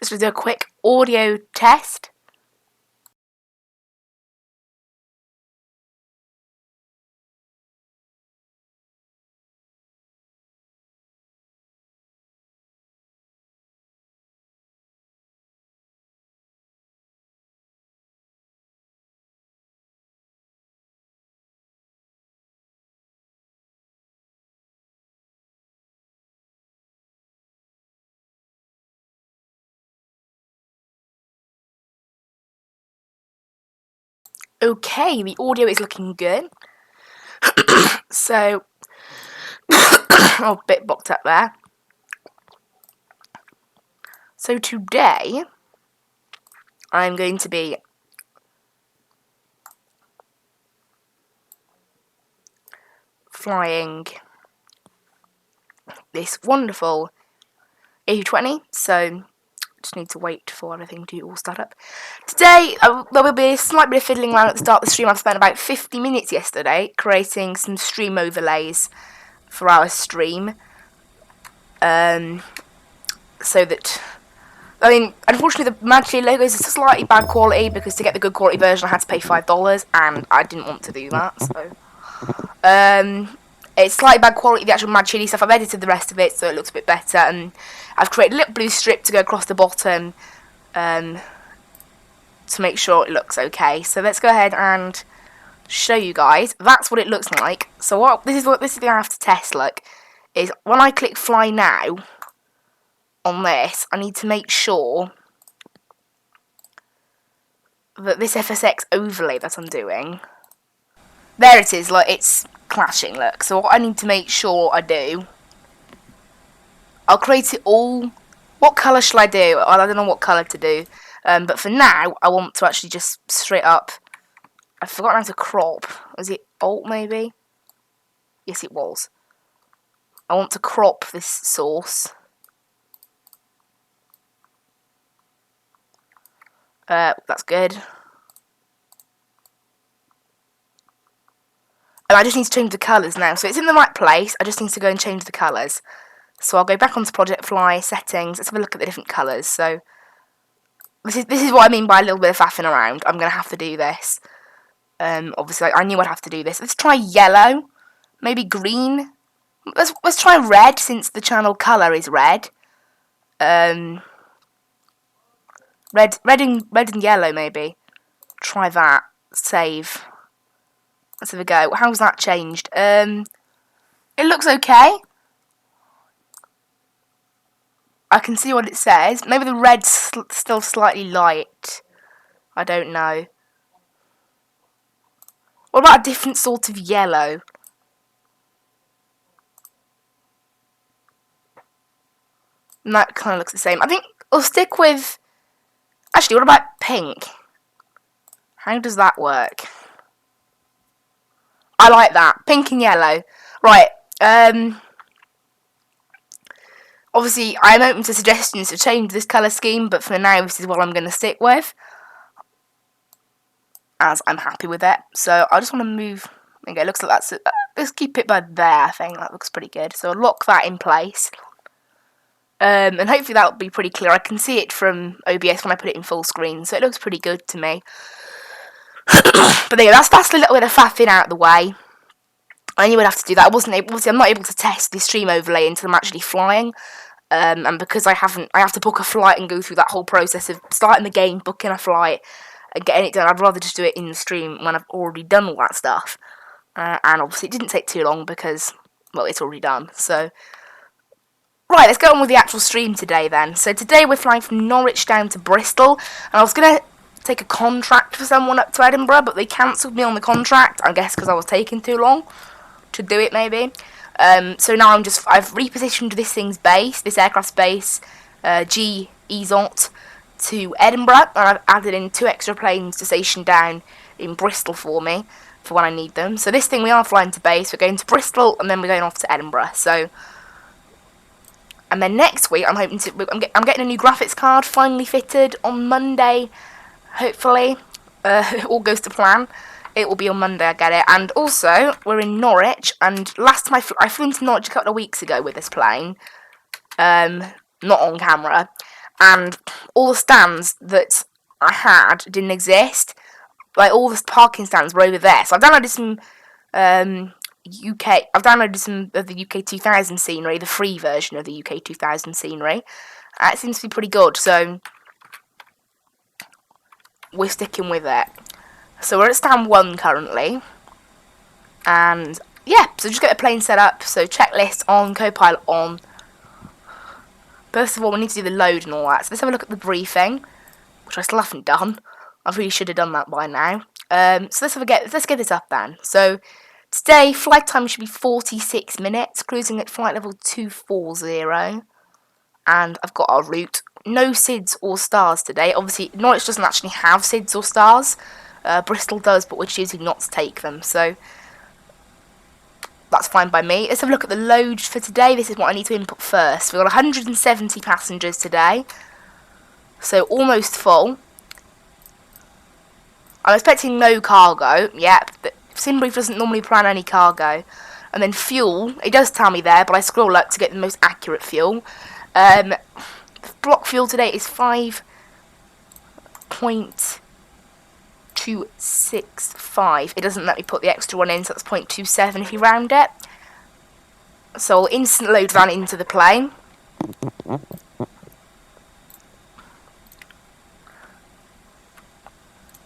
Just to do a quick audio test. Okay, the audio is looking good. So, oh, a bit blocked up there. So today, I'm going to be flying this wonderful A320. So, just need to wait for everything to all start up. Today, there will be a slight bit of fiddling around at the start of the stream. I've spent about 50 minutes yesterday creating some stream overlays for our stream. So that, I mean, unfortunately the Magically logos is slightly bad quality because to get the good quality version I had to pay $5 and I didn't want to do that, so. It's slightly bad quality, the actual Mad Chili stuff. I've edited the rest of it so it looks a bit better, and I've created a little blue strip to go across the bottom to make sure it looks okay. So let's go ahead and show you guys. That's what it looks like. So this is the thing I have to test. Look, is when I click fly now on this, I need to make sure that this FSX overlay that I'm doing, there it is. Like, it's clashing, look. So what I need to make sure I do, I'll create it all. What colour shall I do? I don't know what colour to do, but for now I want to actually just straight up, I've forgotten how to crop. Was it Alt maybe? Yes it was. I want to crop this source. That's good. And I just need to change the colours now. So it's in the right place. I just need to go and change the colours. So I'll go back onto ProjectFly settings. Let's have a look at the different colours. So this is what I mean by a little bit of faffing around. I'm going to have to do this. Obviously, I knew I'd have to do this. Let's try yellow. Maybe green. Let's try red since the channel colour is red. Red and yellow maybe. Try that. Save. Let's have a go. How's that changed? It looks okay. I can see what it says. Maybe the red's still slightly light. I don't know. What about a different sort of yellow? And that kind of looks the same. I think I'll stick with... Actually, what about pink? How does that work? I like that. Pink and yellow. Right. Obviously, I'm open to suggestions to change this colour scheme, but for now, this is what I'm going to stick with, as I'm happy with it. So I just want to move. Okay, it looks like that's it. Let's keep it by there. I think that looks pretty good. So I'll lock that in place, and hopefully that'll be pretty clear. I can see it from OBS when I put it in full screen, so it looks pretty good to me. But there you go. That's a little bit of faffing out of the way. I knew I'd have to do that. Obviously, I'm not able to test the stream overlay until I'm actually flying. And because I have to book a flight and go through that whole process of starting the game, booking a flight, and getting it done. I'd rather just do it in the stream when I've already done all that stuff. And obviously it didn't take too long because, well, it's already done. So, right, let's go on with the actual stream today then. So today we're flying from Norwich down to Bristol. And I was going to take a contract for someone up to Edinburgh, but they cancelled me on the contract. I guess because I was taking too long to do it, maybe. So now I've repositioned this thing's base, this aircraft's base, Easyjet, to Edinburgh, and I've added in 2 extra planes to station down in Bristol for me, for when I need them. So this thing, we are flying to base, we're going to Bristol, and then we're going off to Edinburgh. So, and then next week, I'm hoping to, I'm getting a new graphics card finally fitted on Monday, hopefully, all goes to plan. It will be on Monday, I get it. And also, we're in Norwich, and last time I flew into Norwich a couple of weeks ago with this plane, not on camera, and all the stands that I had didn't exist. Like, all the parking stands were over there. So I've downloaded some UK. I've downloaded some of the UK 2000 scenery, the free version of the UK 2000 scenery. It seems to be pretty good, so we're sticking with it. So we're at stand 1 currently, and yeah, so just get the plane set up. So checklist on, co-pilot on. First of all, we need to do the load and all that. So let's have a look at the briefing, which I still haven't done. I really should have done that by now. So let's get this up then. So today, flight time should be 46 minutes, cruising at flight level 240. And I've got our route. No SIDS or stars today. Obviously, Norwich doesn't actually have SIDS or stars. Bristol does, but we're choosing not to take them. So that's fine by me. Let's have a look at the load for today. This is what I need to input first. We've got 170 passengers today. So almost full. I'm expecting no cargo. Yep, but SimBrief doesn't normally plan any cargo. And then fuel, it does tell me there, but I scroll up to get the most accurate fuel. Block fuel today is 5.265. It doesn't let me put the extra one in, so that's 0.27 if you round it. So I'll instant load that into the plane.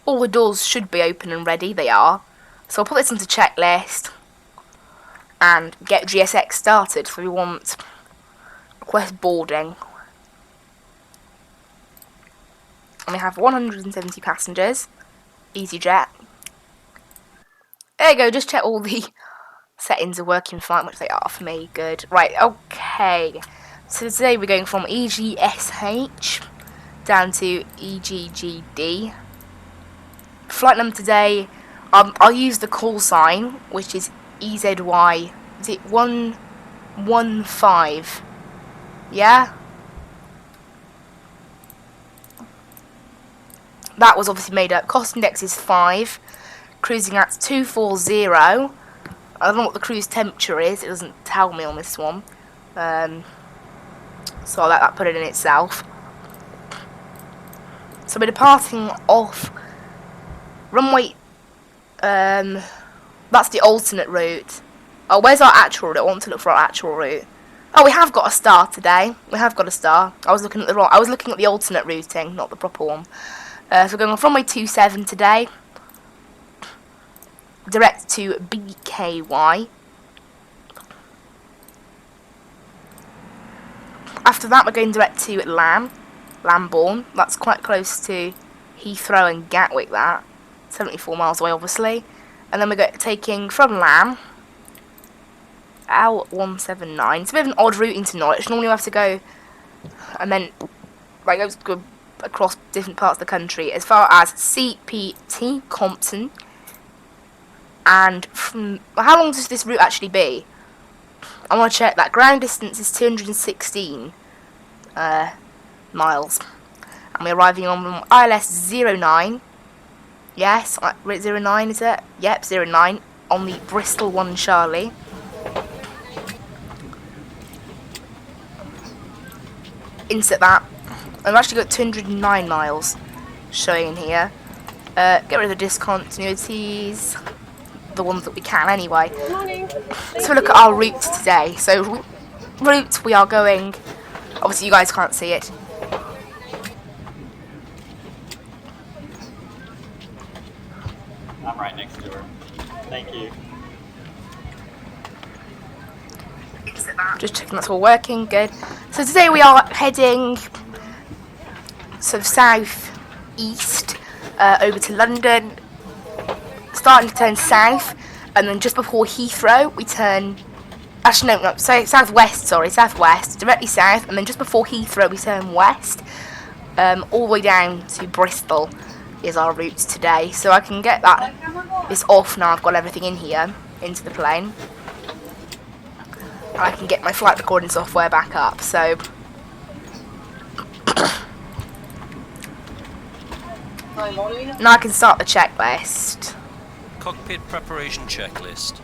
All the doors should be open and ready. They are. So I'll put this into checklist and get GSX started. So we want request boarding. And we have 170 passengers. Easyjet. There you go, just check all the settings are working fine, which they are for me. Good. Right, okay. So today we're going from EGSH down to EGGD. Flight number today, I'll use the call sign, which is EZY. Is it 115? Yeah? That was obviously made up. Cost index is 5. Cruising at 240. I don't know what the cruise temperature is. It doesn't tell me on this one. So I'll let that put it in itself. So we're departing off runway. That's the alternate route. Oh, where's our actual route? I want to look for our actual route. Oh, we have got a star today. We have got a star. I was looking at the alternate routing, not the proper one. So we're going on runway 27 today. Direct to BKY. After that, we're going direct to Lambourne. That's quite close to Heathrow and Gatwick, that. 74 miles away, obviously. And then we're taking from Lam, L179. It's a bit of an odd route into Norwich. Normally we have to go and then go across different parts of the country, as far as CPT, Compton. And from, how long does this route actually be? I want to check that. Ground distance is 216 miles. And we're arriving on ILS 09. Yes, 09 is it? Yep, 09 on the Bristol 1 Charlie. Insert that. I've actually got 209 miles showing in here. Get rid of the discontinuities, the ones that we can anyway. Good morning. So look at our route today. So route, we are going, obviously you guys can't see it. I'm right next to her. Thank you. Just checking that's all working, good. So today we are heading sort of south east over to London, starting to turn south, and then just before Heathrow we turn, actually no, sorry, southwest, directly south, and then just before Heathrow we turn west, all the way down to Bristol is our route today. So I can get this off now. I've got everything in here into the plane. I can get my flight recording software back up. So now I can start the checklist. Cockpit preparation checklist.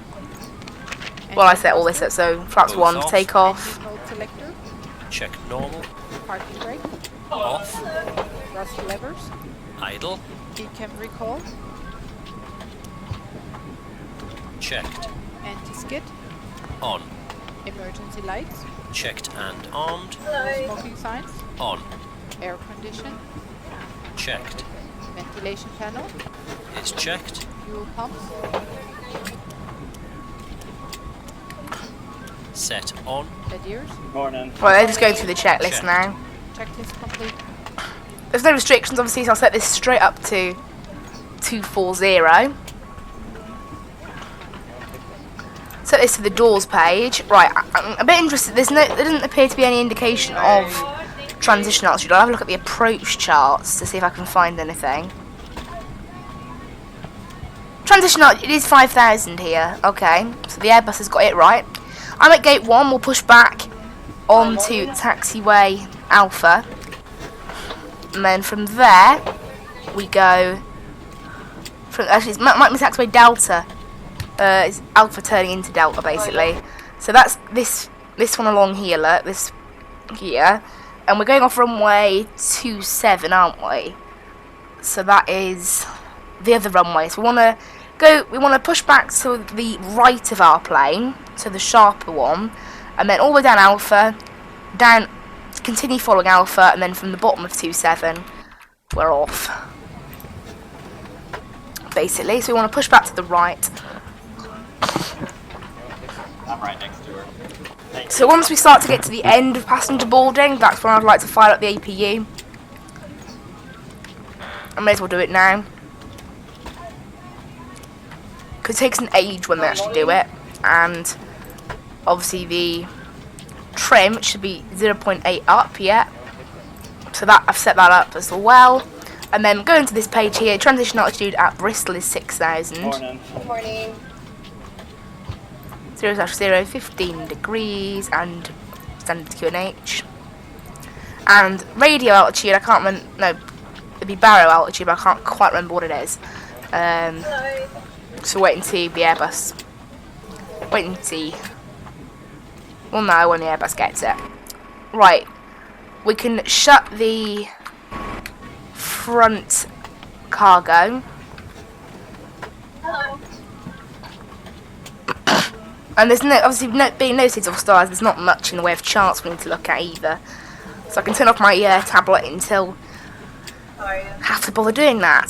Well, I set all this up. So flaps 1 take off. Check normal. Parking brake. Off. Thrust levers. Idle. Decam recall. Checked. Anti-skid. On. Emergency lights. Checked and armed. Smoking signs. On. Air condition. Checked. Ventilation panel. Is checked. Fuel pumps. Set on. Bed ears. Morning. Right, they're just going through the checklist Check. now. Checklist complete. There's no restrictions, obviously, so I'll set this straight up to 240. Set this to the doors page. Right, I'm a bit interested. There doesn't appear to be any indication of transition altitude. I'll have a look at the approach charts to see if I can find anything. Transition altitude, it is 5,000 here. Okay, so the Airbus has got it right. I'm at gate 1. We'll push back onto taxiway Alpha. And then from there, we go... actually, it might be taxiway Delta. It's Alpha turning into Delta, basically. So that's this one along here, look. This here. And we're going off runway 27, aren't we? So that is the other runway. So we want to push back to the right of our plane, so the sharper one, and then all the way down Alpha, down, continue following Alpha, and then from the bottom of 27, we're off. Basically, so we want to push back to the right. I'm right next to her. Thank So once we start to get to the end of passenger boarding, that's when I'd like to fire up the APU. I may as well do it now. Because it takes an age when they actually do it. And obviously the trim should be 0.8 up, yeah. So that I've set that up as well. And then going to this page here, transition altitude at Bristol is 6,000. Morning. Good morning. 0-0, 15 degrees, and standard QNH. And radio altitude, I can't remember, no, it'd be barrow altitude, but I can't quite remember what it is. Hello. So wait and see the Airbus. Wait and see. We'll know when the Airbus gets it. Right, we can shut the front cargo. Hello. And there's no, obviously, being no signal stars, there's not much in the way of charts we need to look at either. So I can turn off my tablet until How are you? I have to bother doing that.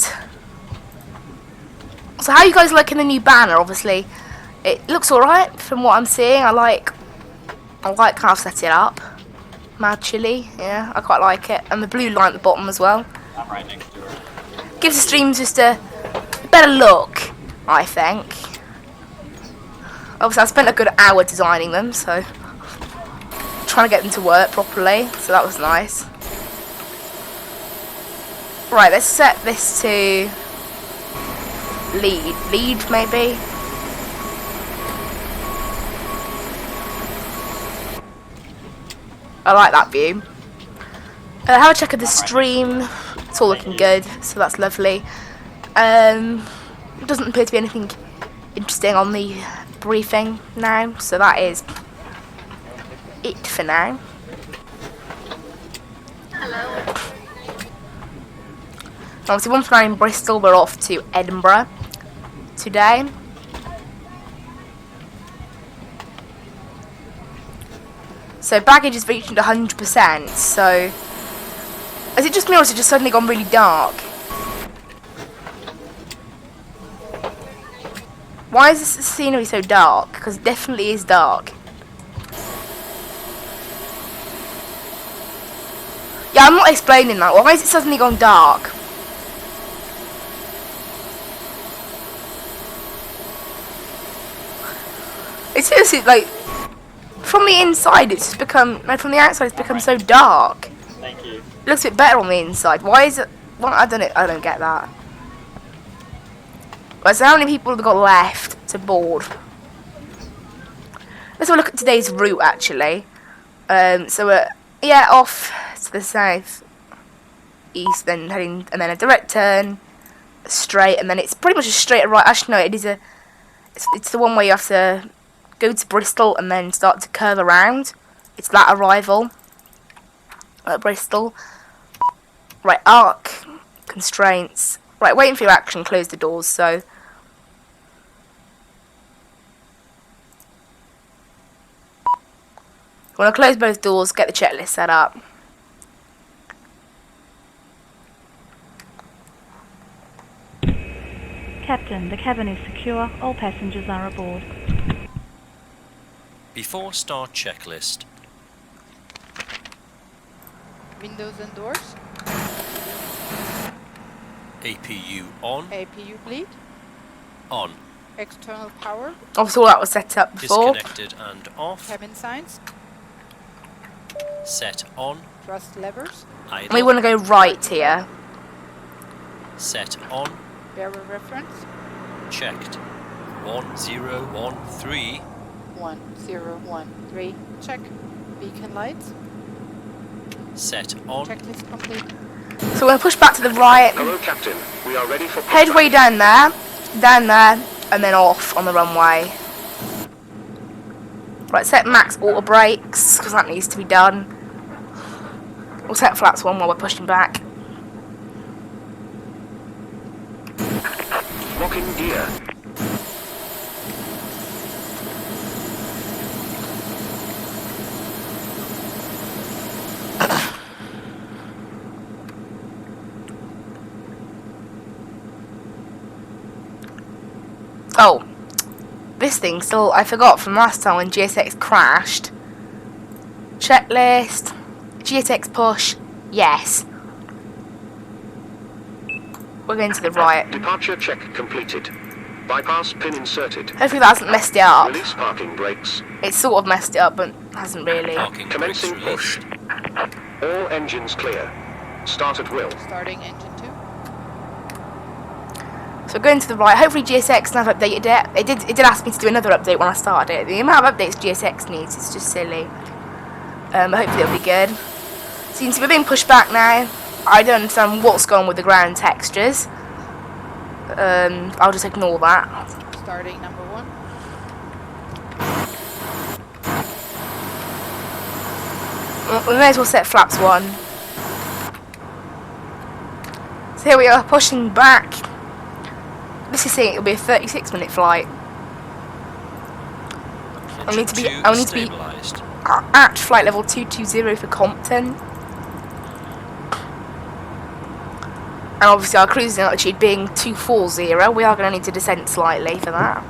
So how are you guys liking the new banner? Obviously, it looks alright from what I'm seeing. I like how I've set it up. Mad chili, yeah, I quite like it. And the blue line at the bottom as well. I'm right next to her. Gives the streams just a better look, I think. Obviously, I spent a good hour designing them, so trying to get them to work properly, so that was nice. Right, let's set this to lead maybe. I like that view. Have a check of the stream. It's all looking good, so that's lovely. It doesn't appear to be anything interesting on the briefing now, so that is it for now. Hello. Obviously, once we're in Bristol, we're off to Edinburgh today. So baggage is reaching 100%. So is it just me, or has it just suddenly gone really dark? Why is this scenery so dark? Because it definitely is dark. Yeah, I'm not explaining that. Why is it suddenly gone dark? It's seriously like from the inside it's just become, no, from the outside it's become so dark. Thank you. It looks a bit better on the inside. Why is it? Well, I don't get that. Right, so how many people have got left to board? Let's have a look at today's route actually. So we're off to the south east, then heading, and then a direct turn straight, and then it's pretty much a straight right. Actually, no, it is it's the one where you have to go to Bristol and then start to curve around. It's that arrival at Bristol. Right, arc constraints. Right, waiting for your action. Close the doors. So. You want to close both doors, get the checklist set up. Captain, the cabin is secure. All passengers are aboard. Before start checklist. Windows and doors. APU on. APU bleed. On. External power. Obviously all that was set up before. Disconnected and off. Cabin signs. Set on. Thrust levers. Idle. We want to go right here. Set on. Bearer reference. Checked. 1013. 1013. Check. Beacon lights. Set on. Checklist complete. So we're going to push back to the right. Hello, Captain. We are ready for Headway down there, and then off on the runway. Right, set max auto brakes, because that needs to be done. We'll set flaps 1 while we're pushing back. locking gear. Oh, this thing still, I forgot from last time when GSX crashed. Checklist, GSX push, yes. We're going to the right. Departure check completed. Bypass pin inserted. Hopefully that hasn't messed it up. Release parking brakes. It's sort of messed it up, but hasn't really. Parking brakes Commencing push. released. All engines clear. Start at will. Starting engine 2. So we're going to the right. Hopefully GSX have updated it. It did ask me to do another update when I started it. The amount of updates GSX needs is just silly. But hopefully it'll be good. So you can see we're being pushed back now. I don't understand what's going on with the ground textures. I'll just ignore that. Starting number 1. We may as well set flaps 1. So here we are pushing back. This is saying it'll be a 36-minute flight. I need to be Stabilized. at flight level 220 for Compton. And obviously our cruising altitude being 240, we are going to need to descend slightly for that.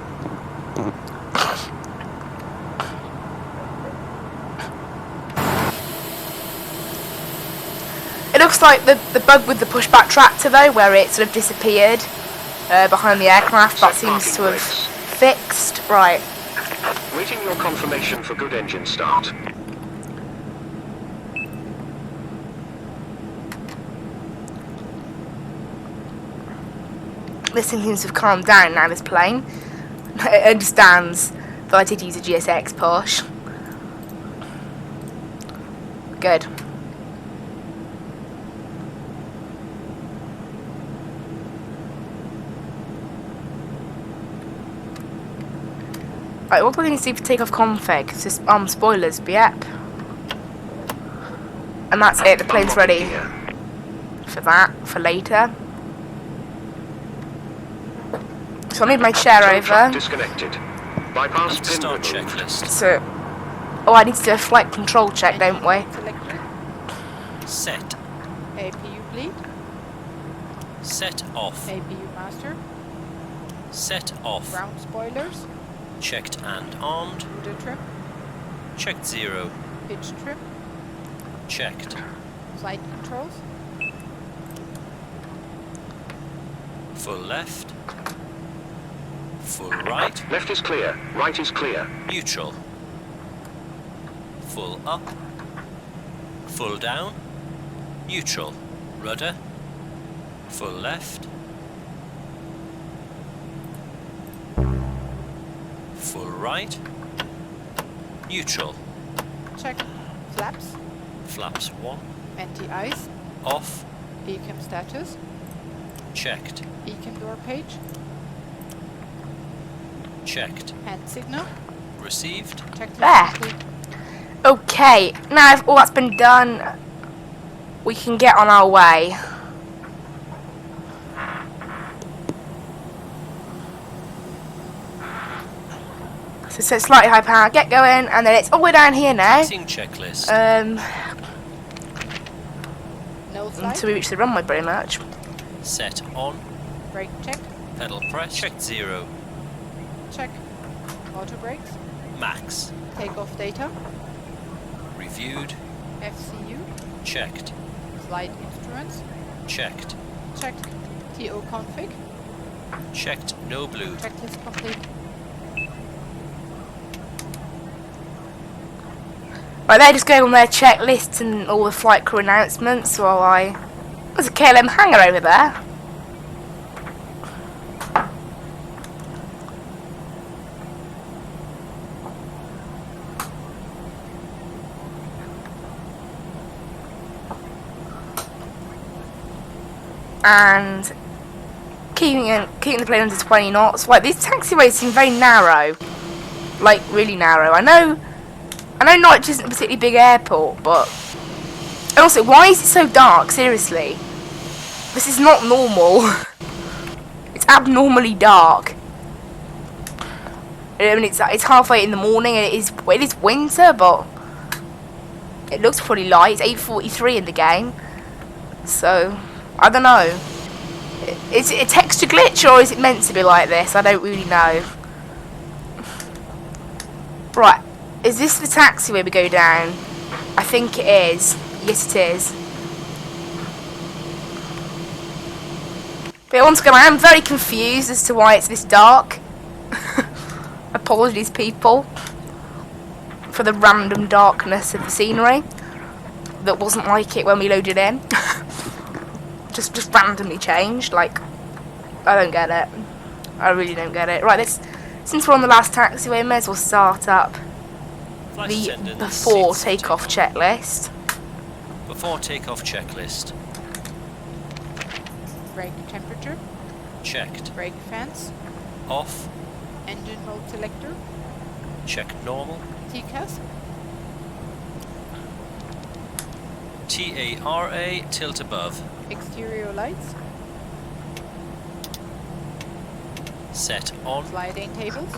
It looks like the bug with the pushback tractor though, where it sort of disappeared behind the aircraft, that seems to have fixed. Right. Waiting your confirmation for good engine start. This thing seems to have calmed down now, this plane. It understands that I did use a GSX push. Good. Right, what do we need to do for takeoff config? It's just spoilers, yep. And that's it, the plane's ready for that, for later. So I made my chair over. Disconnected. Bypass pin Start removed. checklist. So, I need to do a flight control check, don't we? Selected. Set. APU bleed. Set off. APU master. Set off. Ground spoilers. Checked and armed. Rudder trim. Checked 0. Pitch trim. Checked. Flight controls. Full left. Full right. Left is clear. Right is clear. Neutral. Full up. Full down. Neutral. Rudder. Full left. Full right. Neutral. Check. Flaps. Flaps 1. Anti-ice. Off. Ecam status. Checked. Ecam door page. Checked. Hand signal. Received. Checklist There. complete. Okay, now if all that's been done, we can get on our way. So it says slightly high power, get going, and then it's all the way down here now. Missing checklist. No slide. Until we reach the runway pretty much. Set on. Brake check. Pedal press. Check 0. Check. Auto brakes. Max. Takeoff data. Reviewed. FCU. Checked. Flight instruments. Checked. Checked. TO config. Checked. No blue. Checklist complete. Right, they're just going on their checklists and all the flight crew announcements while there's a KLM hangar over there. And keeping the plane under 20 knots. Like, these taxiways seem very narrow. Like, really narrow. I know Norwich isn't a particularly big airport, but... And also, why is it so dark? Seriously. This is not normal. It's abnormally dark. I mean, it's halfway in the morning, and it is winter, but... It looks pretty light. It's 8:43 in the game. So, I don't know. Is it a texture glitch, or is it meant to be like this? I don't really know. Right. Is this the taxiway we go down? I think it is. Yes, it is. But once again, I am very confused as to why it's this dark. Apologies, people, for the random darkness of the scenery. That wasn't like it when we loaded in. just randomly changed. Like, I don't get it. I really don't get it. Right, since we're on the last taxiway, we may as well start up Flight the attendants, before seats takeoff checklist. Before takeoff checklist. Brake temperature. Checked. Brake fans. Off. Engine mode selector. Check normal. TCAS. TARA tilt above. Exterior lights. Set on. Sliding tables.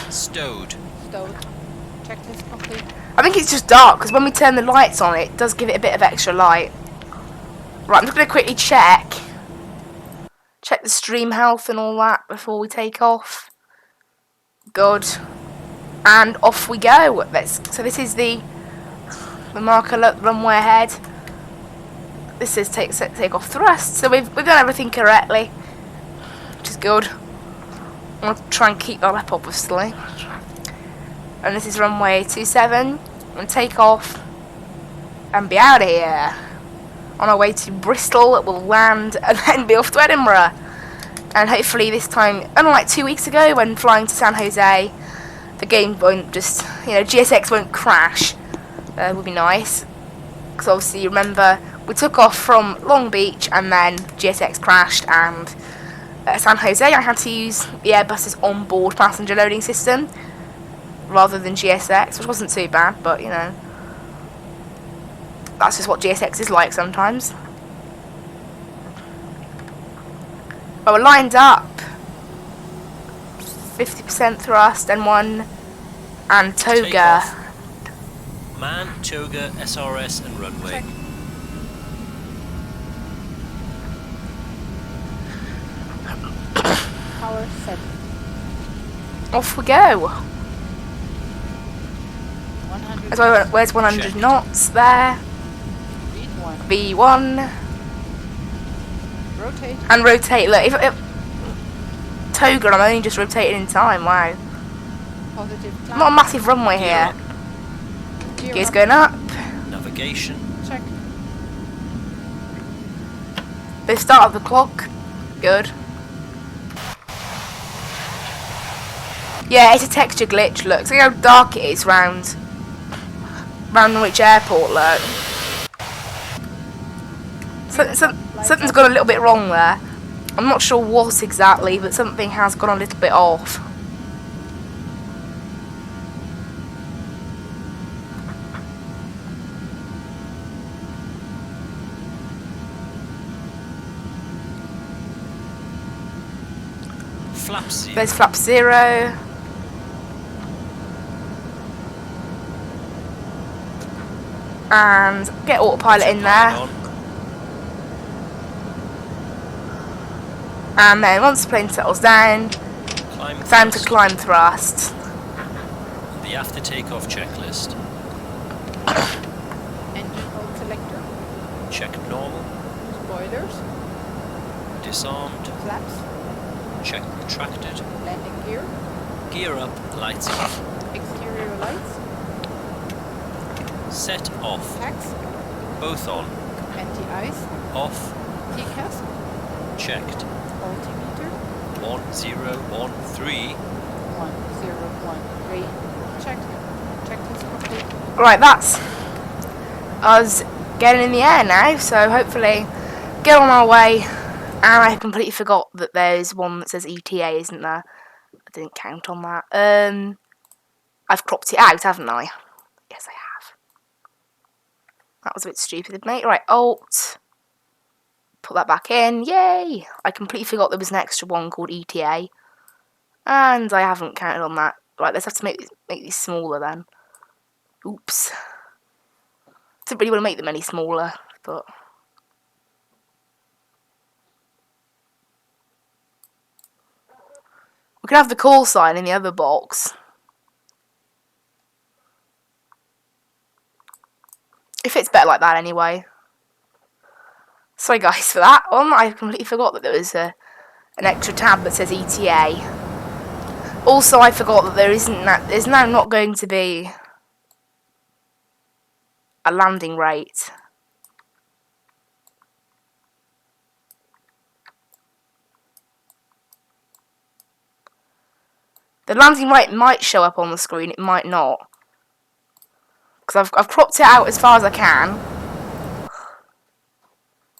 Stowed. Stowed. Checklist complete. I think it's just dark because when we turn the lights on, it does give it a bit of extra light. Right, I'm just going to quickly check the stream health and all that before we take off. Good. And off we go. So this is the marker runway ahead. This is take off thrust. So we've done everything correctly, which is good. I'm going to try and keep that up, obviously. And this is runway 27. And take off and be out of here. On our way to Bristol, we'll land and then be off to Edinburgh. And hopefully this time, unlike 2 weeks ago when flying to San Jose, the game won't just, GSX won't crash. Would be nice. Because obviously, you remember, we took off from Long Beach and then GSX crashed, and at San Jose I had to use the Airbus's onboard passenger loading system rather than GSX, which wasn't too bad, but that's just what GSX is like sometimes. But we're lined up. 50% thrust, N1 and toga. Takeoff. Man, toga, SRS and runway. Check. Power set. Off we go. 100. Where's 100 Checked. knots there? Lead 1. V1 Rotate. and rotate. Look, if toga, I'm only just rotating in time. Wow, Positive climb. not a massive runway here. Gear Gears up. going up. Navigation. Check. The start of the clock. Good. Yeah, it's a texture glitch. Look, see how dark it is round Norwich Airport. Look, something's gone a little bit wrong there. I'm not sure what exactly, but something has gone a little bit off. flap 0. There's flap 0. And get autopilot in there. On. And then once the plane settles down, Climb time to thrust. climb thrust. The after takeoff checklist. Engine mode selector. Check normal. Spoilers. Disarmed. Flaps. Check retracted. Landing gear. Gear up. Lights off. Exterior lights. Set off. Tax. Both on. Anti-ice. Off. TCAS. Checked. Altimeter. 1013. 1013. Checked. Checklist complete. Right, that's us getting in the air now, so hopefully get on our way. And I completely forgot that there's one that says ETA, isn't there? I didn't count on that. I've cropped it out, haven't I? Yes, I have. That was a bit stupid of me. Right, Alt. Put that back in. Yay! I completely forgot there was an extra one called ETA. And I haven't counted on that. Right, let's have to make these smaller then. Oops. Didn't really want to make them any smaller, but... we can have the call sign in the other box. It fits better like that anyway. Sorry guys for that one. I completely forgot that there was an extra tab that says ETA. Also, I forgot that there's now not going to be a landing rate. The landing rate might show up on the screen, it might not. Because I've cropped it out as far as I can.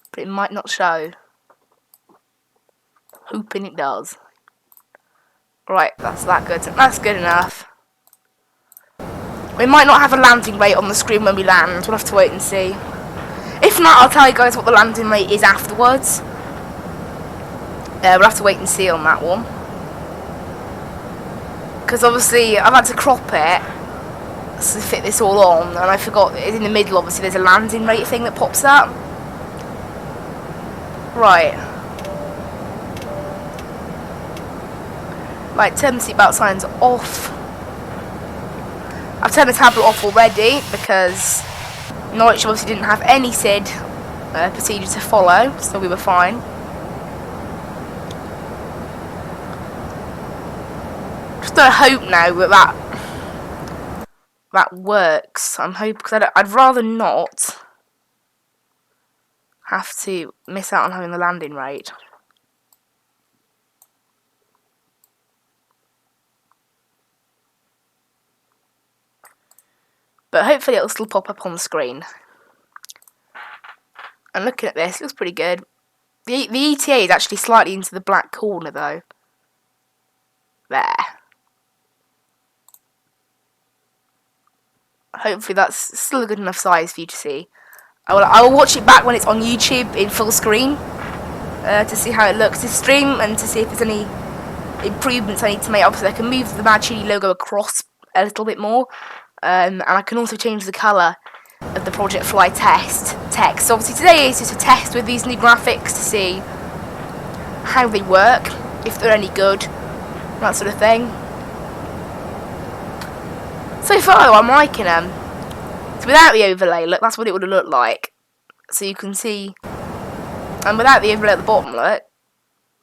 But it might not show. Hoping it does. Right, that's that good. That's good enough. We might not have a landing rate on the screen when we land. We'll have to wait and see. If not, I'll tell you guys what the landing rate is afterwards. We'll have to wait and see on that one. Because obviously I've had to crop it to fit this all on, and I forgot that in the middle obviously there's a landing rate thing that pops up. Right. Right, turn the seatbelt signs off. I've turned the tablet off already because Norwich obviously didn't have any SID procedure to follow, so we were fine. Just gonna hope now that works. I'm hoping, because I'd rather not have to miss out on having the landing rate. But hopefully it'll still pop up on the screen. And looking at this, it looks pretty good. The ETA is actually slightly into the black corner though. There. Hopefully that's still a good enough size for you to see. I will watch it back when it's on YouTube in full screen to see how it looks this stream and to see if there's any improvements I need to make. Obviously I can move the Mad Chili logo across a little bit more, and I can also change the colour of the ProjectFly text. So obviously today is just a test with these new graphics to see how they work, if they're any good, that sort of thing. So far though, I'm liking them. So without the overlay, look, that's what it would have looked like. So you can see, and without the overlay at the bottom, look,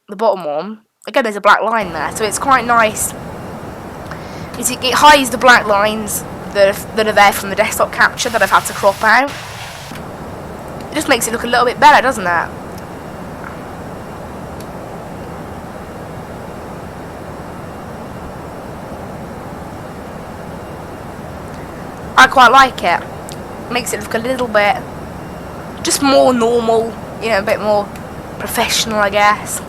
the bottom one, again there's a black line there, so it's quite nice. It hides the black lines that are there from the desktop capture that I've had to crop out. It just makes it look a little bit better, doesn't it? I quite like it. Makes it look a little bit just more normal, you know, a bit more professional, I guess.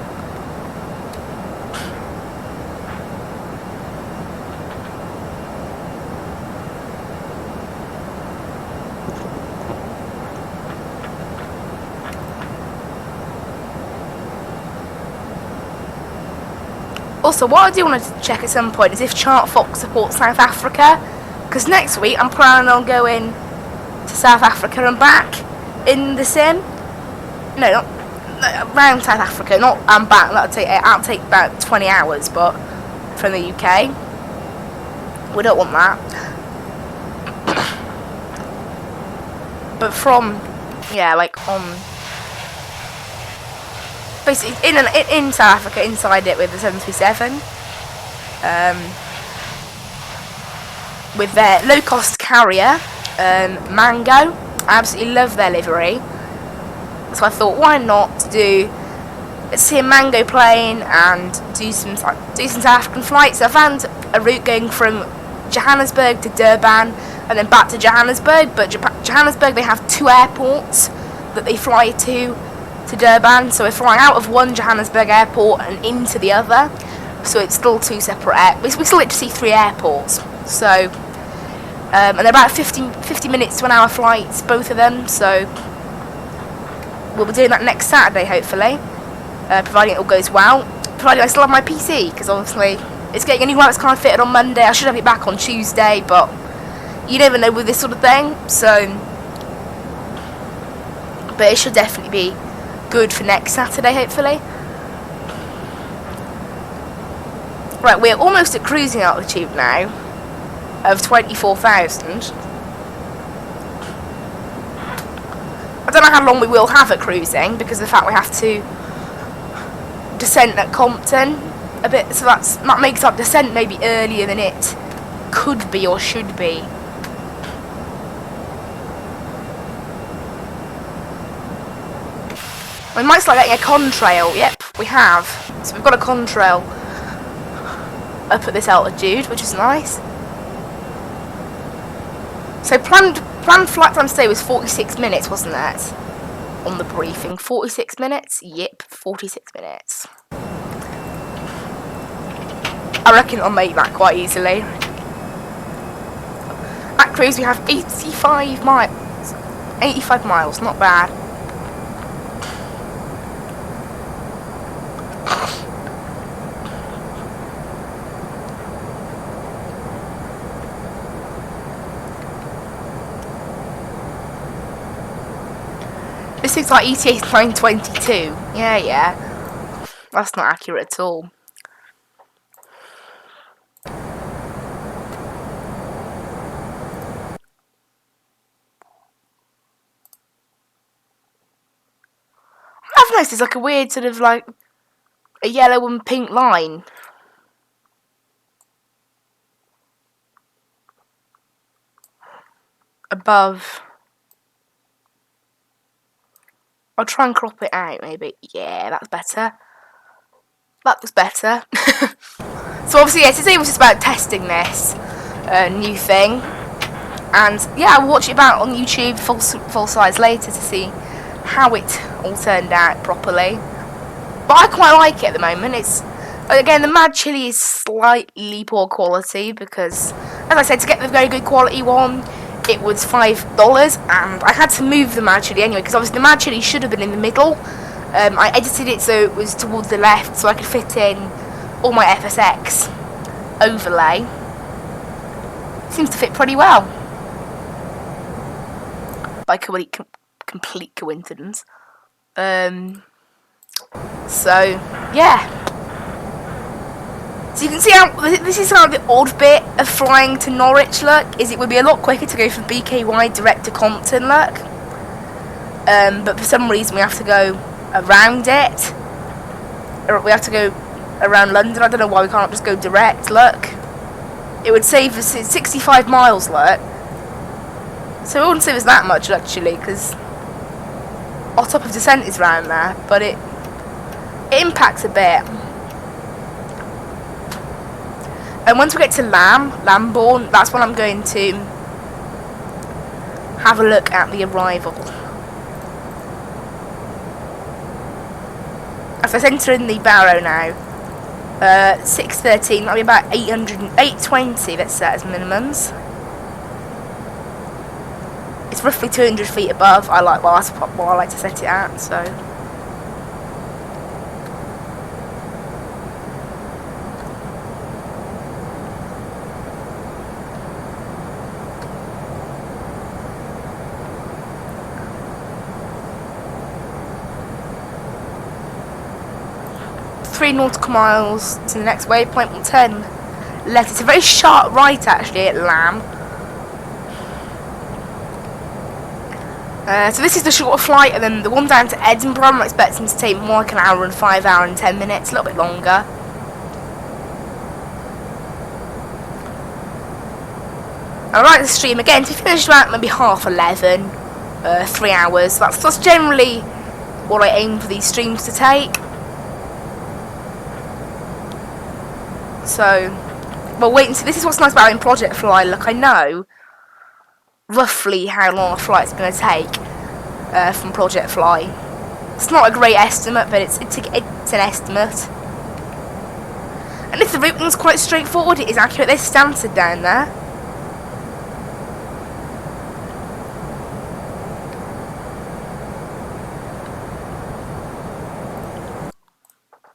Also, what I do want to check at some point is if ChartFox supports South Africa, because next week I'm planning on going to South Africa and back in the sim. No, not around South Africa, not and back. That'll take about 20 hours, but from the UK, we don't want that. But from, yeah, like on. Basically, in South Africa, inside it with the 737, with their low-cost carrier, Mango. I absolutely love their livery, so I thought, why not see a Mango plane and do some South African flights. So I found a route going from Johannesburg to Durban and then back to Johannesburg. But Johannesburg, they have 2 airports that they fly to Durban, so we're flying out of one Johannesburg airport and into the other, so it's still 2 separate we still get to see 3 airports, so and they're about 50 minutes to an hour flights, both of them, so we'll be doing that next Saturday, hopefully, providing it all goes well, providing I still have my PC, because obviously it's getting a new one that's kind of fitted on Monday. I should have it back on Tuesday, but you never know with this sort of thing, so but it should definitely be good for next Saturday, hopefully. Right, we're almost at cruising altitude now of 24,000. I don't know how long we will have at cruising because of the fact we have to descent at Compton a bit, so that makes our descent maybe earlier than it could be or should be. We might start getting a contrail. Yep, we have. So we've got a contrail up at this altitude, which is nice. So planned flight time stay was 46 minutes, wasn't it? On the briefing, 46 minutes. Yep, 46 minutes. I reckon I'll make that quite easily. At cruise we have 85 miles. 85 miles, not bad. This looks like ETA 922. Yeah. That's not accurate at all. I've noticed there's like a weird sort of like a yellow and pink line above. I'll try and crop it out, maybe. Yeah, that's better. That was better. So obviously, yeah, today was just about testing this new thing, and yeah, I'll watch it back on YouTube full size later to see how it all turned out properly. But I quite like it at the moment. It's again, the Mad Chili is slightly poor quality because, as I said, to get the very good quality one, it was $5, and I had to move the Mad Chili anyway because obviously the Mad Chili should have been in the middle. I edited it so it was towards the left so I could fit in all my FSX overlay. Seems to fit pretty well. By complete coincidence. So, yeah. So you can see how this is how the odd bit of flying to Norwich look is. It would be a lot quicker to go from BKY direct to Compton look, but for some reason we have to go around it, or we have to go around London. I don't know why we can't just go direct look. It would save us 65 miles look, so it wouldn't save us that much actually because our top of descent is round there, but it impacts a bit. And once we get to Lambourne, that's when I'm going to have a look at the arrival. If I enter in the Barrow now, 6:13, that'll be about 820, let's set as minimums. It's roughly 200 feet above. That's what I like to set it at, so. 3 nautical miles to the next waypoint. We'll turn left. It's a very sharp right actually at Lamb. So this is the shorter flight, and then the one down to Edinburgh I'm expecting to take more like an hour and 5 hour and 10 minutes, a little bit longer. I write the stream again to finish about maybe 11:30, 3 hours. That's generally what I aim for these streams to take. So, well, wait and see. This is what's nice about in ProjectFly. Look, I know roughly how long a flight's going to take from ProjectFly. It's not a great estimate, but it's an estimate. And if the routing's quite straightforward, it is accurate. There's Stansted down there.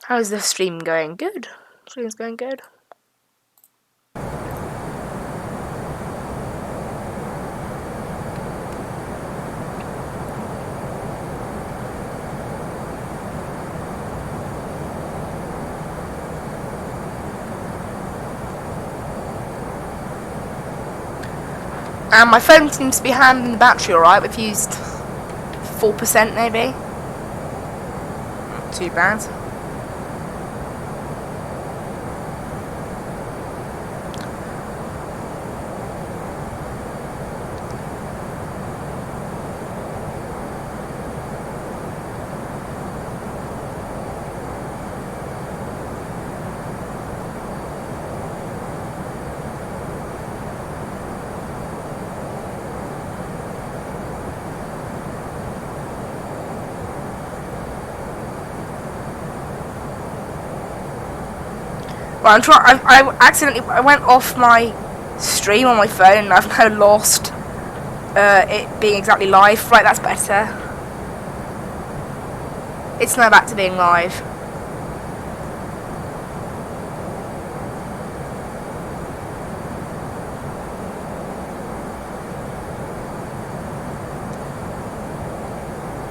How's the stream going? Good. Stream's going good. And my phone seems to be handling the battery alright. We've used 4% maybe. Not too bad. Well, I went off my stream on my phone and I've now lost it being exactly live. Right, that's better. It's now back to being live.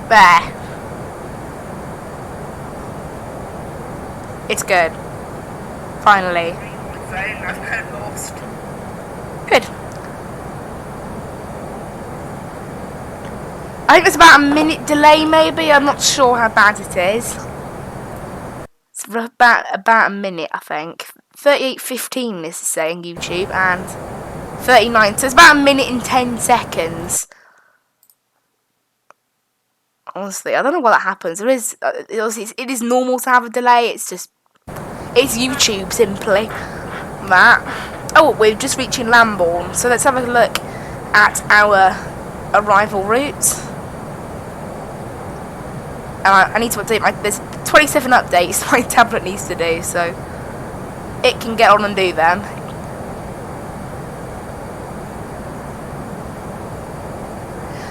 There. It's good. Finally. I've kind of lost. Good. I think there's about a minute delay maybe. I'm not sure how bad it is. It's about a minute, I think. 38:15 this is saying YouTube, and 39. So it's about a minute and 10 seconds. Honestly, I don't know why that happens. There is, it is normal to have a delay. It's just, it's YouTube simply. That. Oh, we're just reaching Lambourne, so let's have a look at our arrival route. And I need to update there's 27 updates my tablet needs to do, so it can get on and do them.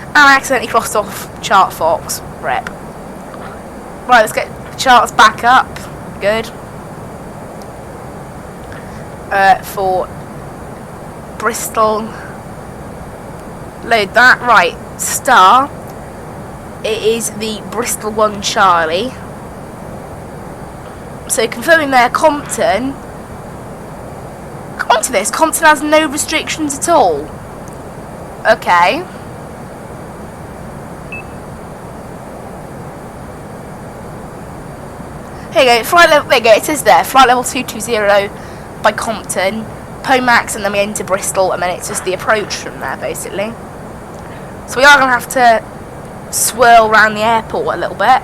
And I accidentally crossed off Chart Fox. Rep. Right, let's get charts back up. Good. For Bristol. Load that. Right. Star. It is the Bristol 1 Charlie. So confirming there, Compton. Come on to this. Compton has no restrictions at all. Okay. Here you go, flight level, there you go, it says there, flight level 220 by Compton, Pomax, and then we enter Bristol, and then it's just the approach from there, basically. So we are going to have to swirl around the airport a little bit.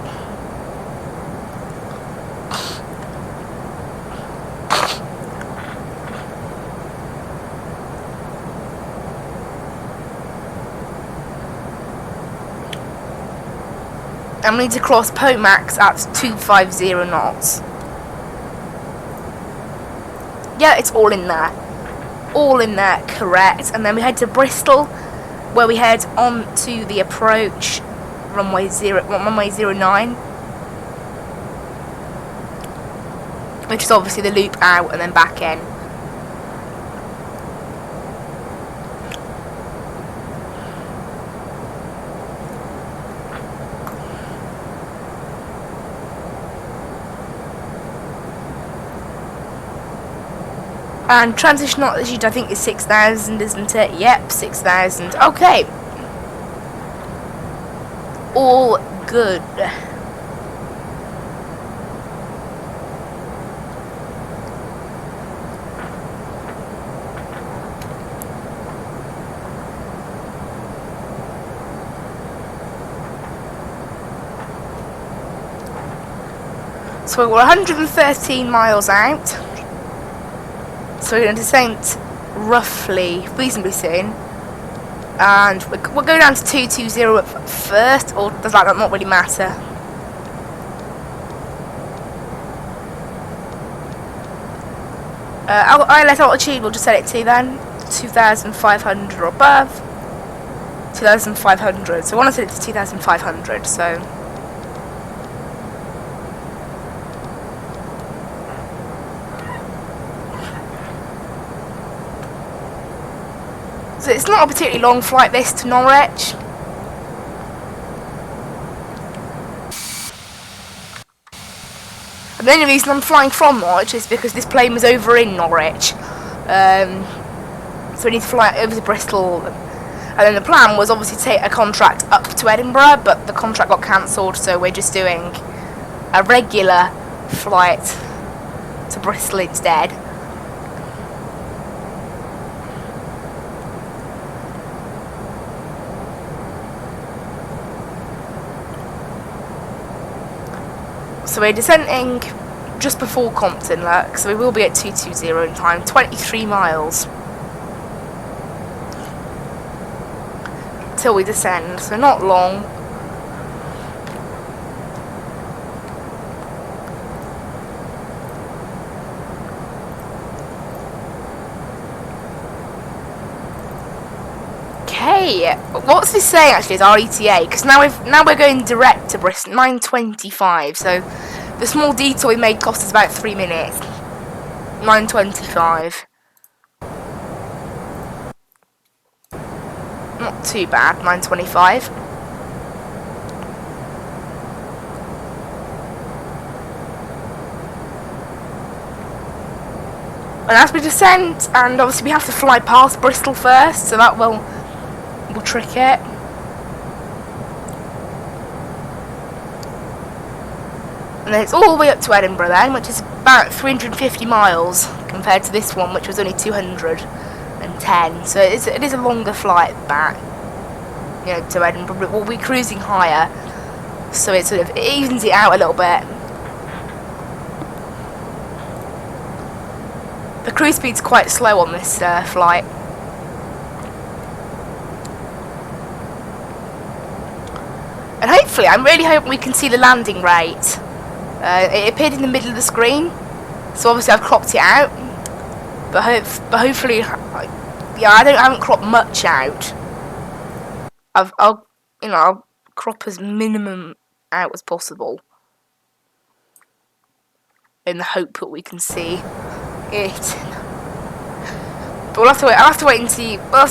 And we need to cross Pomax at 250 knots. Yeah, it's all in there. All in there, correct. And then we head to Bristol, where we head on to the approach, runway 09. Which is obviously the loop out and then back in. And transition altitude, I think, is 6,000, isn't it? Yep, 6,000. Okay. All good. So we're 113 miles out. So we're going to descend roughly, reasonably soon. And we'll go down to 220 at first, or does that not really matter? ILS altitude, we'll just set it to then 2,500 or above. 2,500. So I want to set it to 2,500. So it's not a particularly long flight this to Norwich. And the only reason I'm flying from Norwich is because this plane was over in Norwich. So we need to fly over to Bristol. And then the plan was obviously to take a contract up to Edinburgh, but the contract got cancelled, so we're just doing a regular flight to Bristol instead. So we're descending just before Compton, look, so we will be at 220 in time, 23 miles till we descend, so not long. Okay, what's this saying actually is our ETA? Because now we're going direct to Bristol, 9:25. So the small detour we made cost us about 3 minutes. 9:25. Not too bad. 9:25. And as we descend, and obviously we have to fly past Bristol first, so that will trick it. And then it's all the way up to Edinburgh then, which is about 350 miles compared to this one, which was only 210. So it is a longer flight back, you know, to Edinburgh. But we'll be cruising higher, so it evens it out a little bit. The cruise speed's quite slow on this flight. And hopefully, I'm really hoping we can see the landing rate. It appeared in the middle of the screen, so obviously I've cropped it out. But hopefully, yeah, I haven't cropped much out. I'll crop as minimum out as possible, in the hope that we can see it. But we'll have to wait. We'll have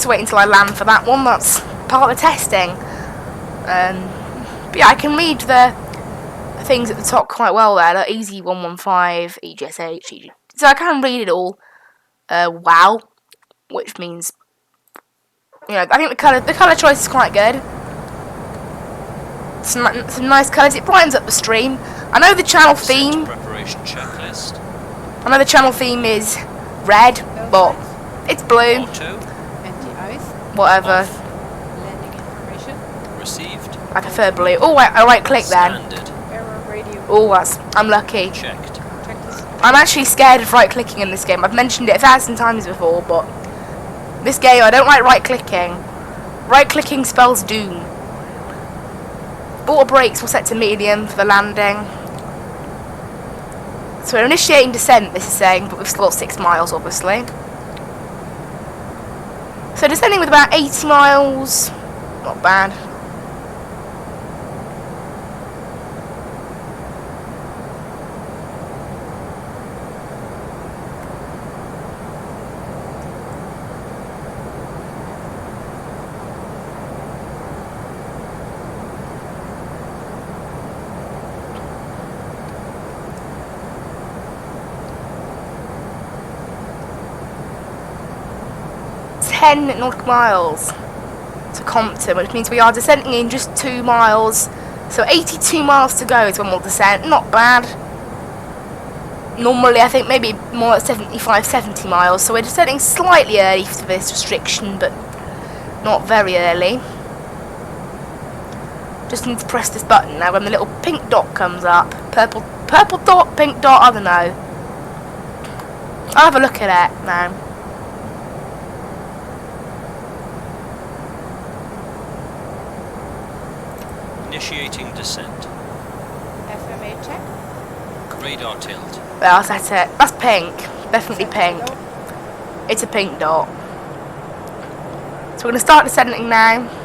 to wait until I land for that one. That's part of the testing. But yeah, I can read the things at the top quite well there. Like Easy 115, EGSH, so I can read it all. Wow, which means, you know, I think the colour choice is quite good. Some nice colours. It brightens up the stream. I know the channel theme. Preparation checklist. I know the channel theme is red, but it's blue. Auto. Anti-ice. Whatever. Off. Landing information. Received. I prefer blue. Oh wait, I right click then. Standard. Error radio. Oh, I'm lucky. Checked. Check this. I'm actually scared of right clicking in this game. I've mentioned it 1,000 times before, but this game I don't like right clicking. Right clicking spells doom. Auto brakes will set to medium for the landing. So we're initiating descent, this is saying, but we've still got 6 miles, obviously. So descending with about 80 miles, not bad. 10 nautical miles to Compton, which means we are descending in just 2 miles. So 82 miles to go is when we'll descend. Not bad. Normally I think maybe more like 75, 70 miles. So we're descending slightly early for this restriction, but not very early. Just need to press this button now when the little pink dot comes up. Purple dot, pink dot, I don't know. I'll have a look at it now. Initiating descent. FMA check. Radar tilt. Well, that's it. That's pink. Definitely pink. It's a pink dot. So we're going to start descending now.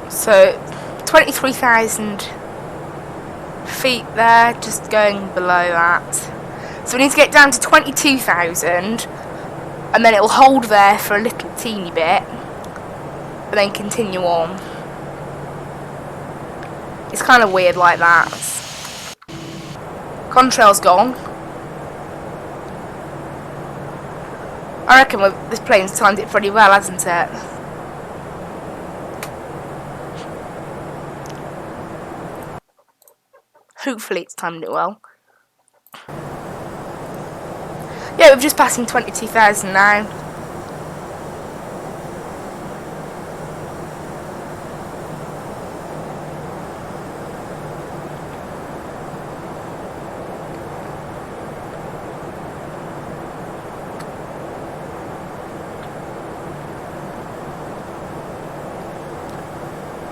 So 23,000 feet there, just going below that. So we need to get down to 22,000, and then it will hold there for a little teeny bit, and then continue on. It's kind of weird like that. Contrail's gone. I reckon this plane's timed it pretty well, hasn't it? Hopefully it's timed it well. Yeah, we're just passing 22,000 now.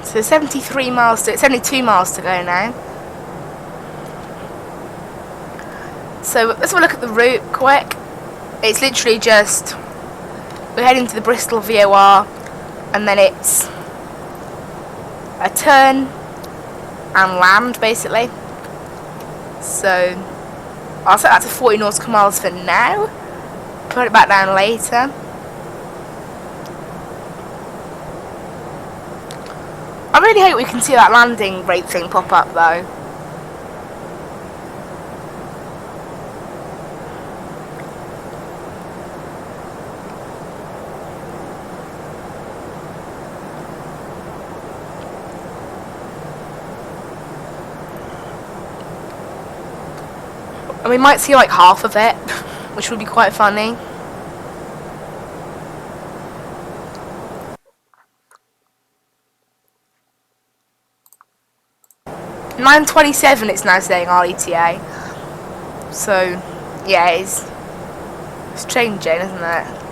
So 73 miles to, 72 miles to go now. So let's have a look at the route quick. It's literally just, we're heading to the Bristol VOR, and then it's a turn and land basically. So I'll set that to 40 nautical miles for now. Put it back down later. I really hope we can see that landing rate thing pop up though. And we might see like half of it, which would be quite funny. $9:27 it's now saying RETA. So yeah, it's changing, isn't it?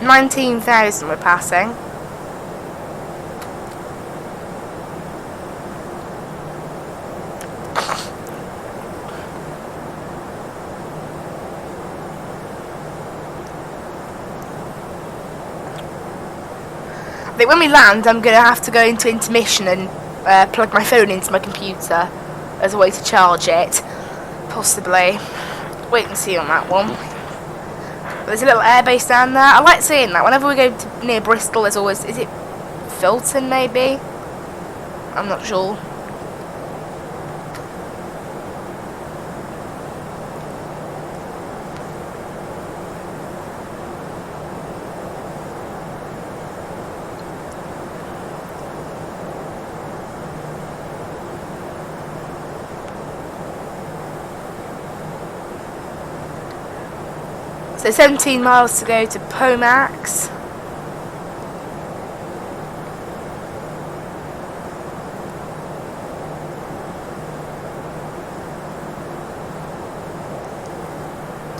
$19,000 we're passing. I think when we land, I'm going to have to go into intermission and plug my phone into my computer as a way to charge it. Possibly. Wait and see on that one. There's a little airbase down there. I like seeing that. Whenever we go to near Bristol, there's always... Is it Filton, maybe? I'm not sure. So 17 miles to go to Pomax.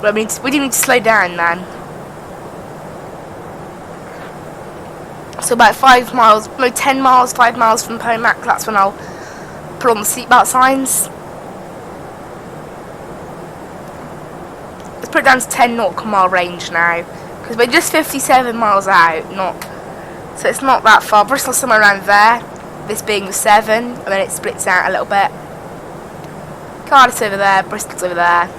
Well, we do need to slow down then. So about 5 miles, no 10 miles, 5 miles from Pomax, that's when I'll put on the seatbelt signs. Put it down to 10 nautical mile range now, because we're just 57 miles out, not So it's not that far. Bristol's somewhere around there. This being the 7, and then it splits out a little bit. Cardiff's over there, Bristol's over there.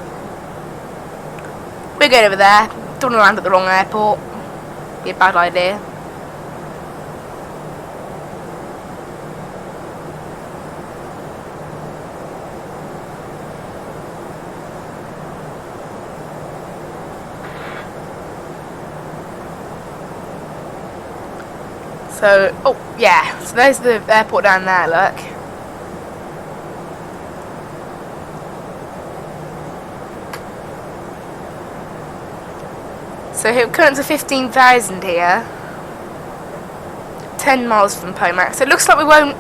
We're going over there. Don't want to land at the wrong airport. Be a bad idea. So, oh yeah, so there's the airport down there, look. So here, current to 15,000 here. 10 miles from Pomac. So it looks like we won't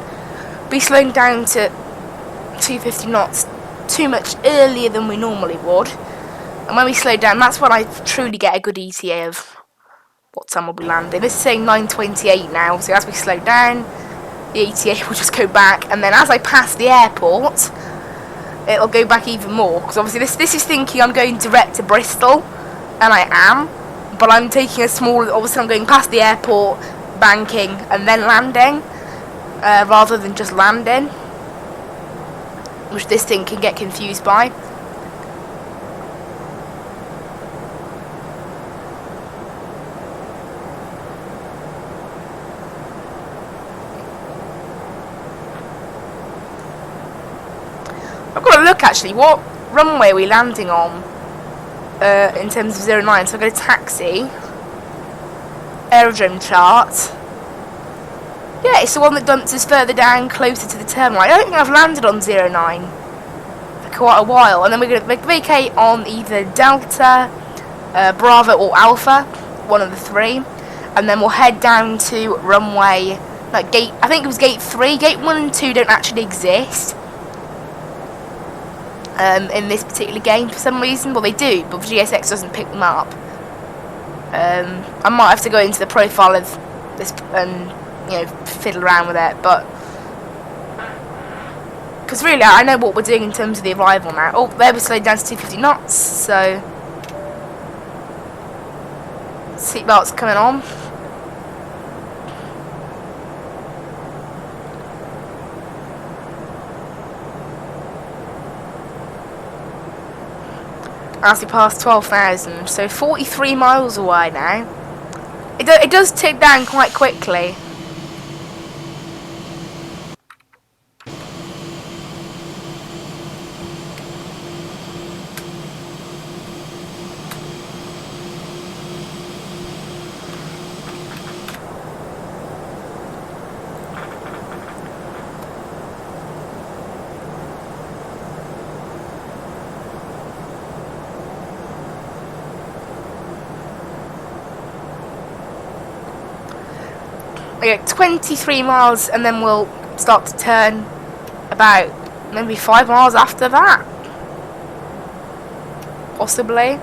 be slowing down to 250 knots too much earlier than we normally would. And when we slow down, that's when I truly get a good ETA of what time we'll be landing. This is saying 9:28 now, so as we slow down, the ETA will just go back, and then as I pass the airport, it'll go back even more, because obviously this is thinking I'm going direct to Bristol, and I am, but I'm taking a small, obviously I'm going past the airport, banking, and then landing, rather than just landing, which this thing can get confused by. I've got to look actually, what runway are we landing on in terms of 09? So I've got a taxi, aerodrome chart. Yeah, it's the one that dumps us further down closer to the terminal. I don't think I've landed on 09 for quite a while. And then we're going to vacate on either Delta, Bravo or Alpha, one of the three. And then we'll head down to runway, like gate, I think it was gate 3. Gate 1 and 2 don't actually exist. In this particular game for some reason. Well, they do, but GSX doesn't pick them up. I might have to go into the profile of this and, you know, fiddle around with it, but because really I know what we're doing in terms of the arrival now. Oh, there we slowed down to 250 knots, so seatbelts coming on. As we pass 12,000, so 43 miles away now. It does tick down quite quickly. Okay, 23 miles and then we'll start to turn about maybe 5 miles after that. Possibly.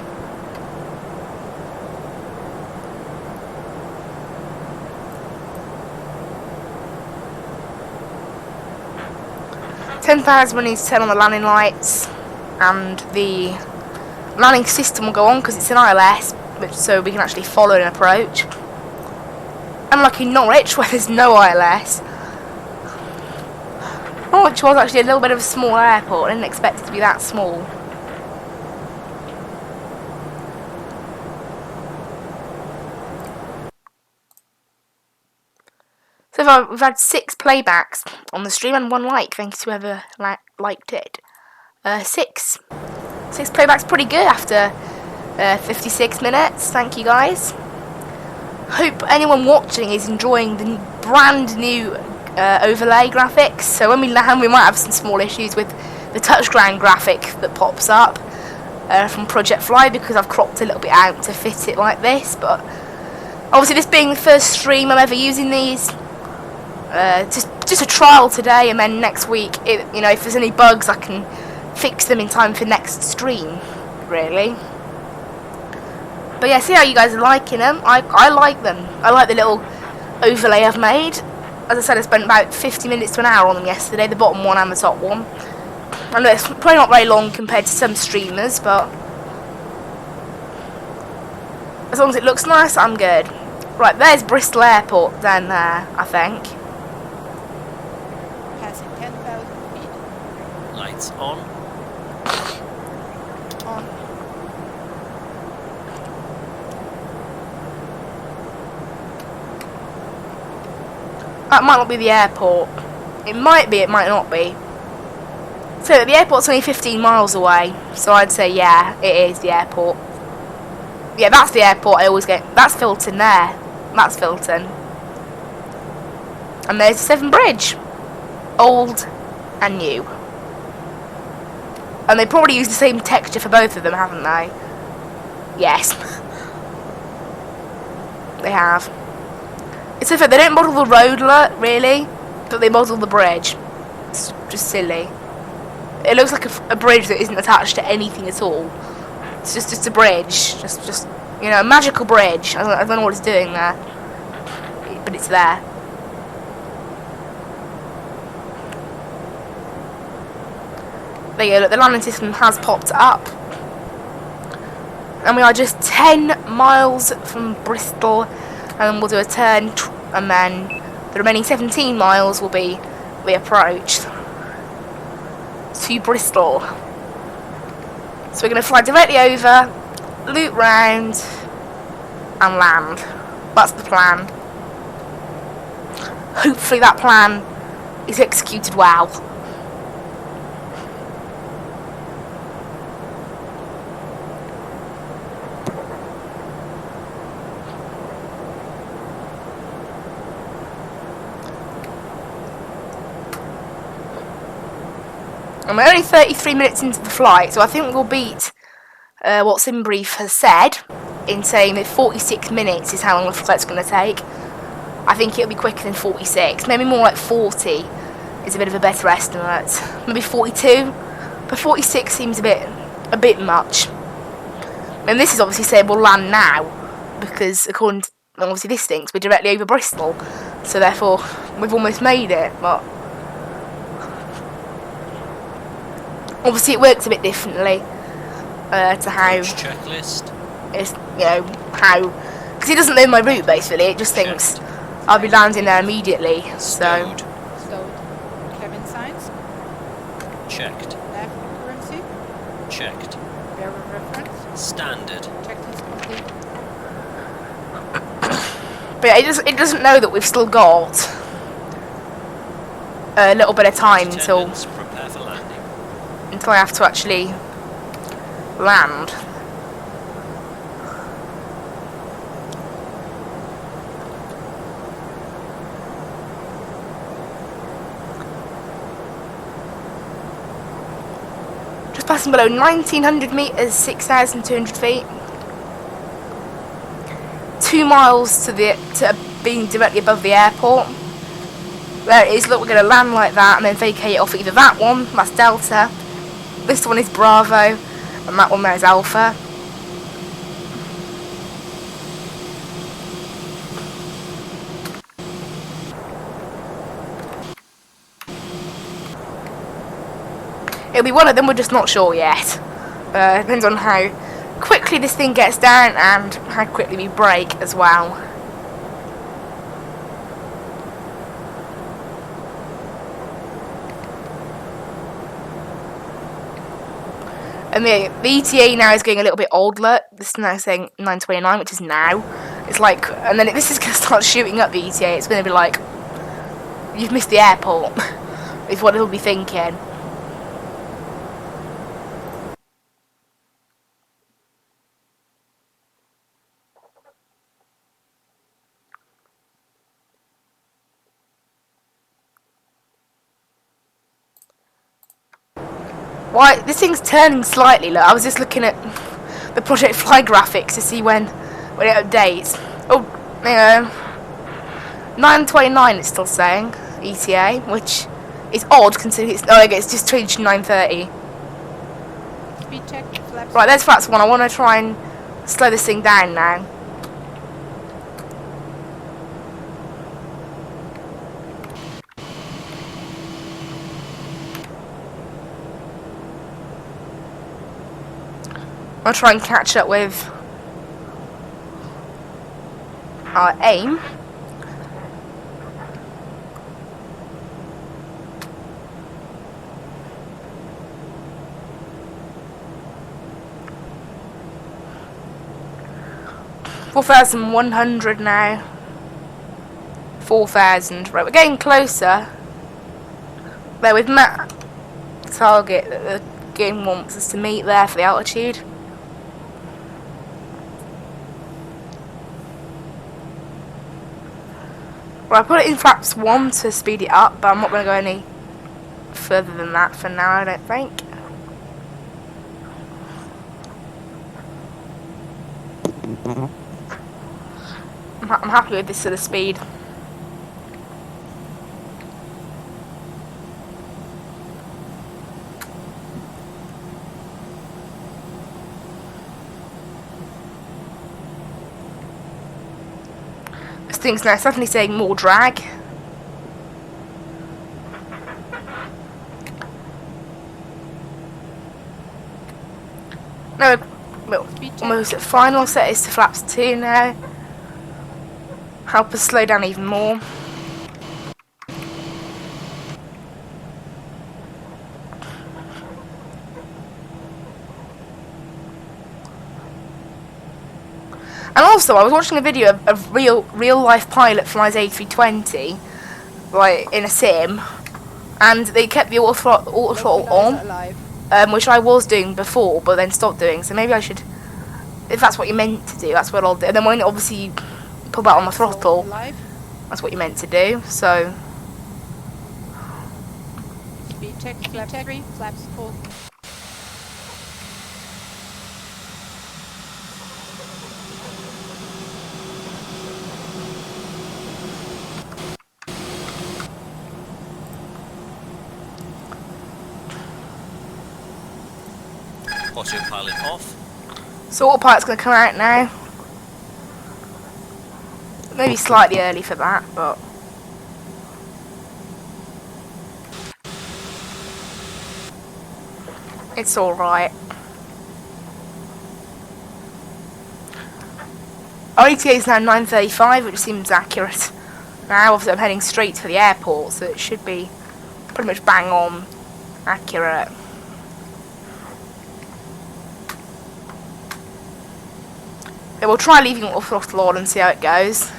$10,000 we need to turn on the landing lights, and the landing system will go on because it's an ILS, so we can actually follow an approach. Unlike in Norwich, where there's no ILS. Norwich was actually a little bit of a small airport. I didn't expect it to be that small. So far, we've had 6 playbacks on the stream and 1 like. Thanks to whoever liked it. 6 playbacks, pretty good after 56 minutes. Thank you guys. Hope anyone watching is enjoying the brand new overlay graphics. So when we land, we might have some small issues with the touchscreen graphic that pops up from ProjectFly, because I've cropped a little bit out to fit it like this. But obviously, this being the first stream I'm ever using these, just a trial today, and then next week, you know, if there's any bugs, I can fix them in time for next stream. Really. But yeah, see how you guys are liking them. I like them. I like the little overlay I've made. As I said, I spent about 50 minutes to an hour on them yesterday, the bottom one and the top one. I know it's probably not very long compared to some streamers, but as long as it looks nice, I'm good. Right, there's Bristol Airport down there, I think. Passing 10,000 feet. Lights on. On. That might not be the airport. It might be, it might not be. So the airport's only 15 miles away, so I'd say yeah, it is the airport. Yeah, that's the airport I always get. That's Filton there. That's Filton. And there's Severn Bridge. Old and new. And they probably use the same texture for both of them, haven't they? Yes. They have. It's if they don't model the road, really, but they model the bridge. It's just silly. It looks like a bridge that isn't attached to anything at all. It's just a bridge. Just you know, a magical bridge. I don't know what it's doing there. But it's there. There you go, look, the landing system has popped up. And we are just 10 miles from Bristol. And we'll do a turn, and then the remaining 17 miles will be the approach to Bristol. So we're going to fly directly over, loop round, and land. That's the plan. Hopefully that plan is executed well. And we're only 33 minutes into the flight, so I think we'll beat what SimBrief has said in saying that 46 minutes is how long the flight's going to take. I think it'll be quicker than 46. Maybe more like 40 is a bit of a better estimate. Maybe 42, but 46 seems a bit much. And this is obviously saying we'll land now, because according to obviously this thinks we're directly over Bristol, so therefore we've almost made it. But obviously it works a bit differently to how Checklist. it's, you know, how, because it doesn't know my route basically. It just thinks I'll be landing there immediately. So Stowed. Stowed. Cabin signs. Checked. Nav currency. Checked. Bearer reference. Standard. Checklist complete. but yeah, it doesn't know that we've still got a little bit of time until Attendants, prepare for landing. I have to actually land. Just passing below 1900 meters, 6,200 feet. 2 miles to being directly above the airport. There it is. Look, we're going to land like that and then vacate off either that one, that's Delta. This one is Bravo, and that one there is Alpha. It'll be one of them, we're just not sure yet. Depends on how quickly this thing gets down and how quickly we brake as well. And the ETA now is getting a little bit older. This is now saying 9:29, which is now. It's like, and then this is going to start shooting up the ETA. It's going to be like, you've missed the airport, is what it'll be thinking. Why, this thing's turning slightly. Look, I was just looking at the ProjectFly graphics to see when it updates. Oh, there you go. 9:29 it's still saying ETA, which is odd considering it's just changed to 9:30. Speed check. Flaps. Right, there's flaps 1. I want to try and slow this thing down now. I'll try and catch up with our aim. $4,100 now. 4,000. Right, we're getting closer. There with Matt. Target that the game wants us to meet there for the altitude. Well, I put it in flaps 1 to speed it up, but I'm not going to go any further than that for now, I don't think. I'm happy with this sort of speed. This thing's now definitely saying more drag. No, we're almost at final. Set is to flaps 2 now. Help us slow down even more. And also, I was watching a video of a real life pilot flies A320, like in a sim, and they kept the auto throttle on, Alive. which I was doing before, but then stopped doing. So maybe I should, if that's what you're meant to do, that's what I'll do. And then when obviously you pull back on the throttle, Alive. that's what you're meant to do. So Speed check, flap 3, flaps full. Autopilot off. so autopilot's going to come out now. Maybe slightly early for that, but it's alright. Our ETA is now 9:35, which seems accurate. Now, obviously, I'm heading straight to the airport, so it should be pretty much bang on accurate. Yeah, we'll try leaving it off throttle on and see how it goes.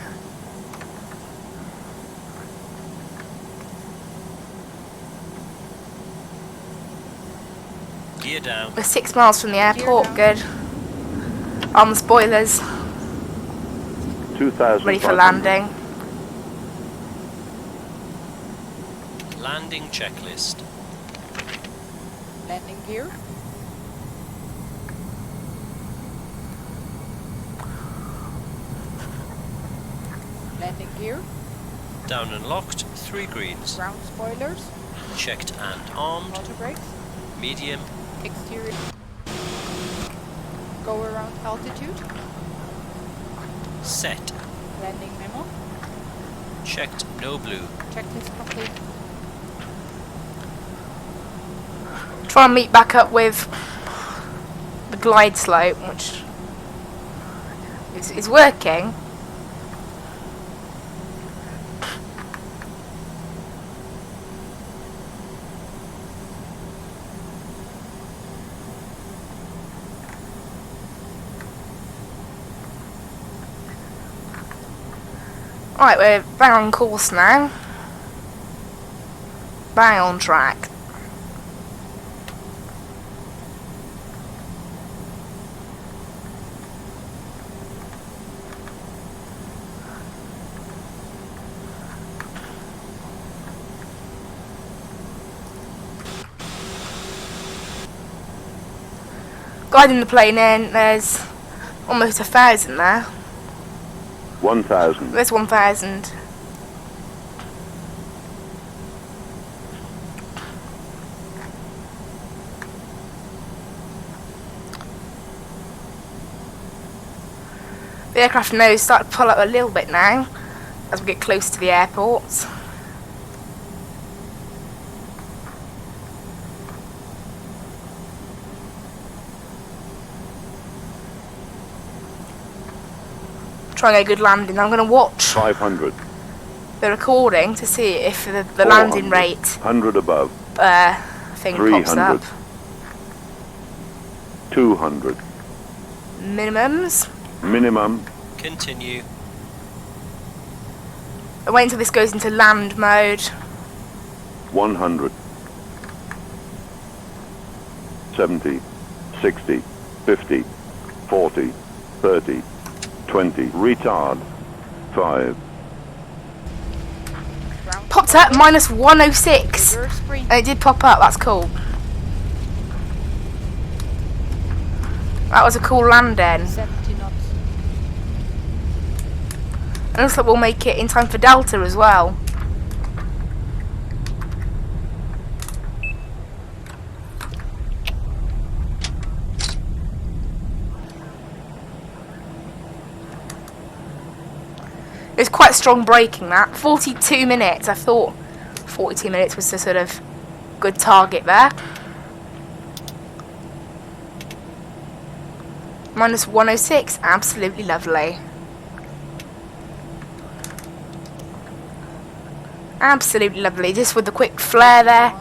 Gear down. We're 6 miles from the airport, down. good. On the spoilers, 2,000. ready for landing. Landing checklist. Landing gear. Landing gear. Down and locked. 3 greens. Ground spoilers. Checked and armed. Auto brakes. Medium. Exterior. Go around altitude. Set. Landing memo. Checked. No blue. Checklist complete. Try and meet back up with the glide slope, which is working. Right, we're bang on course now. Bang on track. Guiding the plane in, there's almost 1,000 there. 1,000. There's 1,000. The aircraft nose started to pull up a little bit now as we get close to the airport. Try and get a good landing. I'm going to watch 500. the recording to see if the landing rate 100 above. thing pops 300. up. 200. Minimums. Minimum. Continue. I wait until this goes into land mode. 100. 70. 60. 50. 40. 30. 20. Retard. 5. Ground Popped up minus 106. reverse spring. And it did pop up. That's cool. That was a cool landing. 70 knots. And looks like we'll make it in time for Delta as well. It's quite strong braking, that. 42 minutes. I thought 42 minutes was a sort of good target there. Minus 106. Absolutely lovely. Absolutely lovely. Just with the quick flare there.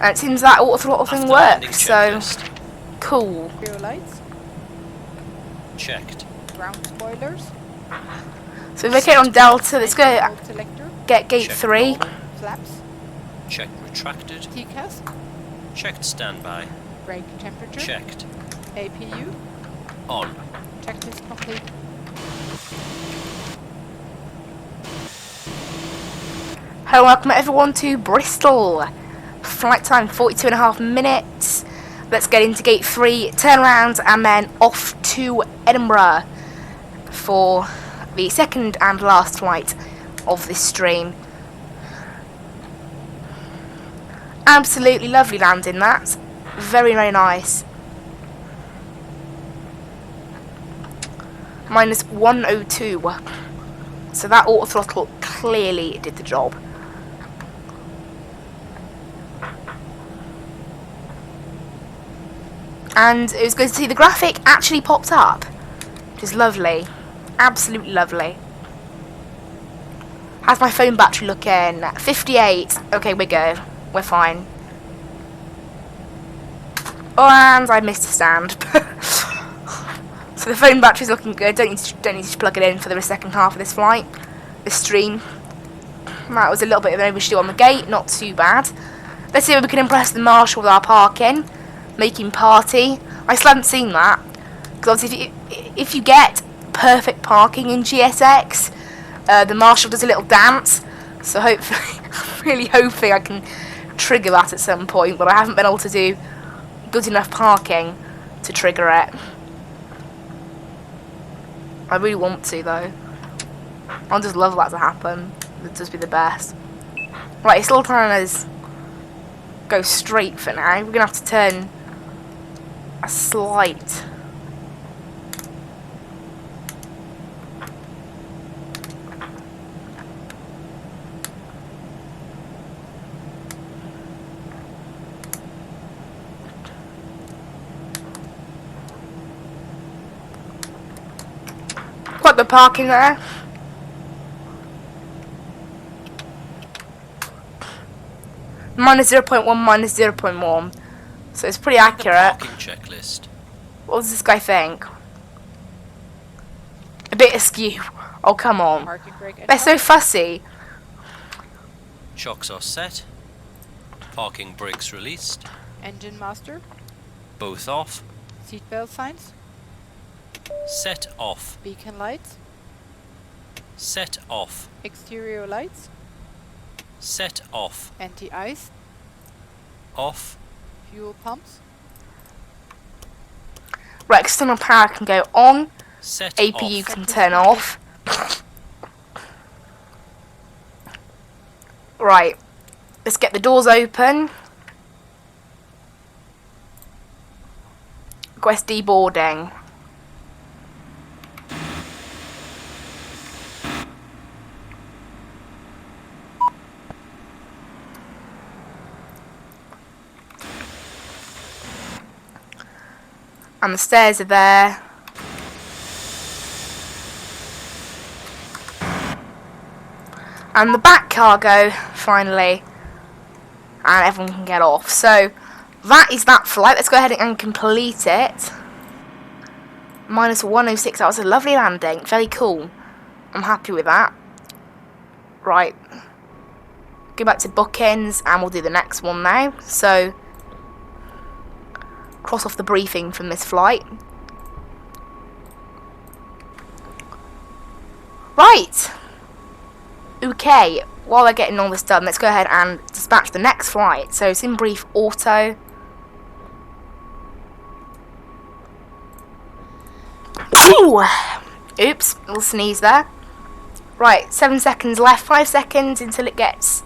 And it seems that auto throttle thing After landing works. So, checklist. cool. Rear lights. Checked. Ground spoilers. So if we get on Delta, let's go Engine mode selector. get gate Check 3. normal. Flaps. Checked retracted. TCAS. Checked standby. Brake temperature. Checked. APU. On. Checklist complete. Hello, welcome everyone to Bristol. Flight time 42.5 minutes. Let's get into gate 3, turn around, and then off to Edinburgh for the second and last flight of this stream. Absolutely lovely landing, that. Very, very nice. Minus 102. So that auto throttle clearly did the job. And it was good to see the graphic actually popped up, which is lovely. Absolutely lovely. How's my phone battery looking? 58. Okay, we're good. We're fine. Oh, and I missed a stand. So the phone battery's looking good. Don't need to plug it in for the second half of this flight, this stream. That was a little bit of an overshoot on the gate. Not too bad. Let's see if we can impress the marshal with our parking. Making party. I still haven't seen that. Because obviously if you get perfect parking in GSX, the marshal does a little dance. So hopefully, I'm really hoping I can trigger that at some point. But I haven't been able to do good enough parking to trigger it. I really want to though. I just love that to happen. It'd just be the best. Right, it's still trying to go straight for now. We're gonna have to turn a slight. Got the parking there. Minus 0.1, minus 0.1. So it's pretty The accurate. parking checklist. What does this guy think? A bit askew. Oh, come on. Parking brake. They're so fussy. Shocks are set. Parking brakes released. Engine master. Both off. Seatbelt signs. Set off. Beacon lights. Set off. Exterior lights. Set off. Anti-ice. Off. Fuel pumps. Right, external power can go on. Set APU off. can turn off. Right. Let's get the doors open. Request deboarding. And the stairs are there. And the back cargo, finally. And everyone can get off. So, that is that flight. Let's go ahead and complete it. -106, that was a lovely landing. Very cool. I'm happy with that. Right. Go back to bookends and we'll do the next one now. So, cross off the briefing from this flight. Right. Okay, while they're getting all this done, let's go ahead and dispatch the next flight. So, sim brief auto. Oops, little sneeze there. Right, 7 seconds left, 5 seconds until it gets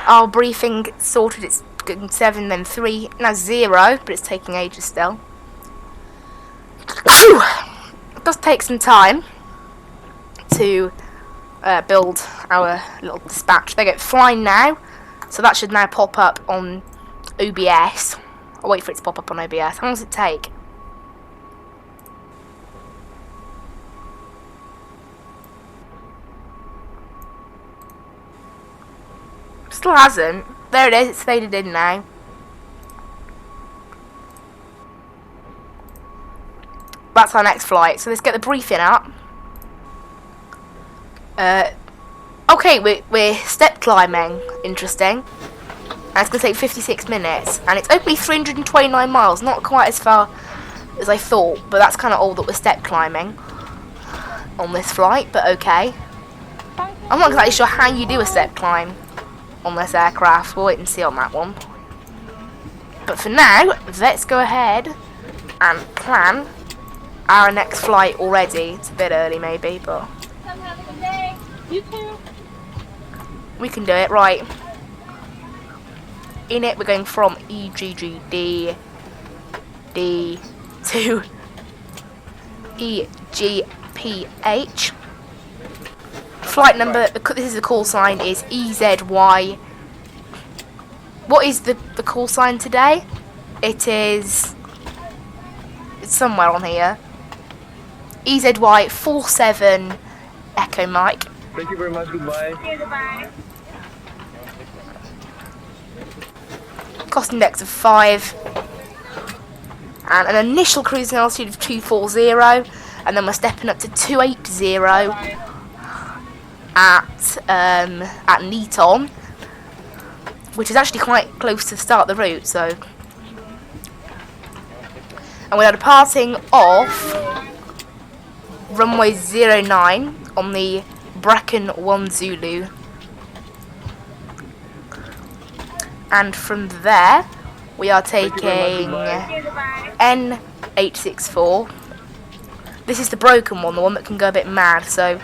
our briefing sorted. It's going 7, then 3, now 0, but it's taking ages still. It does take some time to build our little dispatch. They get flying now, so that should now pop up on OBS. I'll wait for it to pop up on OBS. How long does it take? Still hasn't. There it is, it's faded in now. That's our next flight, so let's get the briefing up. Okay, we're step climbing. Interesting. And it's going to take 56 minutes. And it's only 329 miles, not quite as far as I thought, but that's kind of all that we're step climbing on this flight, but okay. I'm not exactly sure how you do a step climb on this aircraft. We'll wait and see on that one. But for now, let's go ahead and plan our next flight already. It's a bit early maybe, but You too. we can do it. Right. In it, we're going from EGGD D to EGPH. Flight number, this is the call sign, is EZY. What is the call sign today? It's somewhere on here. EZY 47 Echo Mike. Thank you very much, goodbye. Goodbye. Cost index of 5. And an initial cruising altitude of 240. And then we're stepping up to 280 at Neaton, which is actually quite close to the start of the route, so. And we are departing off runway 09 on the Bracken 1 Zulu. And from there, we are taking N864. This is the broken one, the one that can go a bit mad, so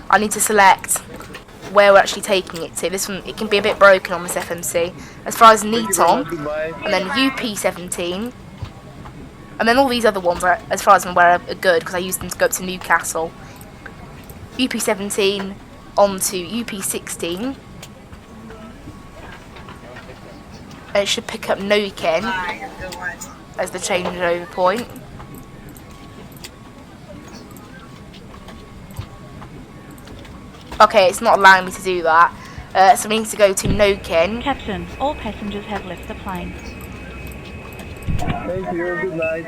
I need to select where we're actually taking it to. This one, it can be a bit broken on this FMC. As far as Neaton, and then UP17, and then all these other ones, are, as far as I'm aware, are good because I used them to go up to Newcastle. UP17 onto UP16. And it should pick up Noken as the changeover point. Okay, it's not allowing me to do that. So we need to go to Noken. Captain, all passengers have left the plane. Thank you, good night.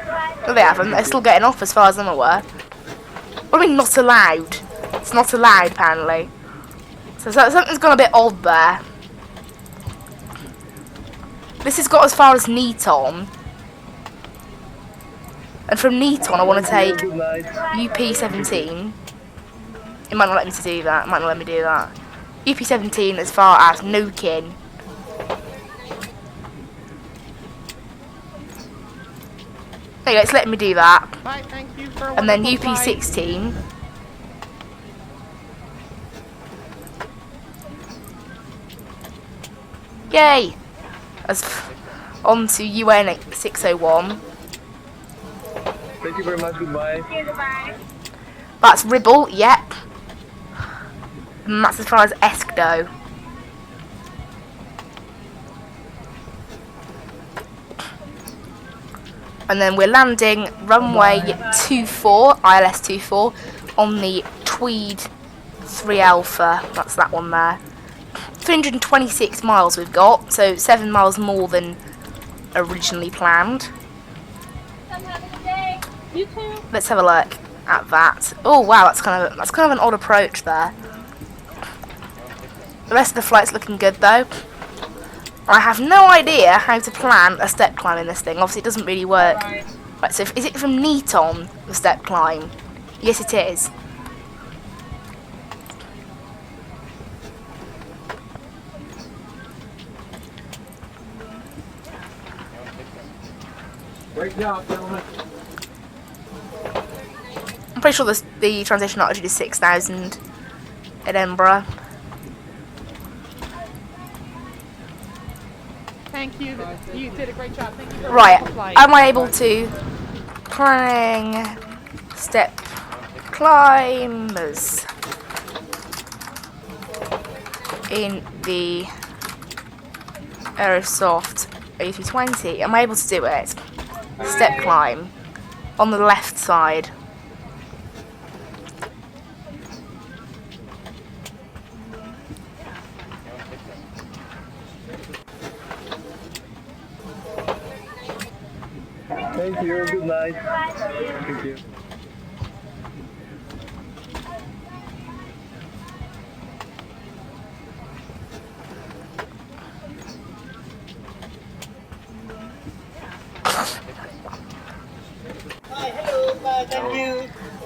No, they haven't. They're still getting off as far as I'm aware. What do you mean not allowed? It's not allowed, apparently. So something's gone a bit odd there. This has got as far as Neaton. And from Neaton, I want to take UP17. It might not let me to do that. It might not let me do that. UP17 as far as Noken. There you go, it's letting me do that. Bye, thank you for a And then wonderful flight. UP16. Yay! On to UN 601. Thank you very much, goodbye. Goodbye. That's Ribble, yep. And that's as far as Eskdo. And then we're landing runway 24, ILS 24, on the Tweed 3 Alpha. That's that one there. 326 miles we've got, so 7 miles more than originally planned. Have a good day. You too. Let's have a look at that. Oh wow, that's kind of an odd approach there. The rest of the flight's looking good though. I have no idea how to plan a step climb in this thing. Obviously, it doesn't really work. Right, so is it from Neaton, the step climb? Yes, it is. Great job, gentlemen. I'm pretty sure the transition altitude is 6,000 at Edinburgh. Thank you. You did a great job. Thank you. Right, am I able to planning step climbers in the aerosoft A320? Am I able to do it? Step climb on the left side. Thank you. Good night. Thank you.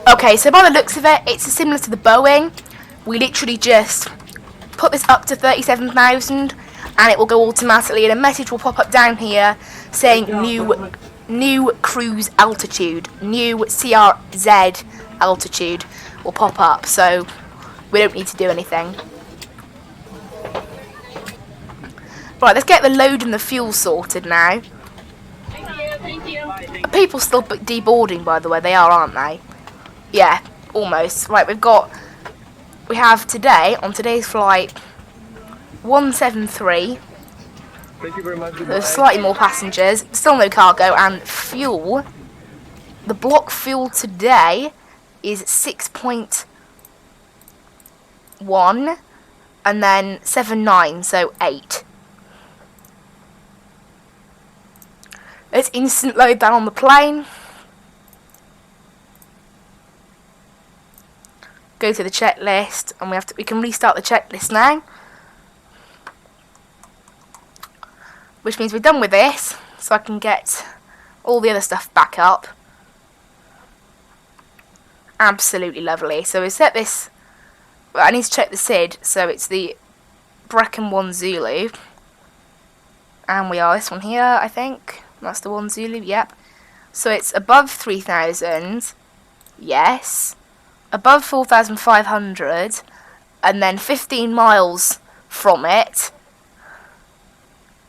Okay, so by the looks of it, it's similar to the Boeing. We literally just put this up to 37,000 and it will go automatically, and a message will pop up down here saying new cruise altitude, new CRZ altitude will pop up, so we don't need to do anything. Right, let's get the load and the fuel sorted now. Thank you. Are people still deboarding, by the way? They are, aren't they? Yeah, almost. Right, we have today, on today's flight, 173. Thank you very much. Goodbye. There's slightly more passengers, still no cargo, and fuel. The block fuel today is 6.1, and then 7.9, so 8. Let's instant load that on the plane. Go to the checklist, and we can restart the checklist now. Which means we're done with this, so I can get all the other stuff back up. Absolutely lovely. So we set this. Well, I need to check the SID, so it's the Brecon 1 Zulu. And we are this one here, I think. That's the 1 Zulu, yep. So it's above 3,000, yes. Above 4,500, and then 15 miles from it.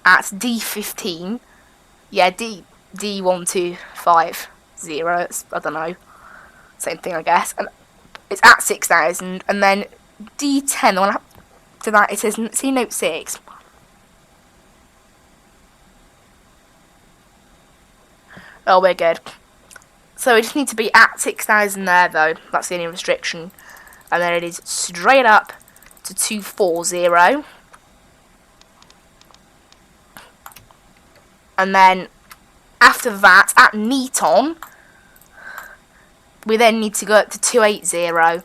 At D15, yeah, D1250, I don't know, same thing I guess, and it's at 6,000, and then D10, the one after that, it says, see note 6, oh, we're good, so we just need to be at 6,000 there though, that's the only restriction, and then it is straight up to 240, and then after that, at Neaton, we then need to go up to 280.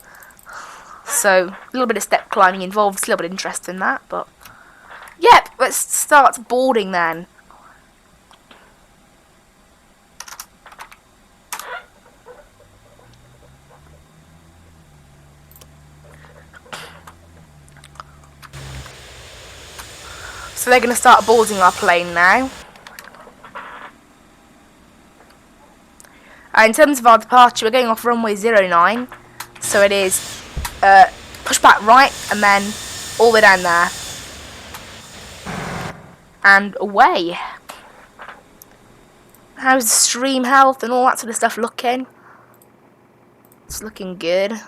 So a little bit of step climbing involved. It's a little bit interesting in that, but yep. Let's start boarding then. So they're going to start boarding our plane now. In terms of our departure, we're going off runway 09, so it is push back right and then all the way down there and away. How's the stream health and all that sort of stuff looking? It's looking good.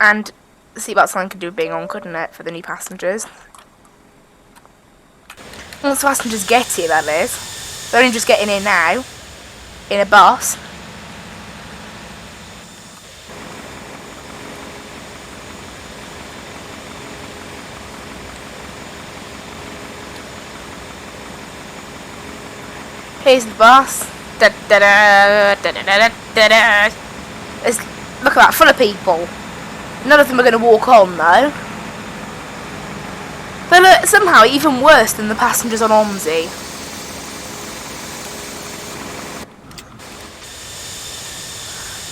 And the seatbelt sign could do with being on, couldn't it, for the new passengers? Once the passengers get here, that is. They're only just getting in now, in a bus. Here's the bus. Da, da, da, da, da, da, da, da. Look at that, full of people. None of them are going to walk on though. They look somehow even worse than the passengers on OMSI.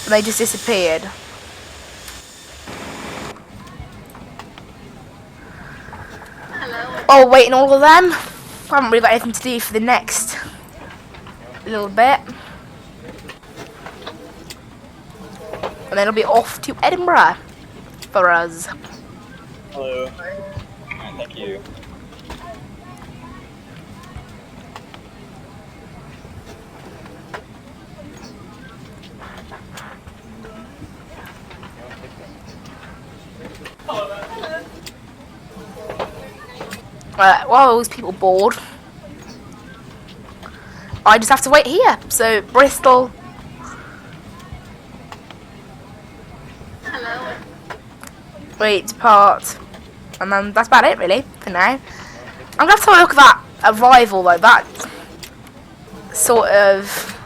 And they just disappeared. Oh, waiting all of them. I haven't really got anything to do for the next little bit. And then it'll be off to Edinburgh for us. Hello. Alright, thank you. While those people bored, I just have to wait here. So Bristol. Wait, depart. And then that's about it really for now. I'm gonna have to have a look at that arrival though. That sort of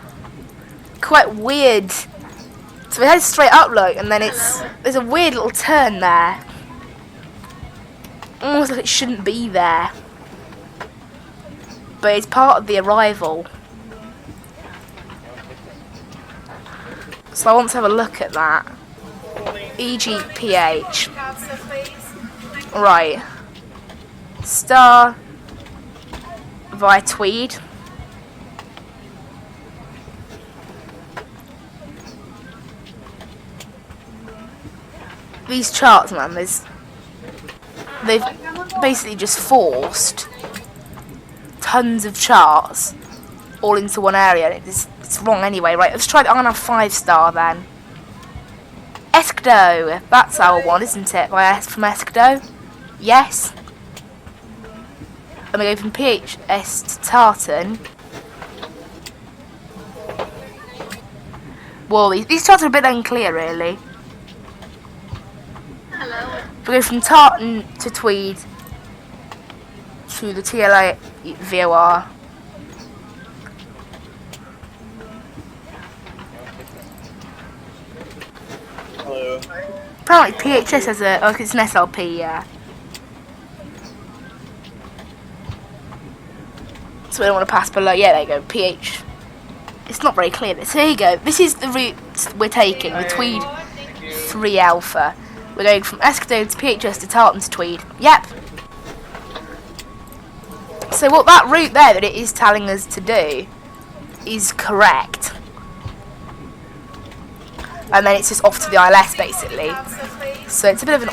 quite weird. So we head straight up look, and then there's a weird little turn there. Almost like it shouldn't be there. But it's part of the arrival. So I want to have a look at that. EGPH. Right. Star via Tweed. These charts, man, they've basically just forced tons of charts all into one area. It's wrong anyway, right? Let's try the 5-star then. Eskdo, that's our one, isn't it? From Eskdo? Yes. And we go from PHS to Tartan. Well, these charts are a bit unclear, really. We go from Tartan to Tweed to the TLA VOR. Hello. Apparently PHS has a, it's an SLP, yeah. So we don't want to pass below, yeah, there you go, PH. It's not very clear, so here you go. This is the route we're taking, the Tweed 3 Alpha. We're going from Eskdo to PHS to Tartan to Tweed. Yep. So what that route there that it is telling us to do is correct. And then it's just off to the ILS basically. So it's a bit of an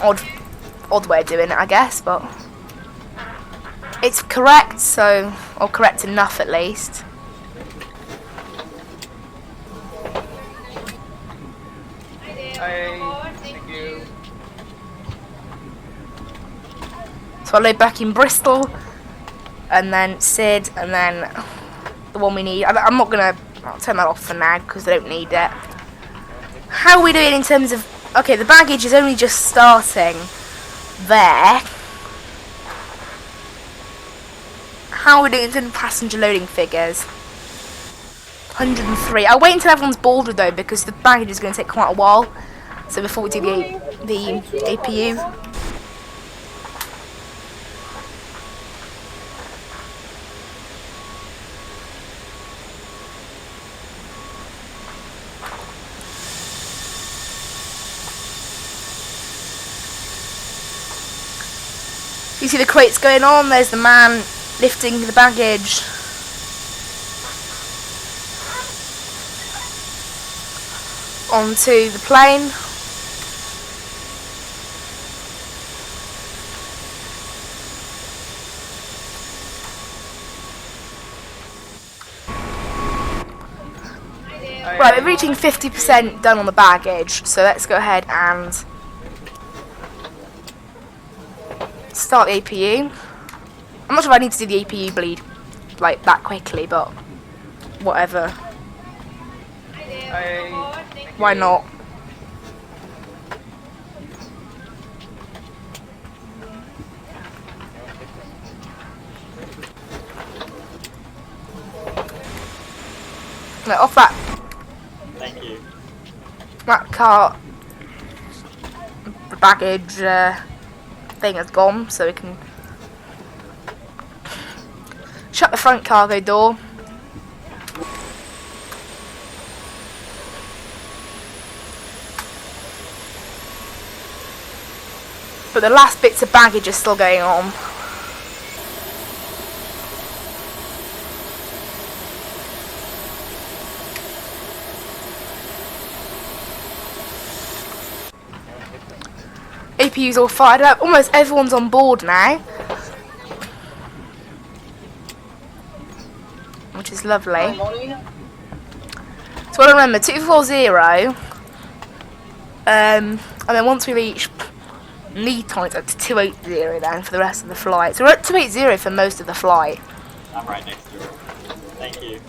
odd way of doing it, I guess, but it's correct, so, or correct enough at least. So I load back in Bristol, and then Sid, and then the one we need. I'm not gonna, I'll turn that off for now because I don't need it. How are we doing in terms of, okay, the baggage is only just starting there. How are we doing in terms of passenger loading figures? 103. I'll wait until everyone's boarded though, because the baggage is going to take quite a while. So before we do the APU. You see the crates going on, there's the man lifting the baggage. Onto the plane. Right, we're reaching 50% done on the baggage, so let's go ahead and restart the APU. I'm not sure if I need to do the APU bleed like that quickly, but whatever. Why not? No, off that Thank you. car. The baggage thing has gone, so we can shut the front cargo door. But the last bits of baggage are still going on. APU's all fired up. Almost everyone's on board now, which is lovely. So I remember 240, and then once we reach lead time, it's up to 280 then for the rest of the flight. So we're at 280 for most of the flight. I'm right next to her. Thank you.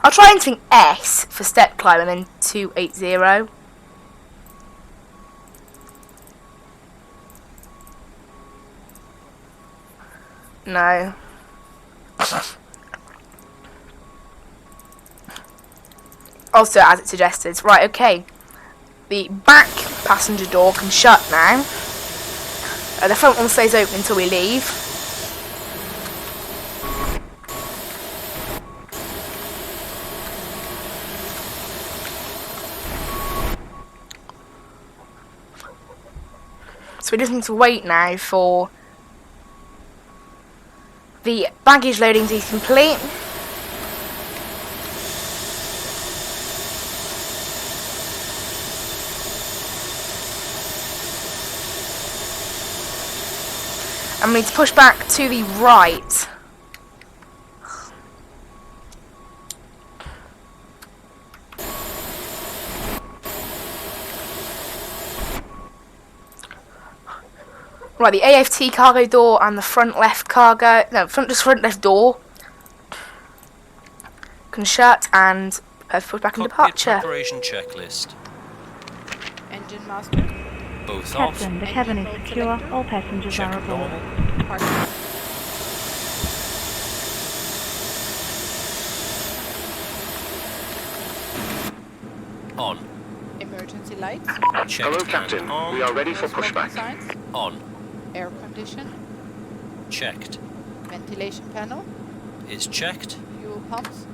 I'll try anything S for step climb and then 280. No. Also, as it suggested. Right, okay. The back passenger door can shut now. The front one stays open until we leave. So we just need to wait now for the baggage loading to be complete. And we need to push back to the right. Right, the AFT cargo door and the front left cargo, no, front left door can shut and push back in Cockpit departure. preparation checklist. Engine master. Both off. Captain, the cabin is secure. All passengers Check are aboard. normal. Parking. On. Emergency lights. Checked Hello, and Captain. on. We are ready for Smoking pushback. signs. On. Air condition. Checked. Ventilation panel. Is checked. Fuel pumps.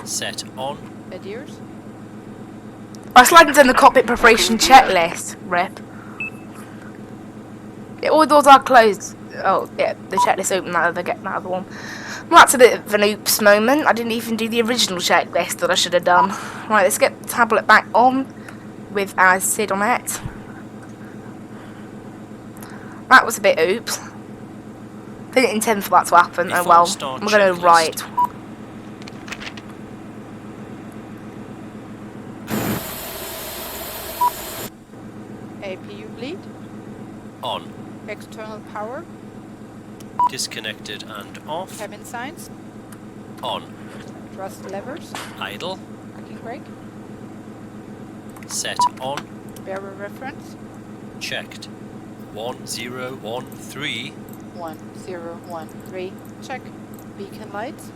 Set on. Bed ears. I slided in the cockpit preparation checklist, rip. Yeah, all the doors are closed. Oh, yeah, the checklist open, that other one. Well, that's a bit of an oops moment. I didn't even do the original checklist that I should have done. Right, let's get the tablet back on with our SID on it. That was a bit oops. Didn't intend for that to happen. Oh well, Start we're going to checklist. right. APU bleed. On. External power. Disconnected and off. Cabin signs. On. Thrust levers. Idle. Parking brake. Set on. Bearer reference. Checked. 1013. 1013. Check. Beacon lights.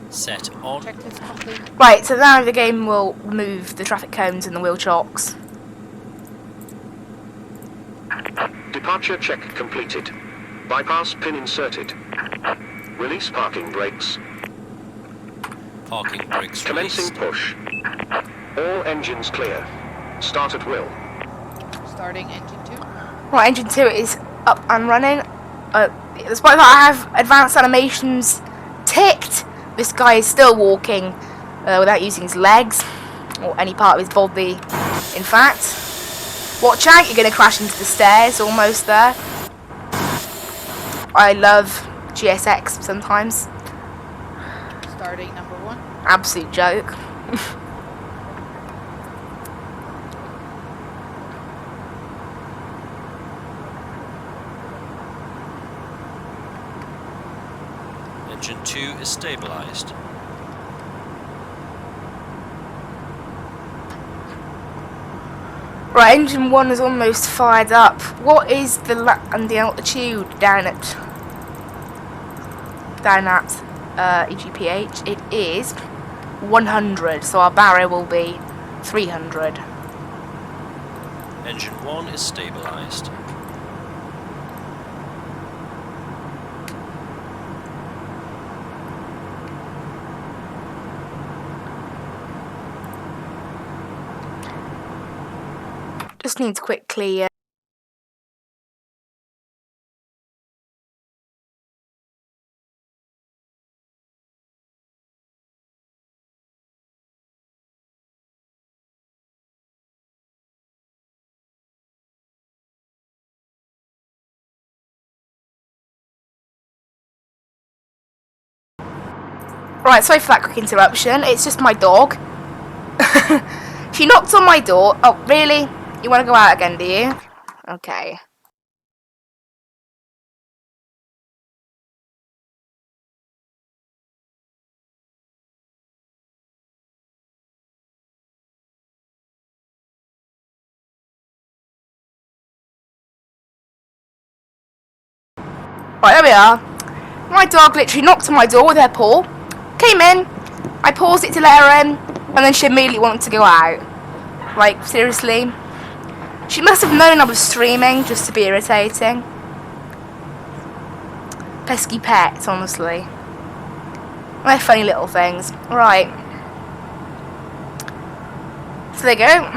Set on. Checklist complete. Right, so now the game will remove the traffic cones and the wheel chocks. Departure check completed. Bypass pin inserted. Release parking brakes. Parking brakes Commencing released. push. All engines clear. Start at will. Starting engine 2. Right, engine 2 is up and running. Despite that I have advanced animations ticked, this guy is still walking without using his legs or any part of his body. In fact, watch out, you're going to crash into the stairs, almost there. I love GSX sometimes. Starting number 1. Absolute joke. Engine 2 is stabilized. Right, engine 1 is almost fired up. What is the altitude down at EGPH? It is 100, so our barrier will be 300. Engine 1 is stabilized. Just needs quick clear. Right, sorry for that quick interruption. It's just my dog. She knocked on my door. Oh, really? You want to go out again, do you? Okay. Right, there we are. My dog literally knocked on my door with her paw. Came in. I paused it to let her in. And then she immediately wanted to go out. Like, seriously? She must have known I was streaming just to be irritating. Pesky pets, honestly. They're funny little things. Right. So there you go.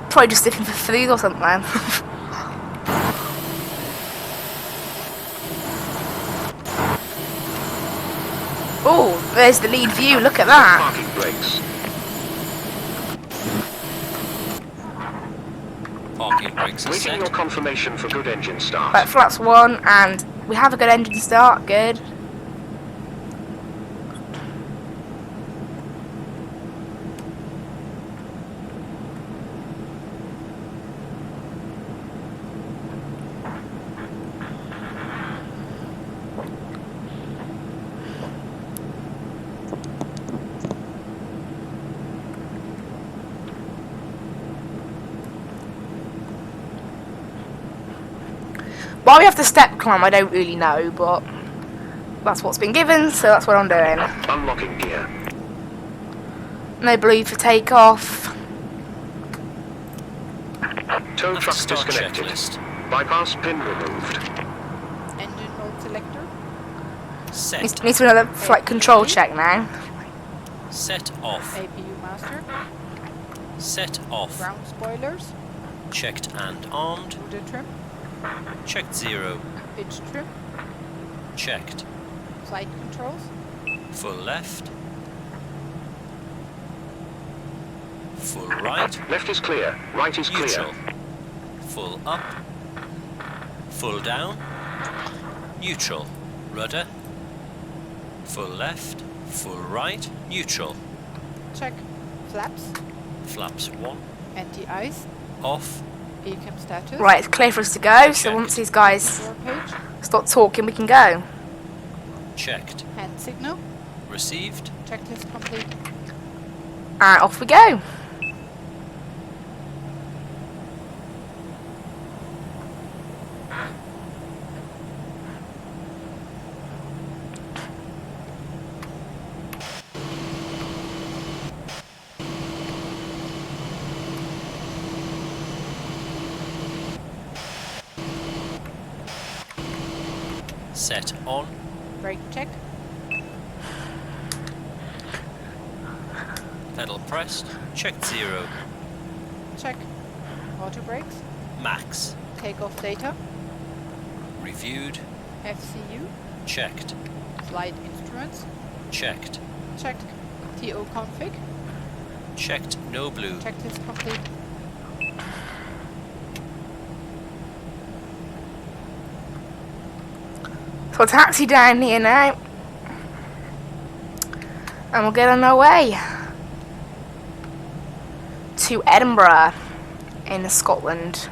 Probably just looking for food or something. Oh, there's the lead view. Look at that. Parking brakes. Parking brakes are Waiting your set. confirmation for good engine start. Right, flaps 1, and we have a good engine start. Good. Why we have to step climb, I don't really know, but that's what's been given, so that's what I'm doing. Unlocking gear. No blue for takeoff. Tow truck Start disconnected. checklist. Bypass pin removed. Engine mode selector. Set. Needs another flight control check now. Set off. APU master. Set off. Ground spoilers. Checked and armed. Rudder trim. Checked 0. Pitch trim. Checked. Flight controls. Full left. Full right. Left is clear. Right is clear. Neutral. Full up. Full down. Neutral. Rudder. Full left. Full right. Neutral. Check. Flaps. Flaps 1. Anti-ice. Off. Ecam status. Right, it's clear for us to go, so Check. once these guys Door page. stop talking, we can go. Checked. Hand signal. Received. Checklist complete. And off we go. Set on. Brake check. Pedal pressed. Checked 0. Check. Auto brakes. Max. Takeoff data. Reviewed. FCU. Checked. Flight instruments. Checked. Checked. TO config. Checked, no blue. Checklist complete. So we'll taxi down here now. And we'll get on our way to Edinburgh in Scotland.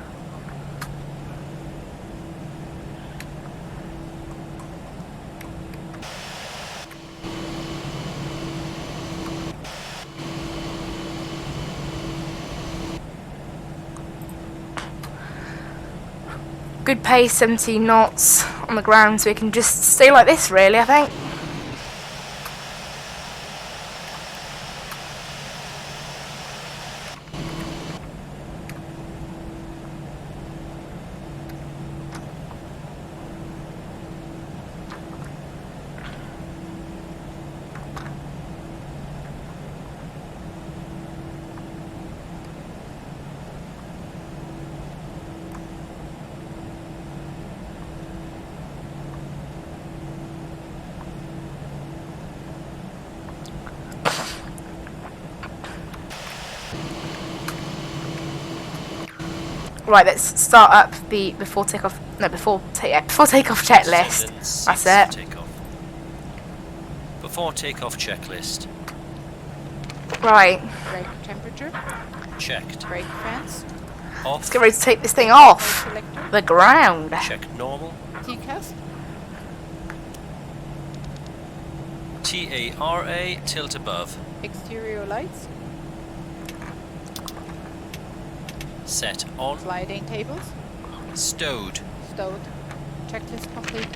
Good pace, 17 knots on the ground, so we can just stay like this really, I think. Right, let's start up the before takeoff checklist. That's it. Takeoff. Before takeoff checklist. Right, Brake temperature. Checked. Brake fans. let's Off. get ready to take this thing Brake off selector. the ground. Check normal. TCAS. TARA tilt above. Exterior lights. Set on. Sliding tables. Stowed. Stowed. Checklist complete.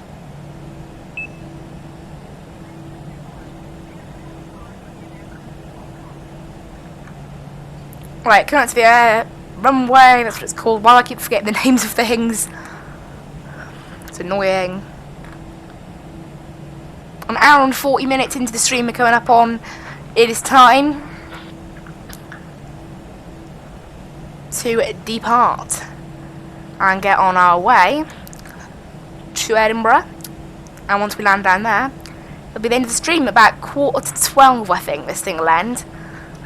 Right, coming out to the air runway, that's what it's called. Why do I keep forgetting the names of things? It's annoying. An hour and 40 minutes into the stream we're coming up on. It is time to depart and get on our way to Edinburgh. And once we land down there, it'll be the end of the stream, about 11:45 I think this thing will end.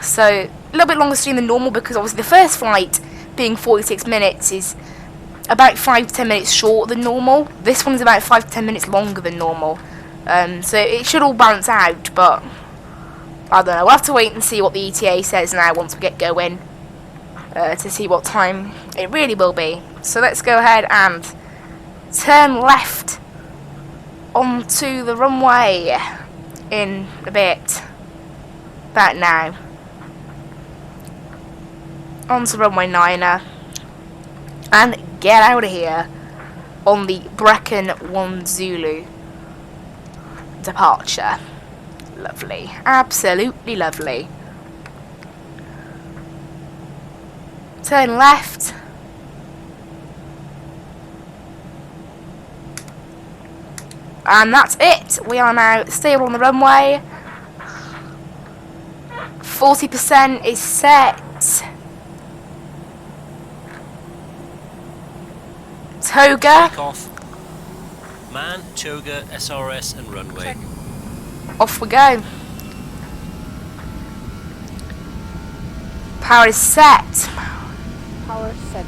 So a little bit longer stream than normal, because obviously the first flight being 46 minutes is about 5 to 10 minutes shorter than normal. This one's about 5 to 10 minutes longer than normal. So it should all balance out, but I don't know. We'll have to wait and see what the ETA says now once we get going, to see what time it really will be. So let's go ahead and turn left onto the runway in a bit. About now. Onto runway 9er and get out of here on the Brecon 1 Zulu departure. Lovely, absolutely lovely. Turn left. And that's it. We are now stable on the runway. 40% is set. Toga. Take off. Man, toga, SRS and runway. Check. Off we go. Power is set. Power set.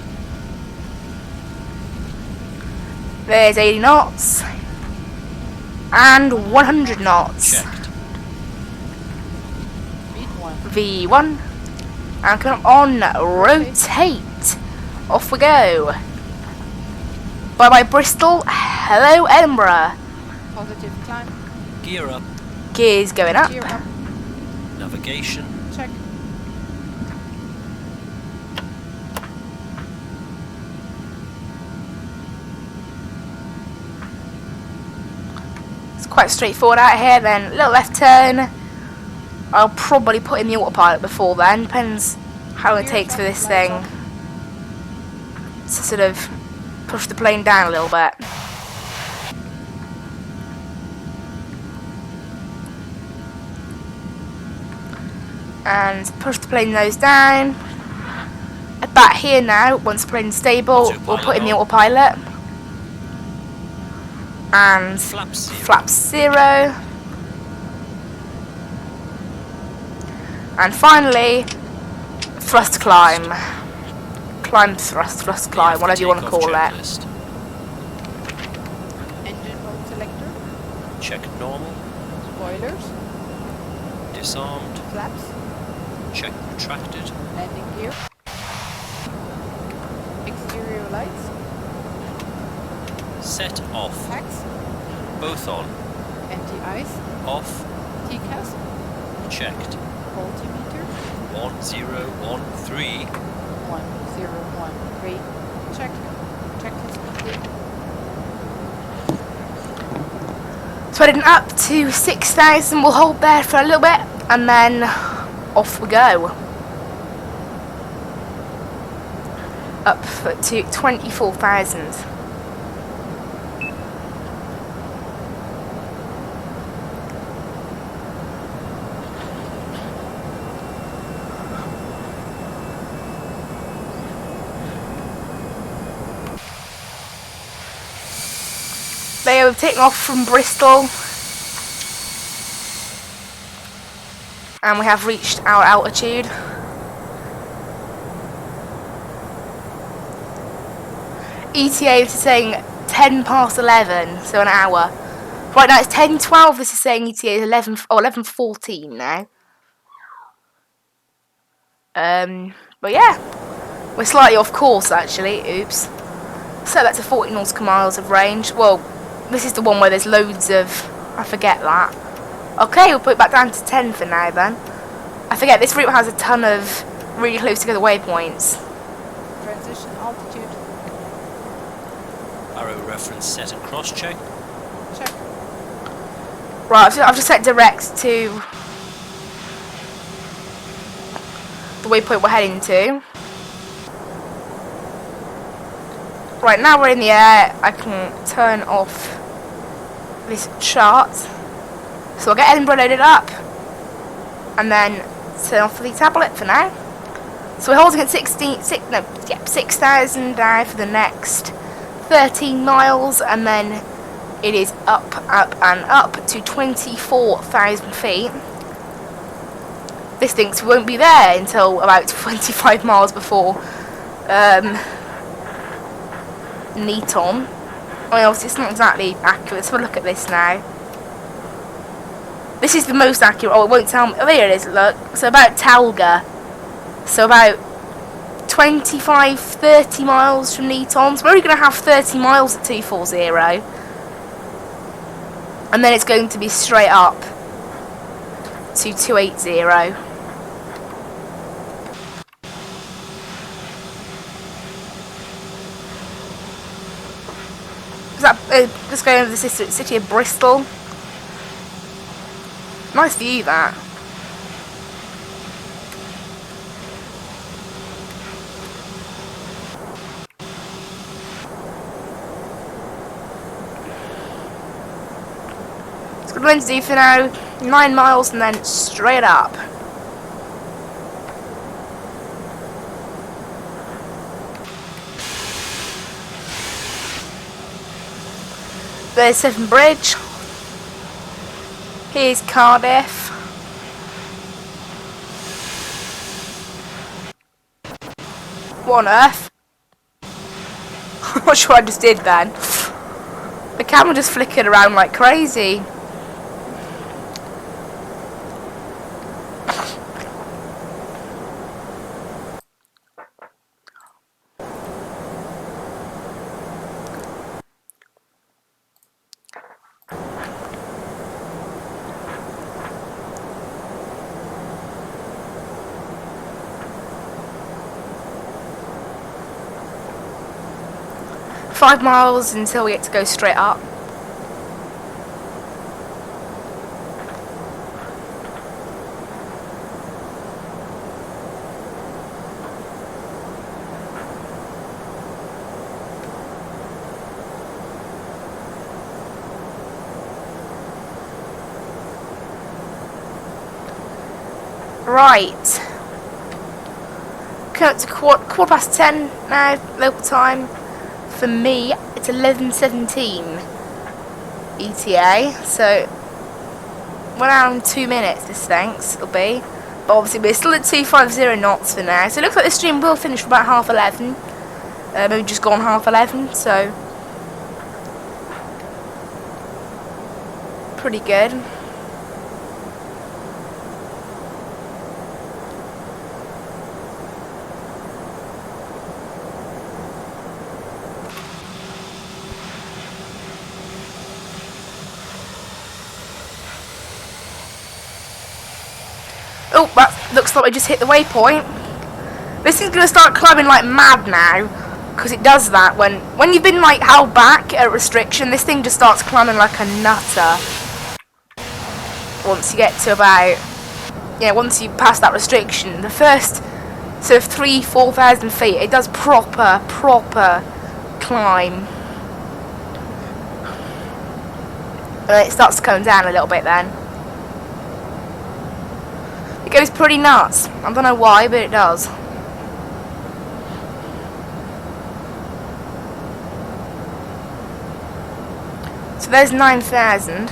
There's 80 knots. And 100 knots. Checked. Speed 1. V1. And come on, rotate. Off we go. Bye bye Bristol. Hello Edinburgh. Positive climb. Gear up. Gears going up. Gear up. Navigation. Check. It's quite straightforward out here then. Little left turn. I'll probably put in the autopilot before then. Depends how long it takes for this thing to sort of push the plane down a little bit. And push the plane nose down. About here now, once the plane's stable, we'll put in the autopilot. And Flaps 0. flaps 0. And finally, thrust climb. Climb thrust, thrust climb, whatever you want to call it. Checklist. Engine mode selector. Check normal. Spoilers. Disarmed. Flaps. Check retracted. Landing gear. Exterior lights. Set off. Tax. Both on. Anti-ice. Off. TCAS. Checked. Altimeter. 1013. 1013. Check. Checklist complete. So heading up to 6,000, we'll hold there for a little bit, and then off we go. Up to 24,000. They have taken off from Bristol, and we have reached our altitude. ETA is saying 10 past 11, so an hour. Right now it's 10:12. This is saying ETA is 11:14 now. But yeah, we're slightly off course actually. Oops. So that's a 40 nautical miles of range. Well, this is the one where there's loads of... I forget that. Okay, we'll put it back down to 10 for now then. I forget, this route has a ton of really close together waypoints. Transition altitude. Arrow reference set and cross check. Check. Right, I've just set direct to the waypoint we're heading to. Right, now we're in the air, I can turn off this chart. So I'll get Edinburgh loaded up and then turn off the tablet for now. So we're holding at 6,000 now for the next 13 miles, and then it is up, up and up to 24,000 feet. This thinks we won't be there until about 25 miles before Neaton. I mean, it's not exactly accurate. Let's have a look at this now. This is the most accurate. Oh, it won't tell me. Oh, there it is. Look. So about Talga. So about 25, 30 miles from Neaton. So we're only going to have 30 miles at 240. And then it's going to be straight up to 280. Just going over the city of Bristol. Nice view, that. It's got nothing to do for now. 9 miles and then straight up. There's Severn Bridge. Here's Cardiff. What on earth? I'm not sure what I just did then. The camera just flickered around like crazy. Five miles until we get to go straight up. Right. Coming up to quarter past 10 now, local time. For me, it's 11:17 ETA, so around 2 minutes. This thanks it'll be But obviously we're still at 250 knots for now. So it looks like the stream will finish for about 11:30. Maybe just gone 11:30, so pretty good. Oh, that looks like we just hit the waypoint. This is going to start climbing like mad now, because it does that when you've been like held back at a restriction. This thing just starts climbing like a nutter. Once you get to about, once you pass that restriction, the first sort of 3,000–4,000 feet, it does proper climb. And then it starts to come down a little bit then. It goes pretty nuts. I don't know why, but it does. So there's 9,000.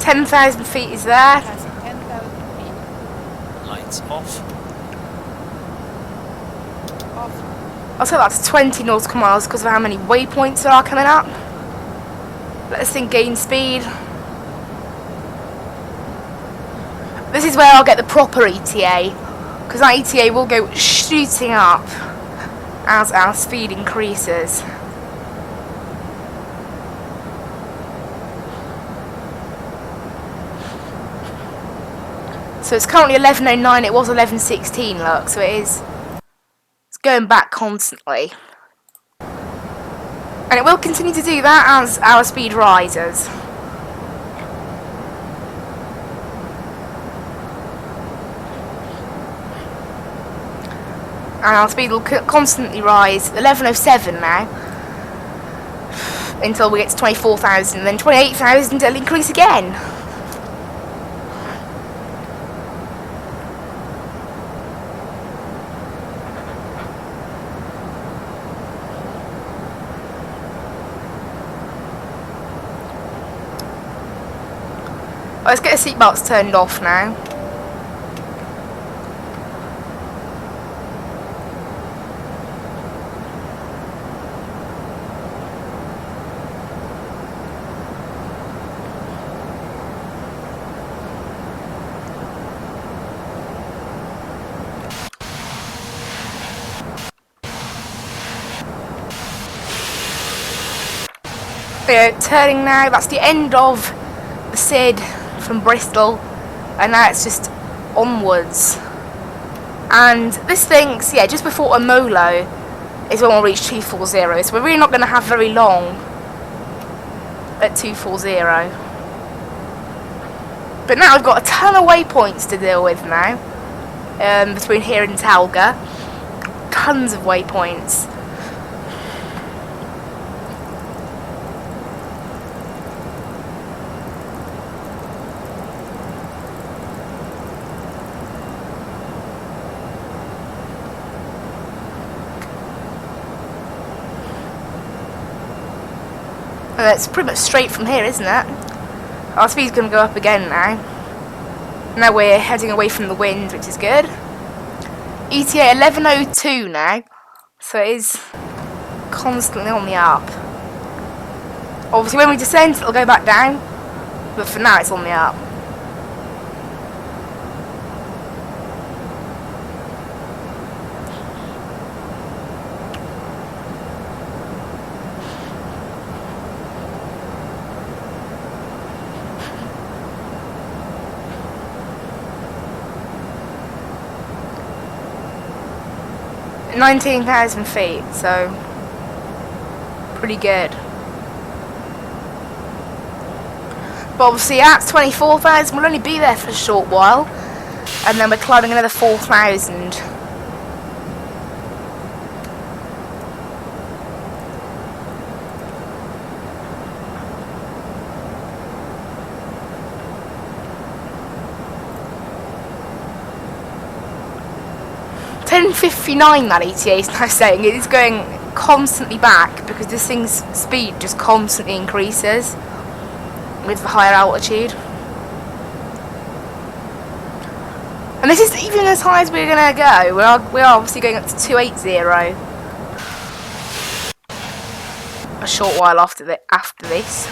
$10,000 feet is there. Passing 10,000 feet. Lights off. Off. I'll say that's 20 nautical miles because of how many waypoints there are coming up. Let this thing gain speed. This is where I'll get the proper ETA, because that ETA will go shooting up as our speed increases. So it's currently 11:09. It was 11:16. Look, so it's going back constantly, and it will continue to do that as our speed rises. And our speed will constantly rise. 11:07 now, until we get to 24,000, then 28,000. It'll increase again. Let's get the seatbelts turned off now. Turning now. That's the end of the SID from Bristol, and now it's just onwards. And this thing's, just before Amolo is when we'll reach 240, so we're really not going to have very long at 240. But now I've got a ton of waypoints to deal with now, between here and Talga. Tons of waypoints. It's pretty much straight from here, isn't it? Our speed's going to go up again now. Now we're heading away from the wind, which is good. ETA 11:02 now, so it is constantly on the up. Obviously when we descend it'll go back down, but for now it's on the up. $19,000 feet, so pretty good. But obviously at 24,000 we'll only be there for a short while, and then we're climbing another 4,000. 10:59 that ETA is now saying. It is going constantly back because this thing's speed just constantly increases with the higher altitude. And this is even as high as we're going to go. We are obviously going up to 280 a short while after this.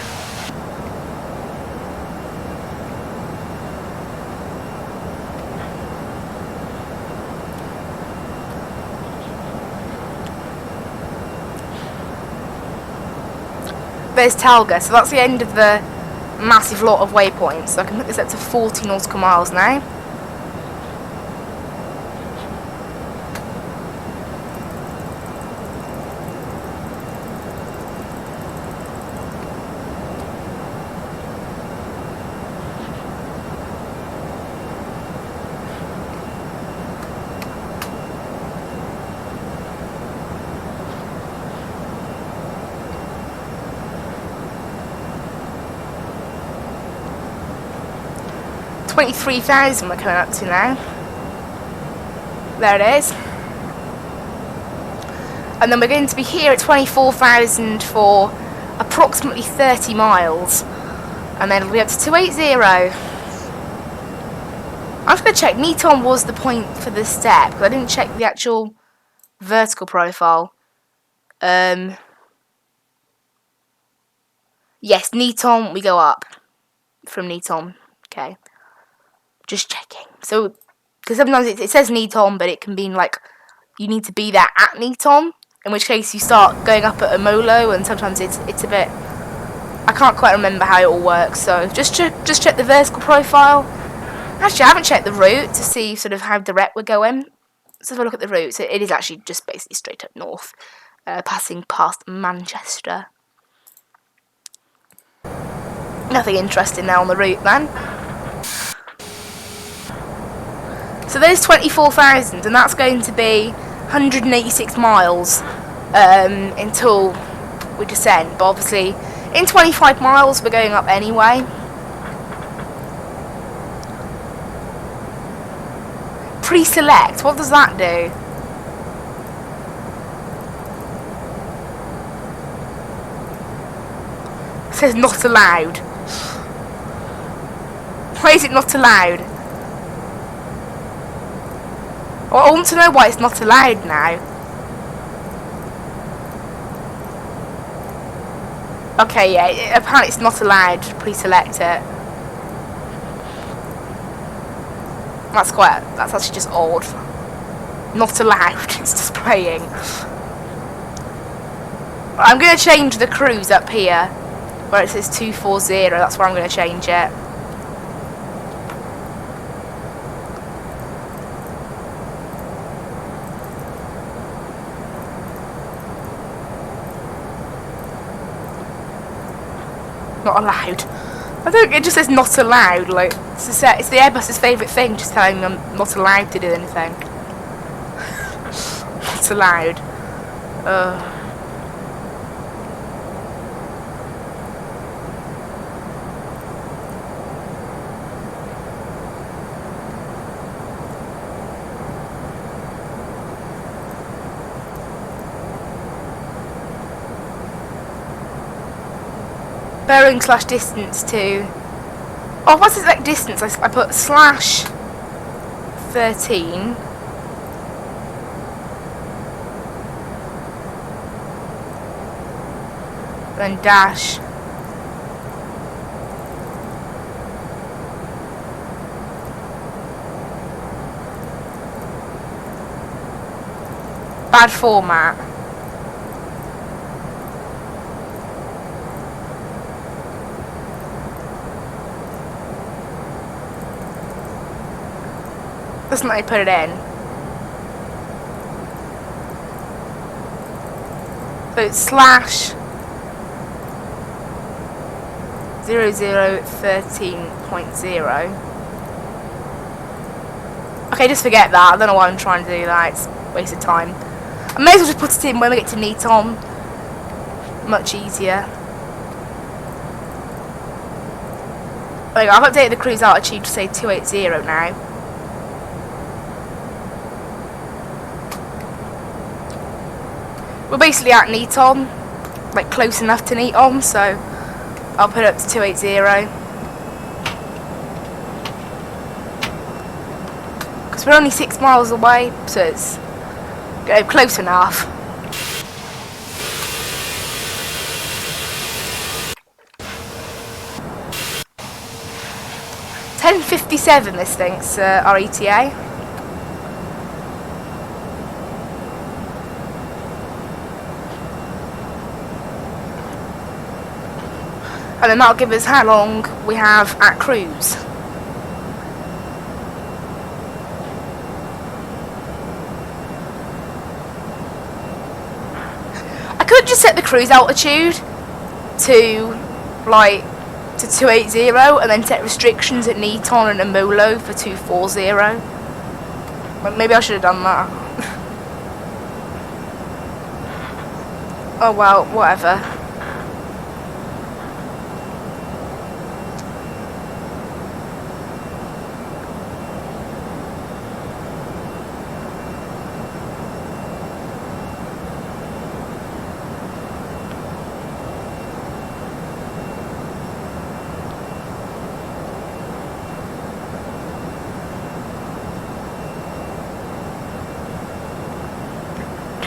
There's Talga, so that's the end of the massive lot of waypoints. So I can put this up to 40 nautical miles now. $23,000 we're coming up to now. There it is. And then we're going to be here at 24,000 for approximately 30 miles. And then we'll be up to 280. I'm just going to check. Neton was the point for this step, because I didn't check the actual vertical profile. Yes, Neton, we go up from Neton. Okay. Just checking. So, because sometimes it says Neton, but it can mean like you need to be there at Neton, in which case you start going up at a Molo, and sometimes it's a bit. I can't quite remember how it all works. So just check the vertical profile. Actually, I haven't checked the route to see sort of how direct we're going. Let's have a look at the route. So it is actually just basically straight up north, passing past Manchester. Nothing interesting now on the route, then. So there's 24,000, and that's going to be 186 miles until we descend. But obviously, in 25 miles, we're going up anyway. Pre-select, what does that do? It says not allowed. Why is it not allowed? Well, I want to know why it's not allowed now. Okay, yeah, apparently it's not allowed to pre-select it. That's actually just odd. Not allowed, it's displaying. I'm going to change the cruise up here, where it says 240, that's where I'm going to change it. Not allowed. I think it just says not allowed. Like it's the Airbus's favourite thing, just telling them not allowed to do anything. Not allowed. Bearing / distance to. Oh, what's the exact distance? I put /13. Then dash. Bad format. Doesn't let me put it in. So it's /0013.0. Okay, just forget that. I don't know why I'm trying to do that. It's a waste of time. I may as well just put it in when we get to Neton. Much easier. There I've updated the cruise altitude to say 280 now. We're basically at Neaton, like close enough to Neaton, so I'll put it up to 280. Because we're only 6 miles away, so it's close enough. $10.57 this thing's our ETA. And then that'll give us how long we have at cruise. I could just set the cruise altitude to like to 280 and then set restrictions at Neaton and Amolo for 240. But maybe I should have done that. Oh well, whatever.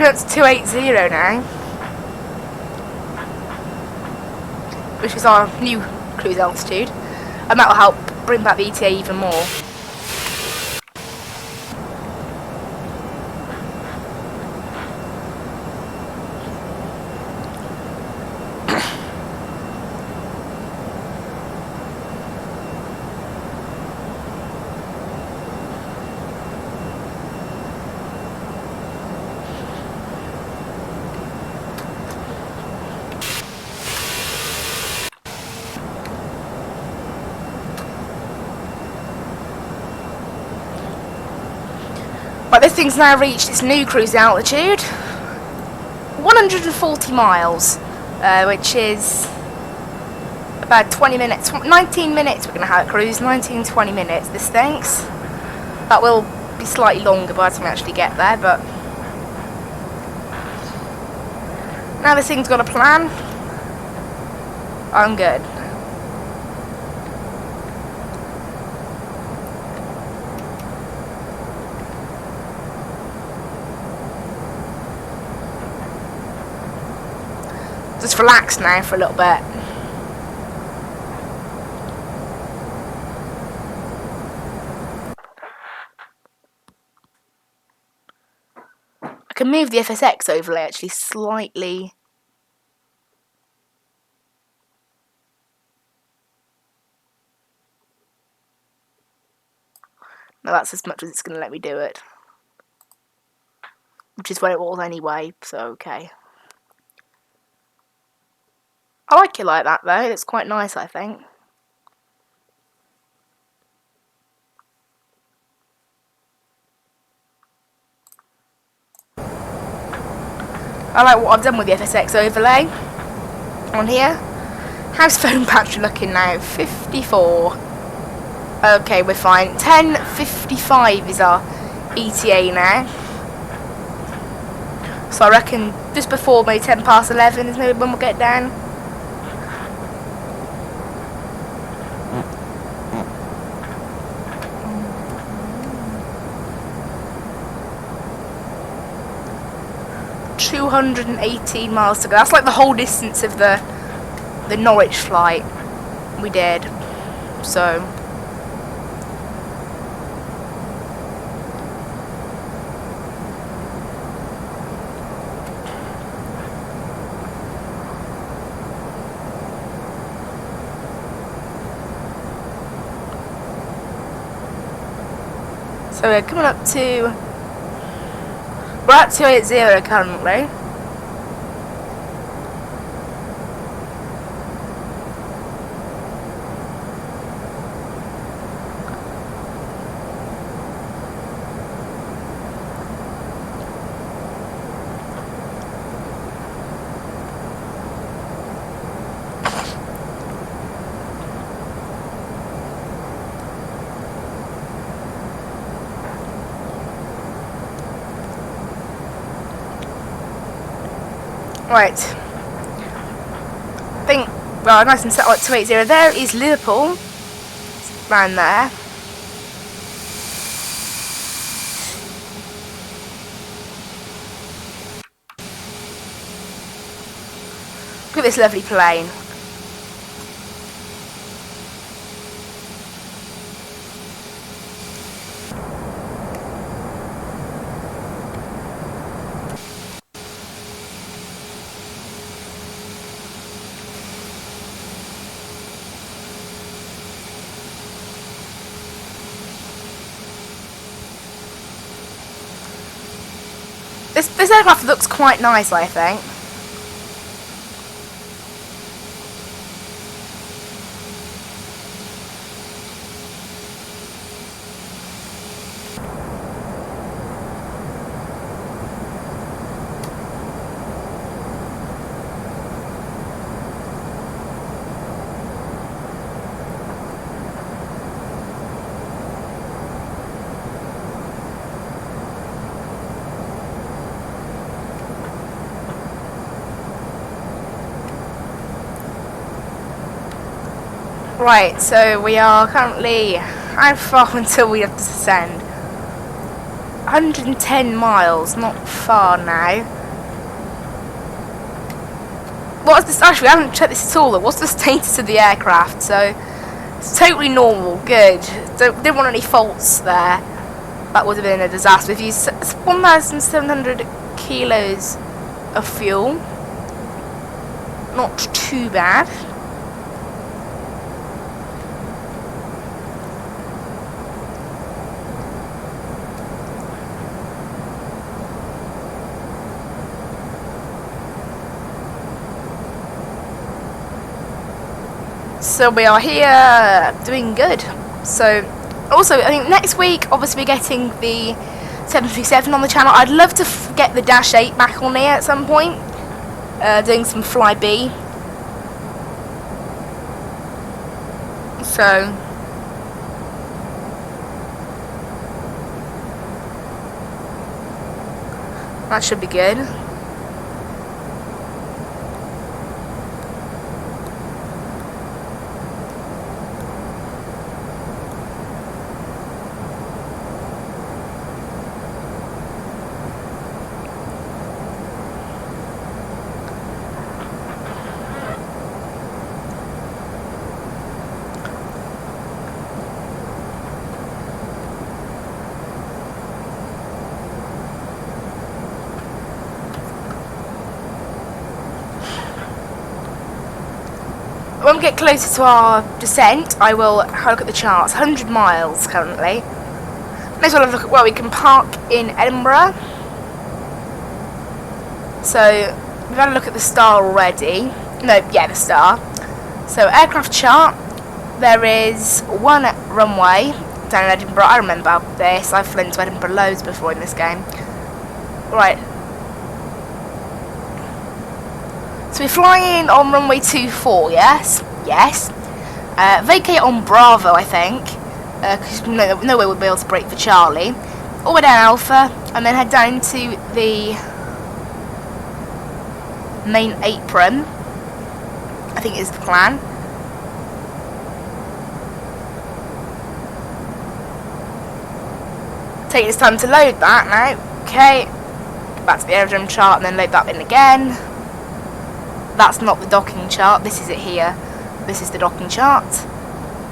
It's 280 now, which is our new cruise altitude, and that will help bring back the ETA even more. But this thing's now reached its new cruise altitude, 140 miles, which is about 20 minutes, 19 minutes we're going to have it cruise, 19-20 minutes this thinks. That will be slightly longer by the time we actually get there, but now this thing's got a plan, I'm good. Just relax now for a little bit. I can move the FSX overlay actually slightly. No, that's as much as it's going to let me do it. Which is what it was anyway, so okay. I like it like that though, it's quite nice I think. I like what I've done with the FSX overlay on here. How's phone battery looking now? 54. Okay, we're fine. 10:55 is our ETA now. So I reckon just before maybe 11 is maybe when we'll get down. $218 miles to go. That's like the whole distance of the Norwich flight we did. So we're coming up to, we're at 280 currently. Right. I think, well, nice and set like 280. There is Liverpool. Round there. Look at this lovely plane. This aircraft looks quite nice, I think. Right, so we are currently, how far until we have to descend? 110 miles, not far now. What's this? Actually, I haven't checked this at all. What's the status of the aircraft? So, it's totally normal, good. Didn't want any faults there. That would have been a disaster. We've used 1,700 kilos of fuel. Not too bad. So we are here doing good. So also I think next week obviously we're getting the 737 on the channel. I'd love to get the Dash 8 back on here at some point, doing some Fly B. So that should be good. When we get closer to our descent, I will have a look at the charts. 100 miles currently. May as well have a look at where we can park in Edinburgh. So, we've had a look at the star already. No, yeah, the star. So, aircraft chart. There is one runway down in Edinburgh. I remember this. I've flown to Edinburgh loads before in this game. Right. So we're flying on runway 24, yes? Yes. Vacate on Bravo, I think. Because no way we'll be able to break for Charlie. All the way down Alpha, and then head down to the main apron. I think is the plan. Take this time to load that now. Okay. Back to the aerodrome chart and then load that in again. That's not the docking chart, this is it here. This is the docking chart.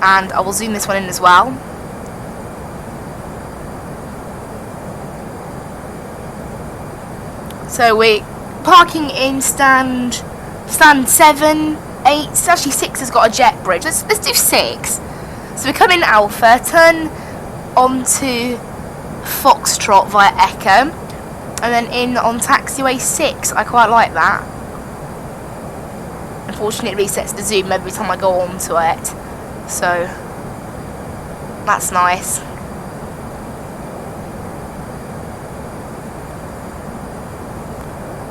And I will zoom this one in as well. So we're parking in stand 7, 8, actually 6 has got a jet bridge. Let's do 6. So we come in Alpha, turn onto Foxtrot via Echo, and then in on taxiway 6. I quite like that. Unfortunately, it resets the zoom every time I go onto it, so that's nice.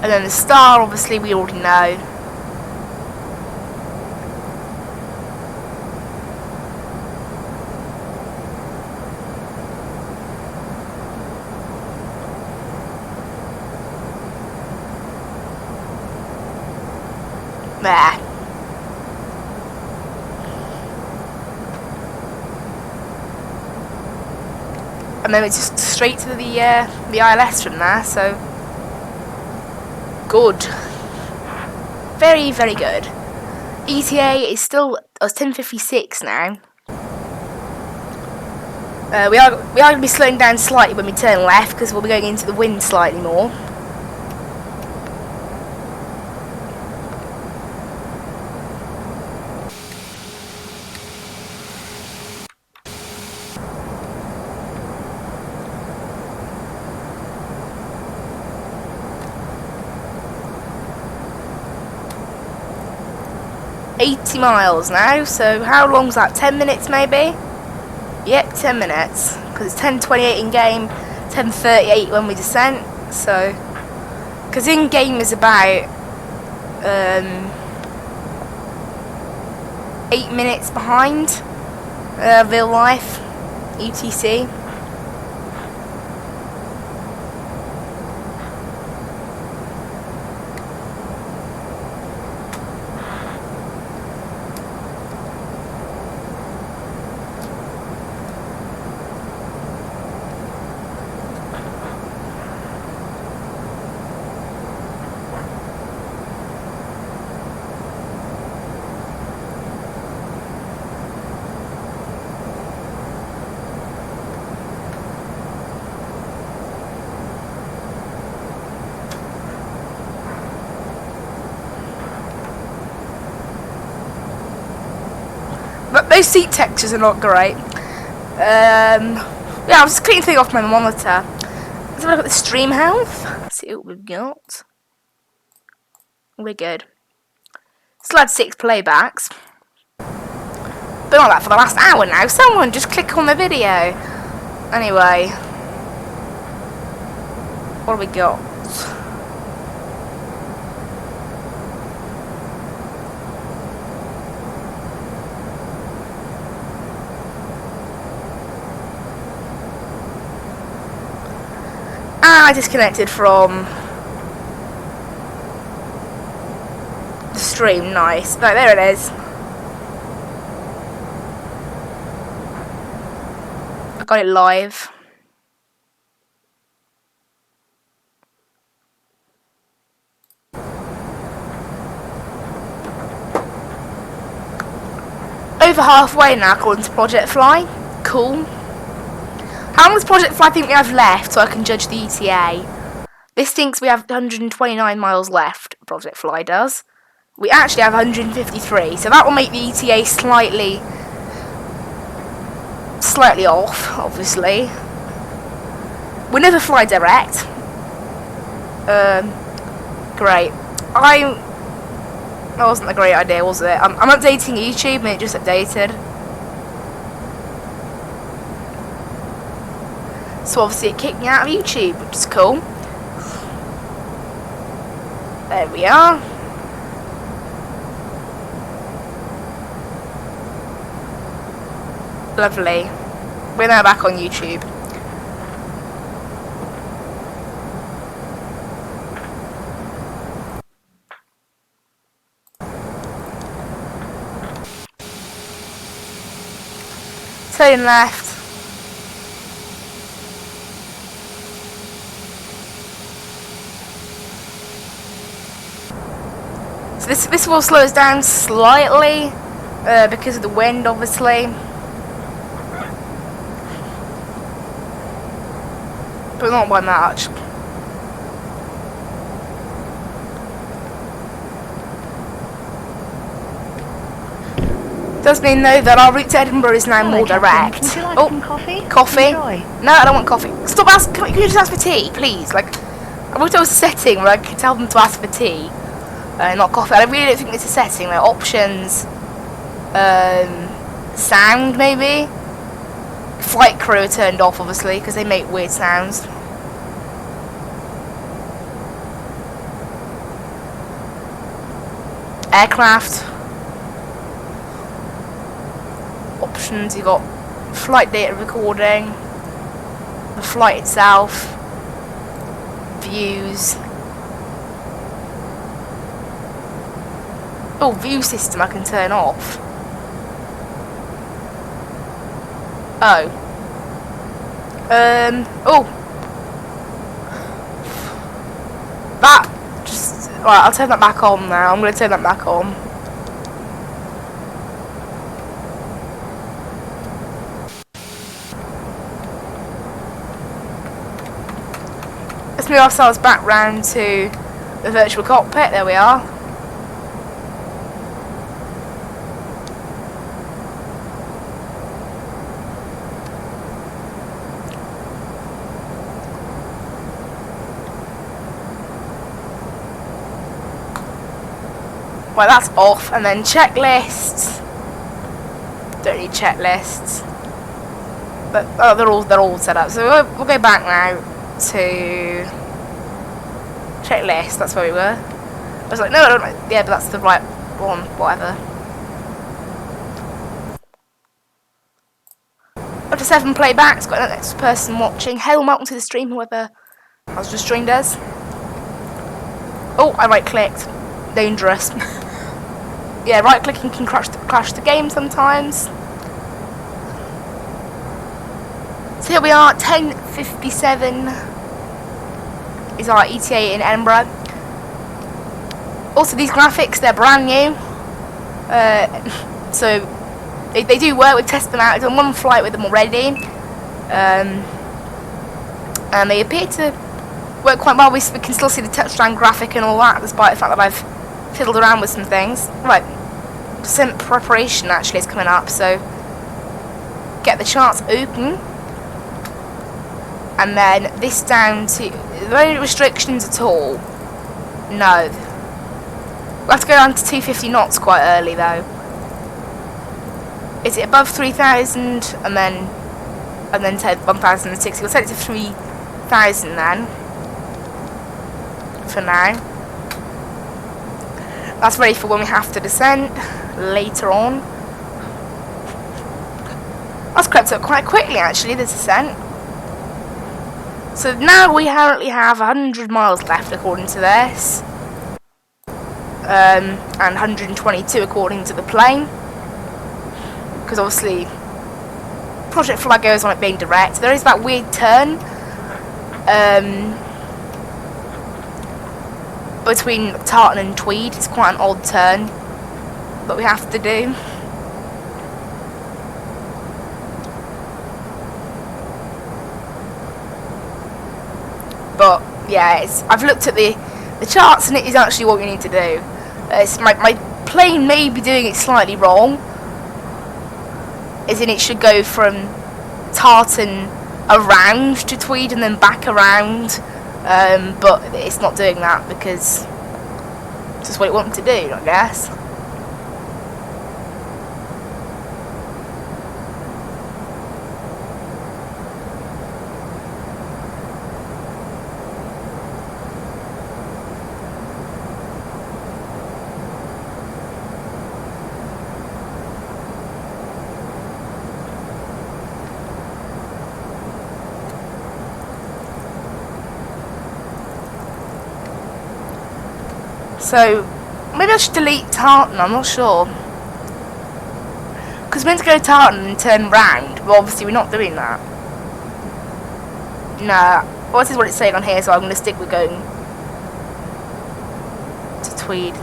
And then the star, obviously, we already know. There. And then it's just straight to the ILS from there, so good. Very, very good. ETA is still 10:56 now. We are going to be slowing down slightly when we turn left because we'll be going into the wind slightly more. $80 miles now, so how long's that? 10 minutes maybe? Yep, 10 minutes. Because it's 10:28 in game, 10:38 when we descent. So, because in game is about 8 minutes behind real life UTC. But those seat textures are not great. Yeah, I'm just cleaning thing off my monitor. Let's have a look at the stream health. Let's see what we've got. We're good. Still had 6 playbacks. Been on that for the last hour now. Someone just click on the video. Anyway. What have we got? I disconnected from the stream. Nice. Right, there it is. I got it live. Over halfway now according to ProjectFly. Cool. How long does ProjectFly think we have left so I can judge the ETA? This thinks we have 129 miles left, ProjectFly does. We actually have 153, so that will make the ETA slightly off, obviously. We never fly direct. Great. That wasn't a great idea, was it? I'm updating YouTube and it just updated. So obviously it kicked me out of YouTube, which is cool. There we are. Lovely. We're now back on YouTube. Turn left. So this will slow us down slightly because of the wind, obviously. But not by much. Does mean though that our route to Edinburgh is now more direct. Would you like some coffee? Coffee? Enjoy. No, I don't want coffee. Stop asking. Can you just ask for tea, please? Like, I wish there was a setting where I could tell them to ask for tea, not coffee. I really don't think it's a setting. Like options, sound maybe. Flight crew are turned off, obviously, because they make weird sounds. Aircraft. Options, you've got flight data recording, the flight itself, views. Oh, view system I can turn off. Oh. Oh. That just... Right, I'll turn that back on now. I'm going to turn that back on. Let's move ourselves back round to the virtual cockpit. There we are. Well, that's off, and then checklists. Don't need checklists, but oh, they're all set up. So we'll go back now to checklist. That's where we were. I was like, no, I don't. Yeah, but that's the right one. Whatever. Up to 7 playbacks. Got an next person watching. Hail, welcome to the stream. Whoever has just joined us. Oh, I right clicked. Dangerous. Yeah, right clicking can crash the game sometimes. So here we are, 10:57 is our ETA in Edinburgh. Also, these graphics, they're brand new. So they do work. We've tested them out. I've done one flight with them already. And they appear to work quite well. We can still see the touchdown graphic and all that, despite the fact that I've fiddled around with some things. Right, descent preparation actually is coming up, so get the charts open, and then this down to... Are there any restrictions at all? No. We'll have to go down to 250 knots quite early though. Is it above 3,000 and then to 1,060? We'll set it to 3,000 then, for now. That's ready for when we have to descend later on. That's crept up quite quickly actually, the descent. So now we currently have 100 miles left according to this. And 122 according to the plane. Because obviously ProjectFly goes on it being direct. There is that weird turn between Tartan and Tweed. It's quite an odd turn that we have to do. But yeah, I've looked at the charts and it is actually what we need to do. My plane may be doing it slightly wrong, as in it should go from Tartan around to Tweed and then back around. But it's not doing that because it's just what it wants to do, I guess. So, maybe I should delete Tartan, I'm not sure. Because we're meant to go to Tartan and turn round, but obviously we're not doing that. Nah, well, this is what it's saying on here, so I'm going to stick with going to Tweed.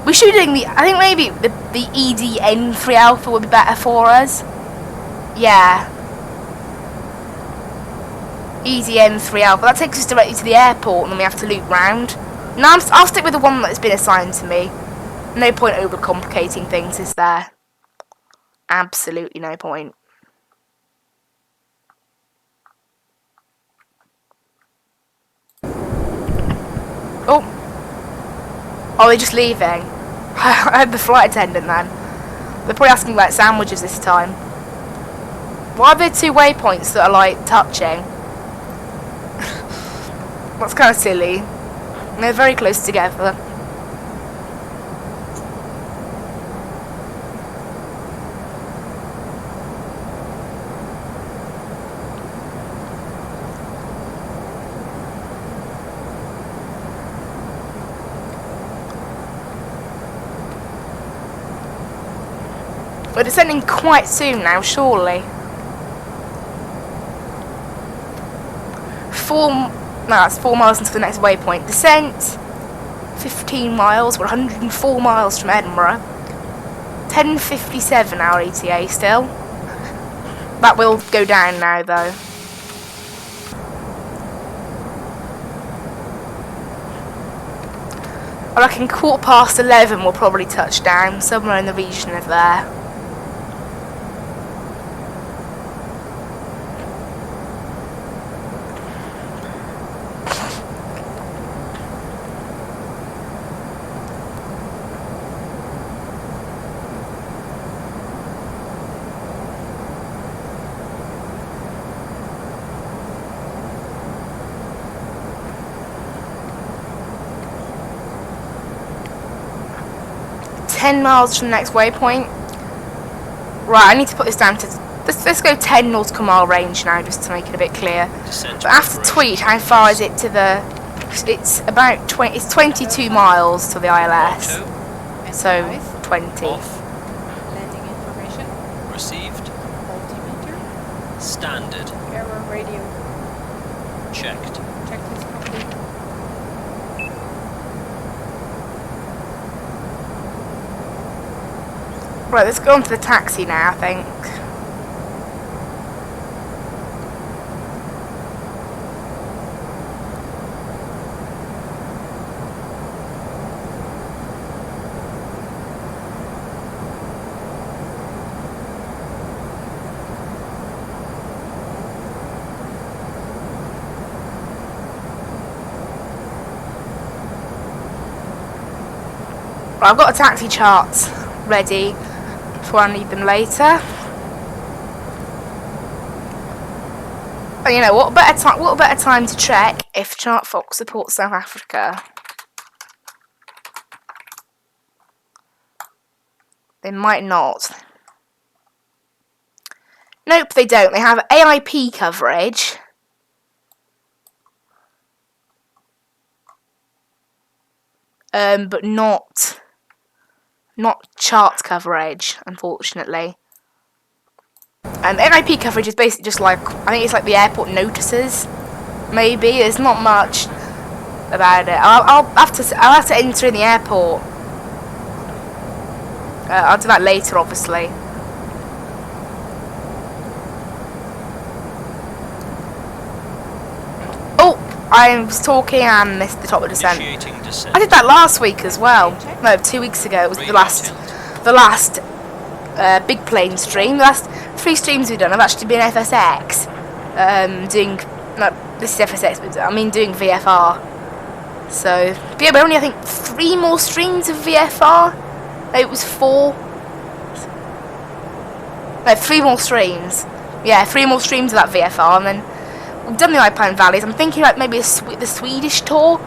We should be doing I think maybe the EDN 3 Alpha would be better for us. Yeah. EDN 3 Alpha. That takes us directly to the airport and then we have to loop round. Now I'll stick with the one that's been assigned to me. No point overcomplicating things, is there? Absolutely no point. Oh. Oh, they're just leaving. I heard the flight attendant then. They're probably asking about sandwiches this time. Why are there 2 waypoints that are like touching? That's kind of silly. They're very close together. We're descending quite soon now, surely. That's 4 miles into the next waypoint. Descent, 15 miles. We're 104 miles from Edinburgh. 10:57 our ETA still. That will go down now, though. I reckon 11:15 will probably touch down, somewhere in the region of there. Ten miles from the next waypoint. Right, I need to put this down to... Let's go 10 nautical mile range now, just to make it a bit clear. But after tweet, how far is it to the... It's about 20... It's 22 miles to the ILS. So, 20. Off. Landing information. Received. Altimeter. Standard. Error radio. Checked. Checklist complete. Right, let's go on to the taxi now, I think. Right, I've got a taxi charts ready before I need them later. And you know what? What better time to check if ChartFox supports South Africa? They might not. Nope, they don't. They have AIP coverage. But not chart coverage, unfortunately. NIP coverage is basically just like, I think it's like the airport notices. Maybe there's not much about it. I'll have to enter in the airport. I'll do that later, obviously. Oh, I was talking and missed the top of descent. I did that last week as well. No, 2 weeks ago. It was the last big plane stream. The last 3 streams we've done have actually been FSX. This is FSX, but I mean doing VFR. So, but yeah, but only I think 3 more streams of VFR. No, it was 4. No, 3 more streams. Yeah, 3 more streams of that VFR, and then we've done the Ipan Valleys. I'm thinking about maybe the Swedish tour,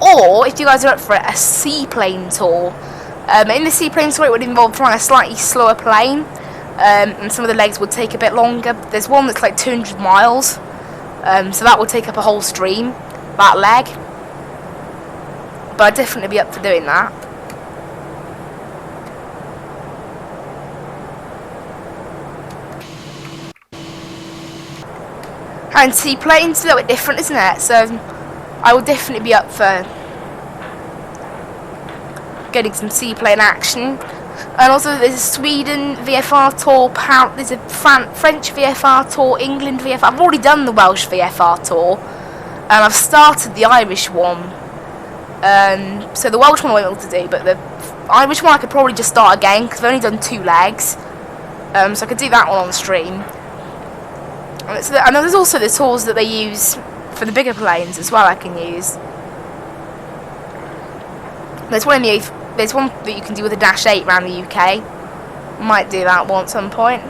or if you guys are up for it, a seaplane tour. In the seaplane tour, it would involve flying a slightly slower plane, and some of the legs would take a bit longer. There's one that's like 200 miles, so that would take up a whole stream, that leg. But I'd definitely be up for doing that. And seaplanes a little bit different, isn't it? So I would definitely be up for getting some seaplane action. And also there's a Sweden VFR tour, there's a French VFR tour, England VFR. I've already done the Welsh VFR tour, and I've started the Irish one. So the Welsh one I won't be able to do, but the Irish one I could probably just start again because I've only done 2 legs. So I could do that one on stream. And there's also the tours that they use for the bigger planes as well. I can use. There's one that you can do with a Dash 8 around the UK. Might do that one at some point.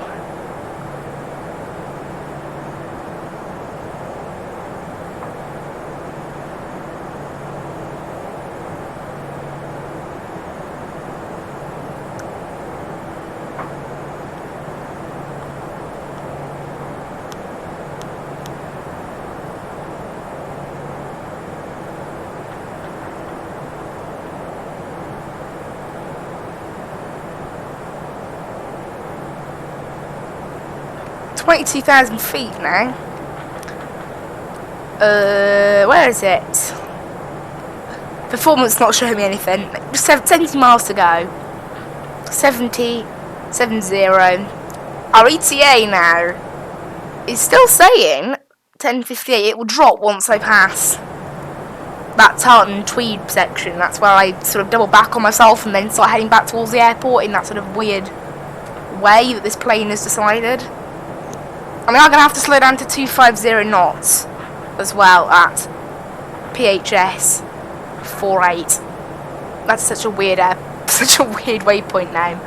22,000 feet now. Where is it? Performance not showing me anything. Just 70 miles to go. 70. Our ETA now is still saying 10:58. It will drop once I pass that Tartan Tweed section. That's where I sort of double back on myself and then start heading back towards the airport in that sort of weird way that this plane has decided. I mean, I'm going to have to slow down to 250 knots as well at PHS 48. That's such a weird waypoint now.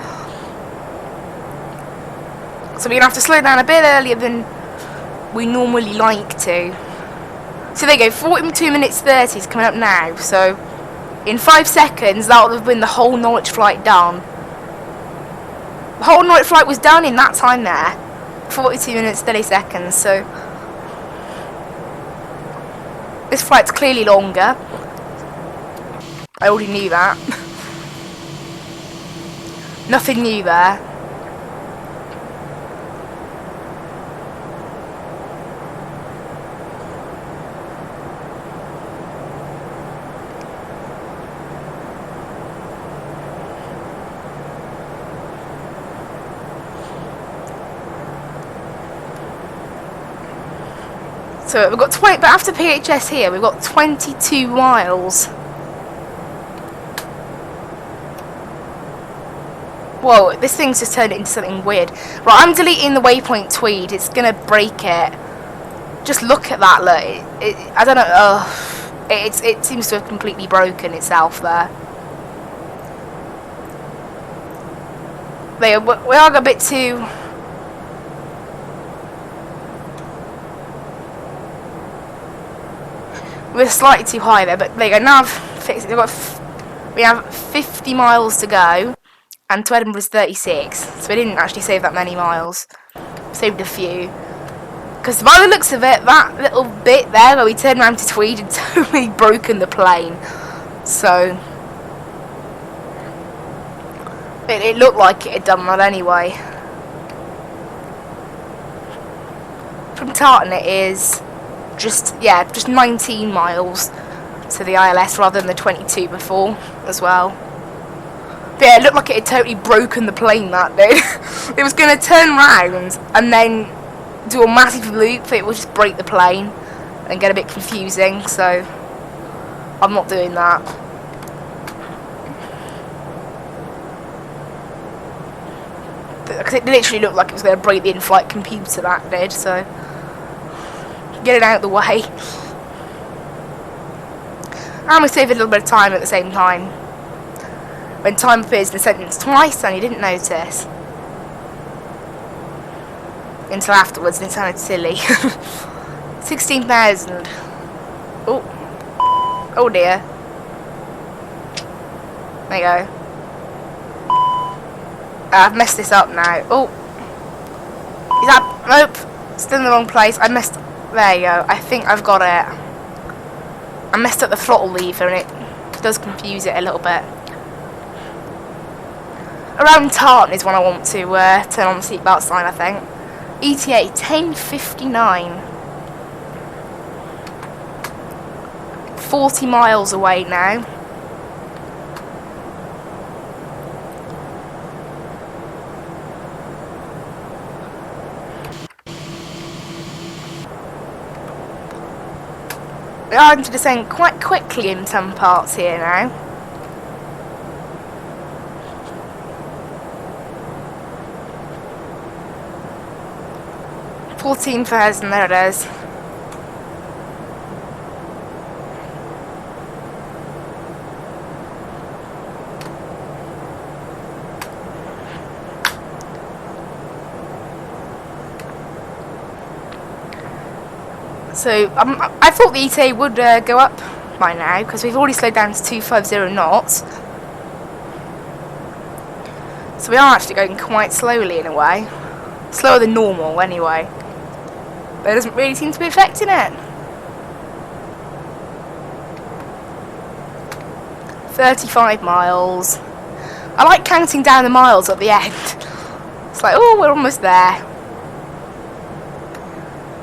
So we're going to have to slow down a bit earlier than we normally like to. So there you go, 42 minutes 30 is coming up now. So in 5 seconds, that would have been the whole Norwich flight done. The whole Norwich flight was done in that time there. 42 minutes 30 seconds. So this flight's clearly longer. I already knew that. Nothing new there. So we've got 20, but after PHS here, we've got 22 miles. Whoa, this thing's just turned it into something weird. Right, I'm deleting the waypoint Tweed. It's gonna break it. Just look at that, look. I don't know. It seems to have completely broken itself there. We are a bit too. We're slightly too high there, but there you go. Now I've fixed it. We have 50 miles to go, and to Edinburgh's 36. So we didn't actually save that many miles. Saved a few. Because by the looks of it, that little bit there where we turned around to Tweed had totally broken the plane. So it looked like it had done that anyway. From Tartan it is just 19 miles to the ILS rather than the 22 before as well. But yeah, it looked like it had totally broken the plane, that did. It was going to turn round and then do a massive loop. It would just break the plane and get a bit confusing, so I'm not doing that. Because it literally looked like it was going to break the in-flight computer, that did, so get it out of the way. And we save a little bit of time at the same time. When time appears in a sentence twice and you didn't notice. Until afterwards and it sounded silly. 16,000. Oh. Oh dear. There you go. I've messed this up now. Oh. Is that... Nope. Still in the wrong place. I messed... There you go. I think I've got it. I messed up the throttle lever and it does confuse it a little bit. Around Tartan is when I want to turn on the seatbelt sign, I think. ETA 10:59. 40 miles away now. We are going to descend quite quickly in some parts here now. $14,000, there it is. So I thought the ETA would go up by now because we've already slowed down to 250 knots. So we are actually going quite slowly in a way. Slower than normal anyway. But it doesn't really seem to be affecting it. 35 miles. I like counting down the miles at the end. It's like, oh, we're almost there.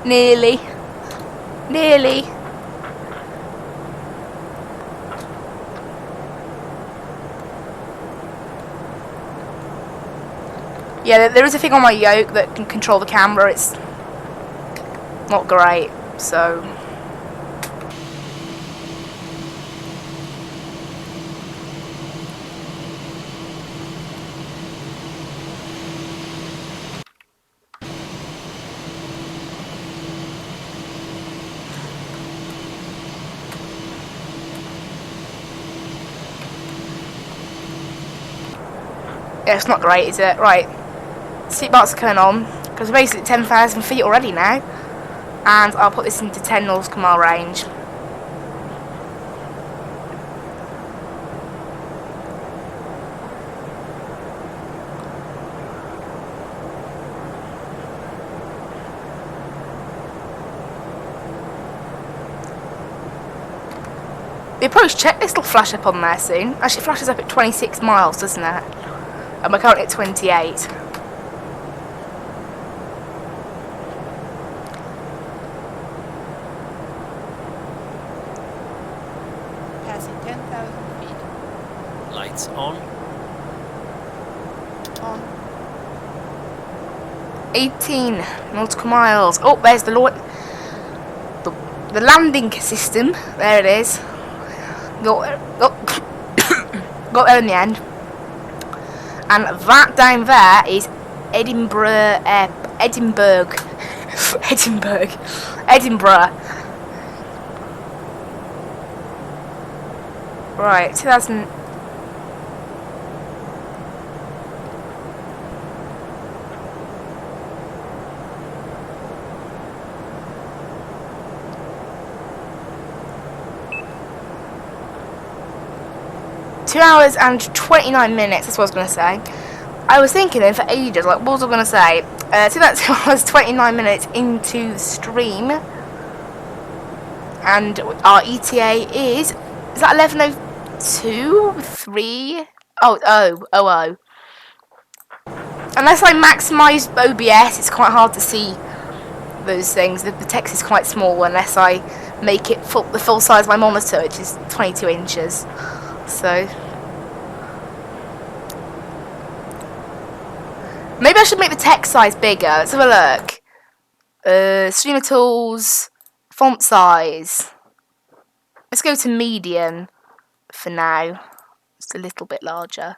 Nearly. Nearly. Yeah, there is a thing on my yoke that can control the camera. It's not great, so... Yeah, it's not great, is it? Right. Seatbelts are coming on, because we're basically at 10,000 feet already now. And I'll put this into 10 nautical mile range. The approach checklist will flash up on there soon. Actually, it flashes up at 26 miles, doesn't it? And we're currently at 28. Passing 10,000 feet. Lights on. On. 18 nautical miles. Oh, there's the landing system. There it is. Got there in the end. And that down there is Edinburgh. Right, 2000. Two hours and 29 minutes, that's what I was going to say. I was thinking then for ages, like, what was I going to say? So that's 2 hours, 29 minutes into the stream. And our ETA is that 11:02? 3? Oh. Unless I maximise OBS, it's quite hard to see those things. The text is quite small unless I make it the full size of my monitor, which is 22 inches. So maybe I should make the text size bigger. Let's have a look. Streamer tools, font size. Let's go to medium for now. It's a little bit larger.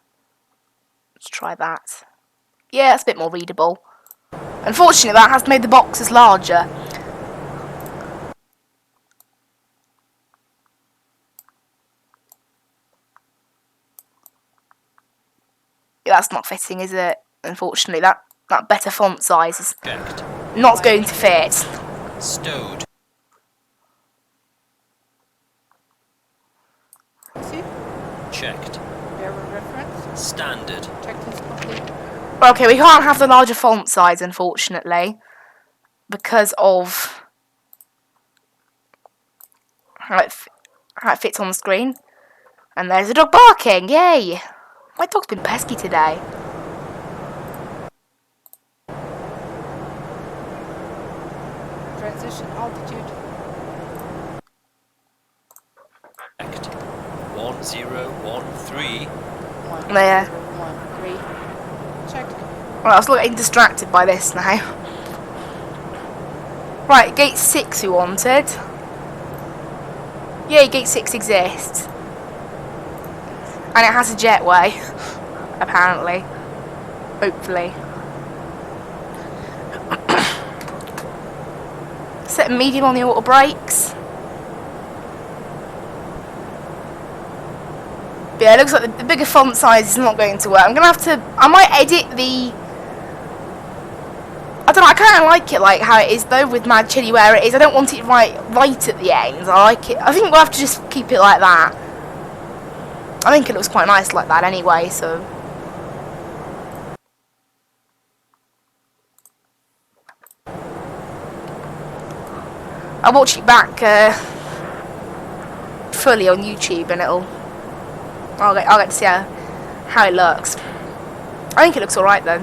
Let's try that. Yeah, that's a bit more readable. Unfortunately, that has made the boxes larger. That's not fitting, is it? Unfortunately, that better font size is Checked. not going to fit. Stowed. See? Checked. Bearer reference. Standard. Checklist complete. Okay, we can't have the larger font size, unfortunately, because of how it fits on the screen. And there's a dog barking, yay! My dog's been pesky today. Transition altitude. Checked. 1013. 1, There. 1, 3. Checked. Right, I was getting distracted by this now. Right, gate 6 we wanted. Yay, gate 6 exists. And it has a jetway, apparently. Hopefully. Set medium on the auto brakes. But yeah, it looks like the bigger font size is not going to work. I'm going to have to... I might edit the... I don't know, I kind of like it like how it is though with Mad Chili where it is. I don't want it right at the end. I like it. I think we'll have to just keep it like that. I think it looks quite nice like that anyway, so... I'll watch it back fully on YouTube and I'll get to see how it looks. I think it looks alright though.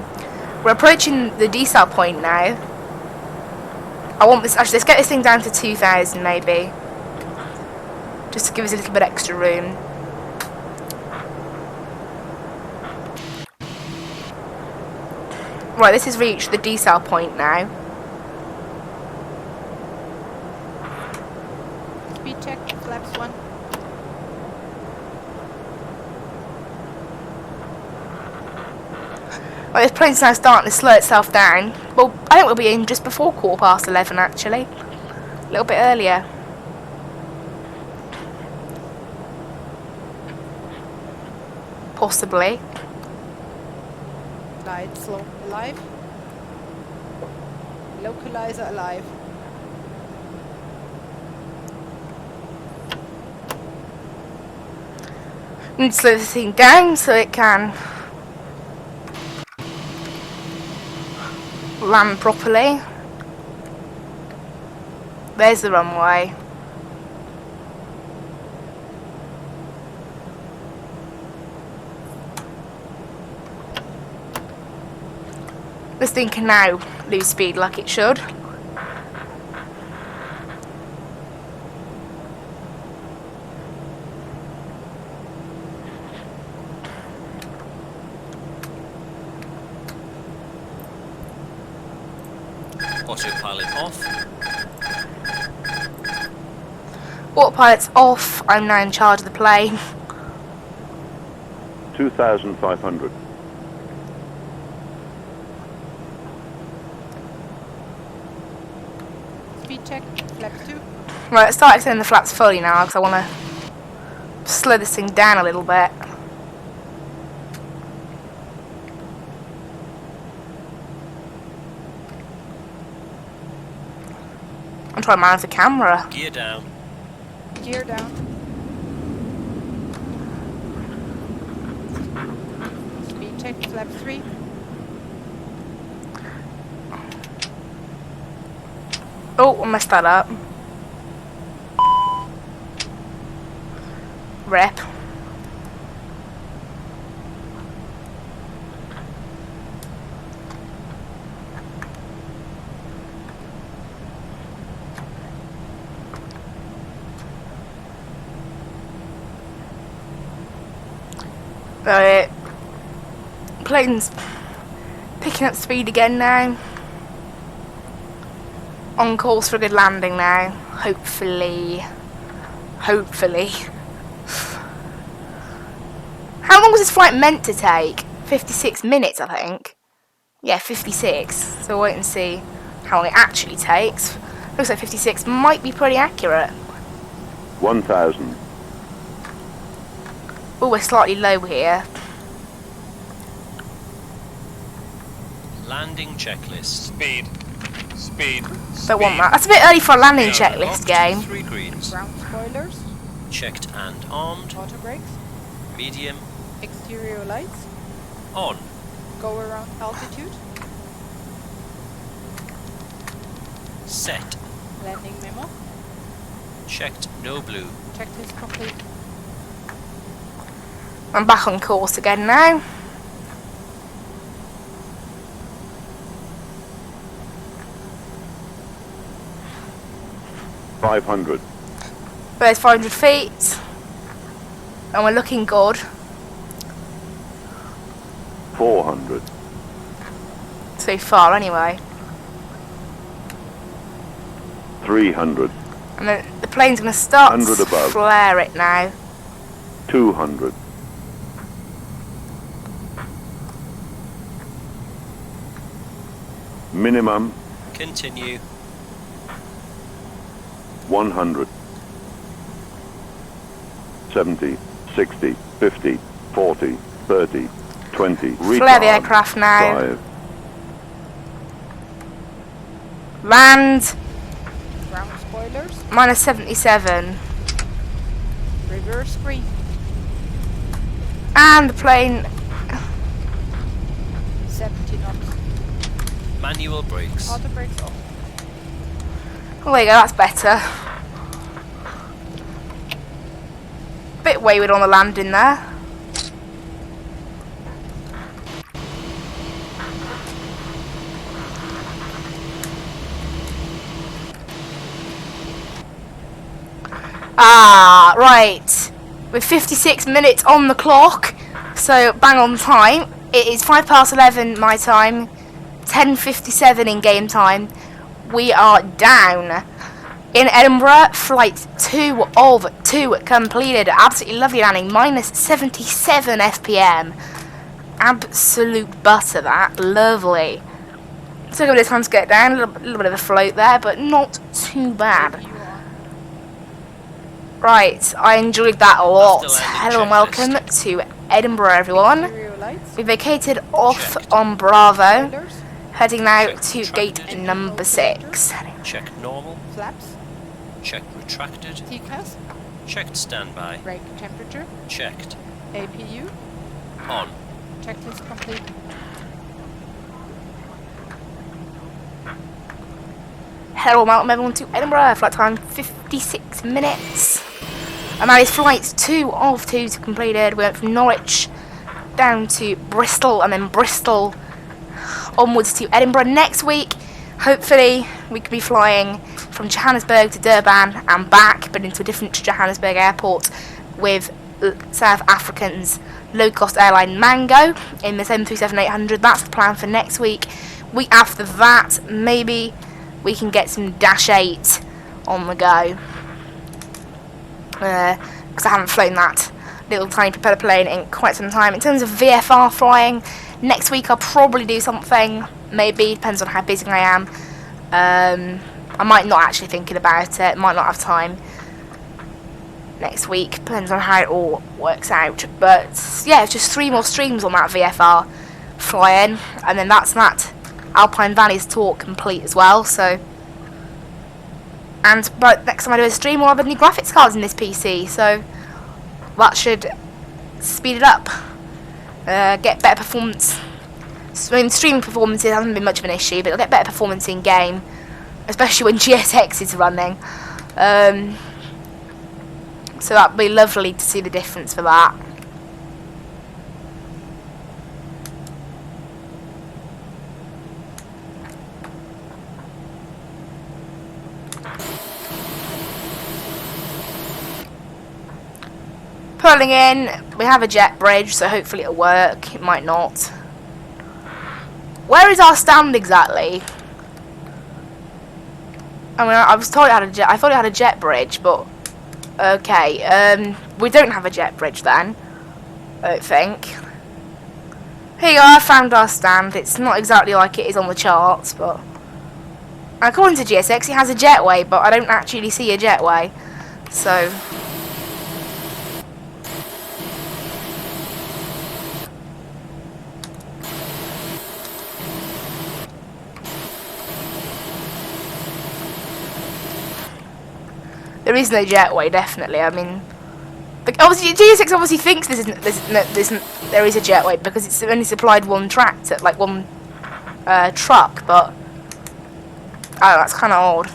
We're approaching the decel point now. I want this, actually, let's get this thing down to 2,000 maybe. Just to give us a little bit extra room. Right, this has reached the decel point now. Speed check, flaps 1. Right, this plane's now starting to slow itself down. Well, I think we'll be in just before 11:15 actually. A little bit earlier. Possibly. Glide slow alive. Localizer alive. Need to slow this thing down so it can land properly. There's the runway. This thing can now lose speed like it should. Autopilot off. Autopilot's off. I'm now in charge of the plane. 2,500. Speed check, flaps 2. Right, let's start extending the flaps fully now because I want to slow this thing down a little bit. I'm trying to manage the camera. Gear down. Gear down. Speed check, flaps 3. Oh, I messed that up. Rip. Right. Plane's picking up speed again now. On course for a good landing now. Hopefully. Hopefully. How long was this flight meant to take? 56 minutes, I think. Yeah, 56. So we'll wait and see how long it actually takes. Looks like 56 might be pretty accurate. 1,000. Oh, we're slightly low here. Landing checklist. Speed. Speed. Don't want that. That's a bit early for a landing checklist game. 3 greens. Ground spoilers. Checked and armed. Auto brakes. Medium. Exterior lights. On. Go around altitude. Set. Landing memo. Checked no blue. Checklist complete. I'm back on course again now. $500. There's 500 feet. And we're looking good. 400. So far, anyway. 300. And the plane's going to start 100 to above. flare it now. 200. Minimum Continue. 100. 70, 60, 50, 40, 30, 20. Flare the aircraft now. 5. Land. Ground spoilers. Minus 77. Reverse screen. And the plane. 70 knots. Manual brakes. Auto brakes off. Oh, there you go, that's better. Bit wayward on the landing there. Ah, right. With 56 minutes on the clock, so bang on time. It is 11 my time, 10:57 in game time. We are down. In Edinburgh, flight 2 of 2 completed. Absolutely lovely landing, minus 77 FPM. Absolute butter that, lovely. Took a bit of time to get down, a little bit of a float there, but not too bad. Right, I enjoyed that a lot. Hello and welcome to Edinburgh, everyone. Exterior lights. We vacated off on Bravo, Spoilers. heading now Check to retracted. gate number 6. Check normal. Flaps. Check retracted. TCAS. Checked standby. Brake temperature. Checked. APU. On. Checklist complete. Hello and welcome everyone to Edinburgh, flight time 56 minutes. And that is flight 2 of 2 completed. We went from Norwich down to Bristol and then Bristol onwards to Edinburgh. Next week, hopefully, we could be flying from Johannesburg to Durban and back, but into a different Johannesburg airport with South African's low-cost airline Mango in the 737-800. That's the plan for next week. Week after that, maybe we can get some Dash 8 on the go. Because I haven't flown that little tiny propeller plane in quite some time. In terms of VFR flying, next week I'll probably do something. Maybe, depends on how busy I am. I might not actually thinking about it. Might not have time next week. Depends on how it all works out. But yeah, it's just 3 more streams on that VFR flying, and then that's that Alpine Valley's talk complete as well. So, but next time I do a stream, we'll have a new graphics cards in this PC, so that should speed it up, get better performance. I mean, streaming performances hasn't been much of an issue, but it'll get better performance in game, especially when GSX is running. So that'd be lovely to see the difference for that. Pulling in, we have a jet bridge, so hopefully it'll work. It might not. Where is our stand exactly? I mean, I was told it had a jet. I thought it had a jet bridge, but okay. We don't have a jet bridge then. I don't think. Here you go. I found our stand. It's not exactly like it is on the charts, but according to GSX, it has a jetway, but I don't actually see a jetway. So. There is no jetway, definitely. I mean, obviously GSX obviously thinks there is a jetway because it's only supplied one tractor, like one truck. But oh, that's kind of odd.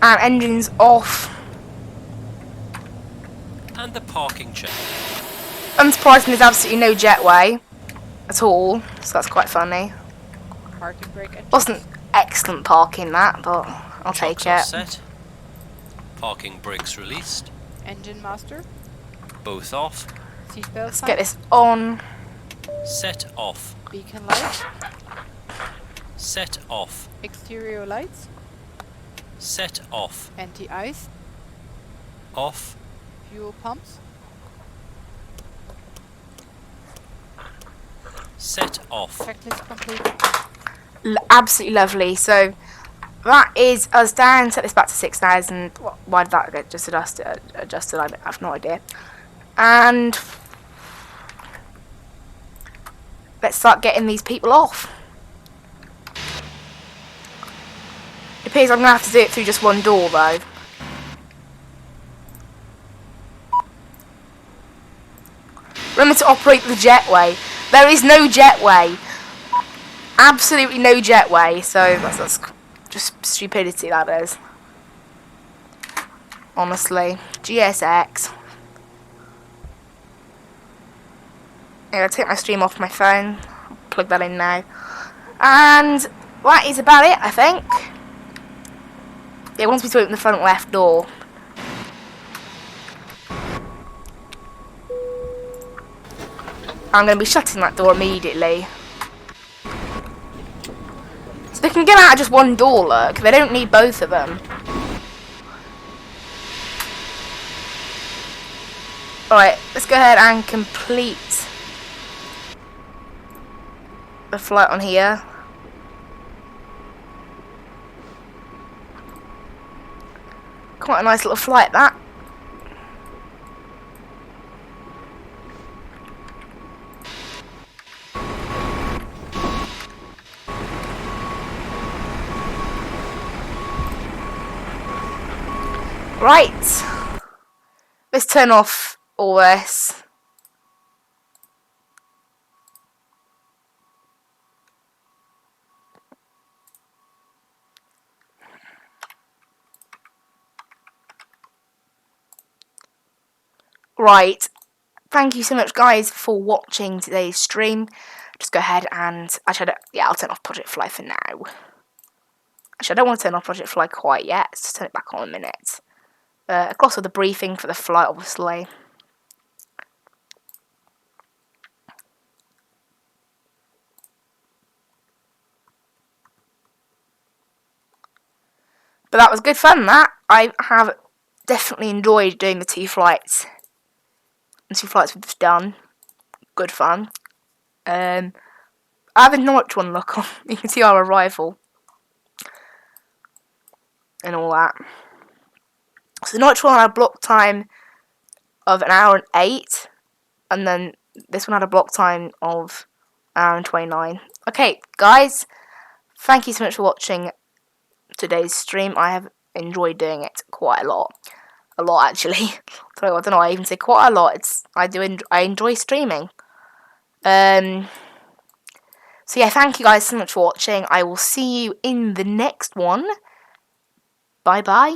And engines off. And the parking check. Unsurprisingly, there's absolutely no jetway at all, so that's quite funny. Parking brake engine. Wasn't excellent parking that, but I'll take Chocks it. Set. Parking brakes released. Engine master. Both off. Seatbelt Let's sign. get this on. Set off. Beacon light. Set off. Exterior lights. Set off. Anti-ice. Off. Fuel pumps. Set off. Checklist complete. Absolutely lovely. So that is us down. Set this back to 6,000. Why did that get just adjusted? I have no idea. And let's start getting these people off. It appears I'm going to have to do it through just one door though. Remember to operate the jetway. There is no jetway. Absolutely no jetway. So that's just stupidity, that is. Honestly. GSX. I'm going to take my stream off my phone. Plug that in now. And that is about it, I think. It wants me to open the front left door. I'm going to be shutting that door immediately. So they can get out of just one door, look. They don't need both of them. Alright, let's go ahead and complete the flight on here. Quite a nice little flight, that. Right. Let's turn off all this. Right, thank you so much, guys, for watching today's stream. Just go ahead and I'll turn off ProjectFly for now. Actually, I don't want to turn off ProjectFly quite yet. Let's just turn it back on a minute. Across with the briefing for the flight, obviously. But that was good fun, that. I have definitely enjoyed doing the 2 flights. The 2 flights we've done. Good fun. I have a Norwich one look on. You can see our arrival. And all that. So the Norwich one had a block time of 1 hour and 8. And then this one had a block time of 1 hour and 29. Okay, guys. Thank you so much for watching today's stream. I have enjoyed doing it quite a lot. A lot, actually. I don't know, I even say quite a lot. I enjoy streaming. So yeah, thank you guys so much for watching. I will see you in the next one. Bye bye.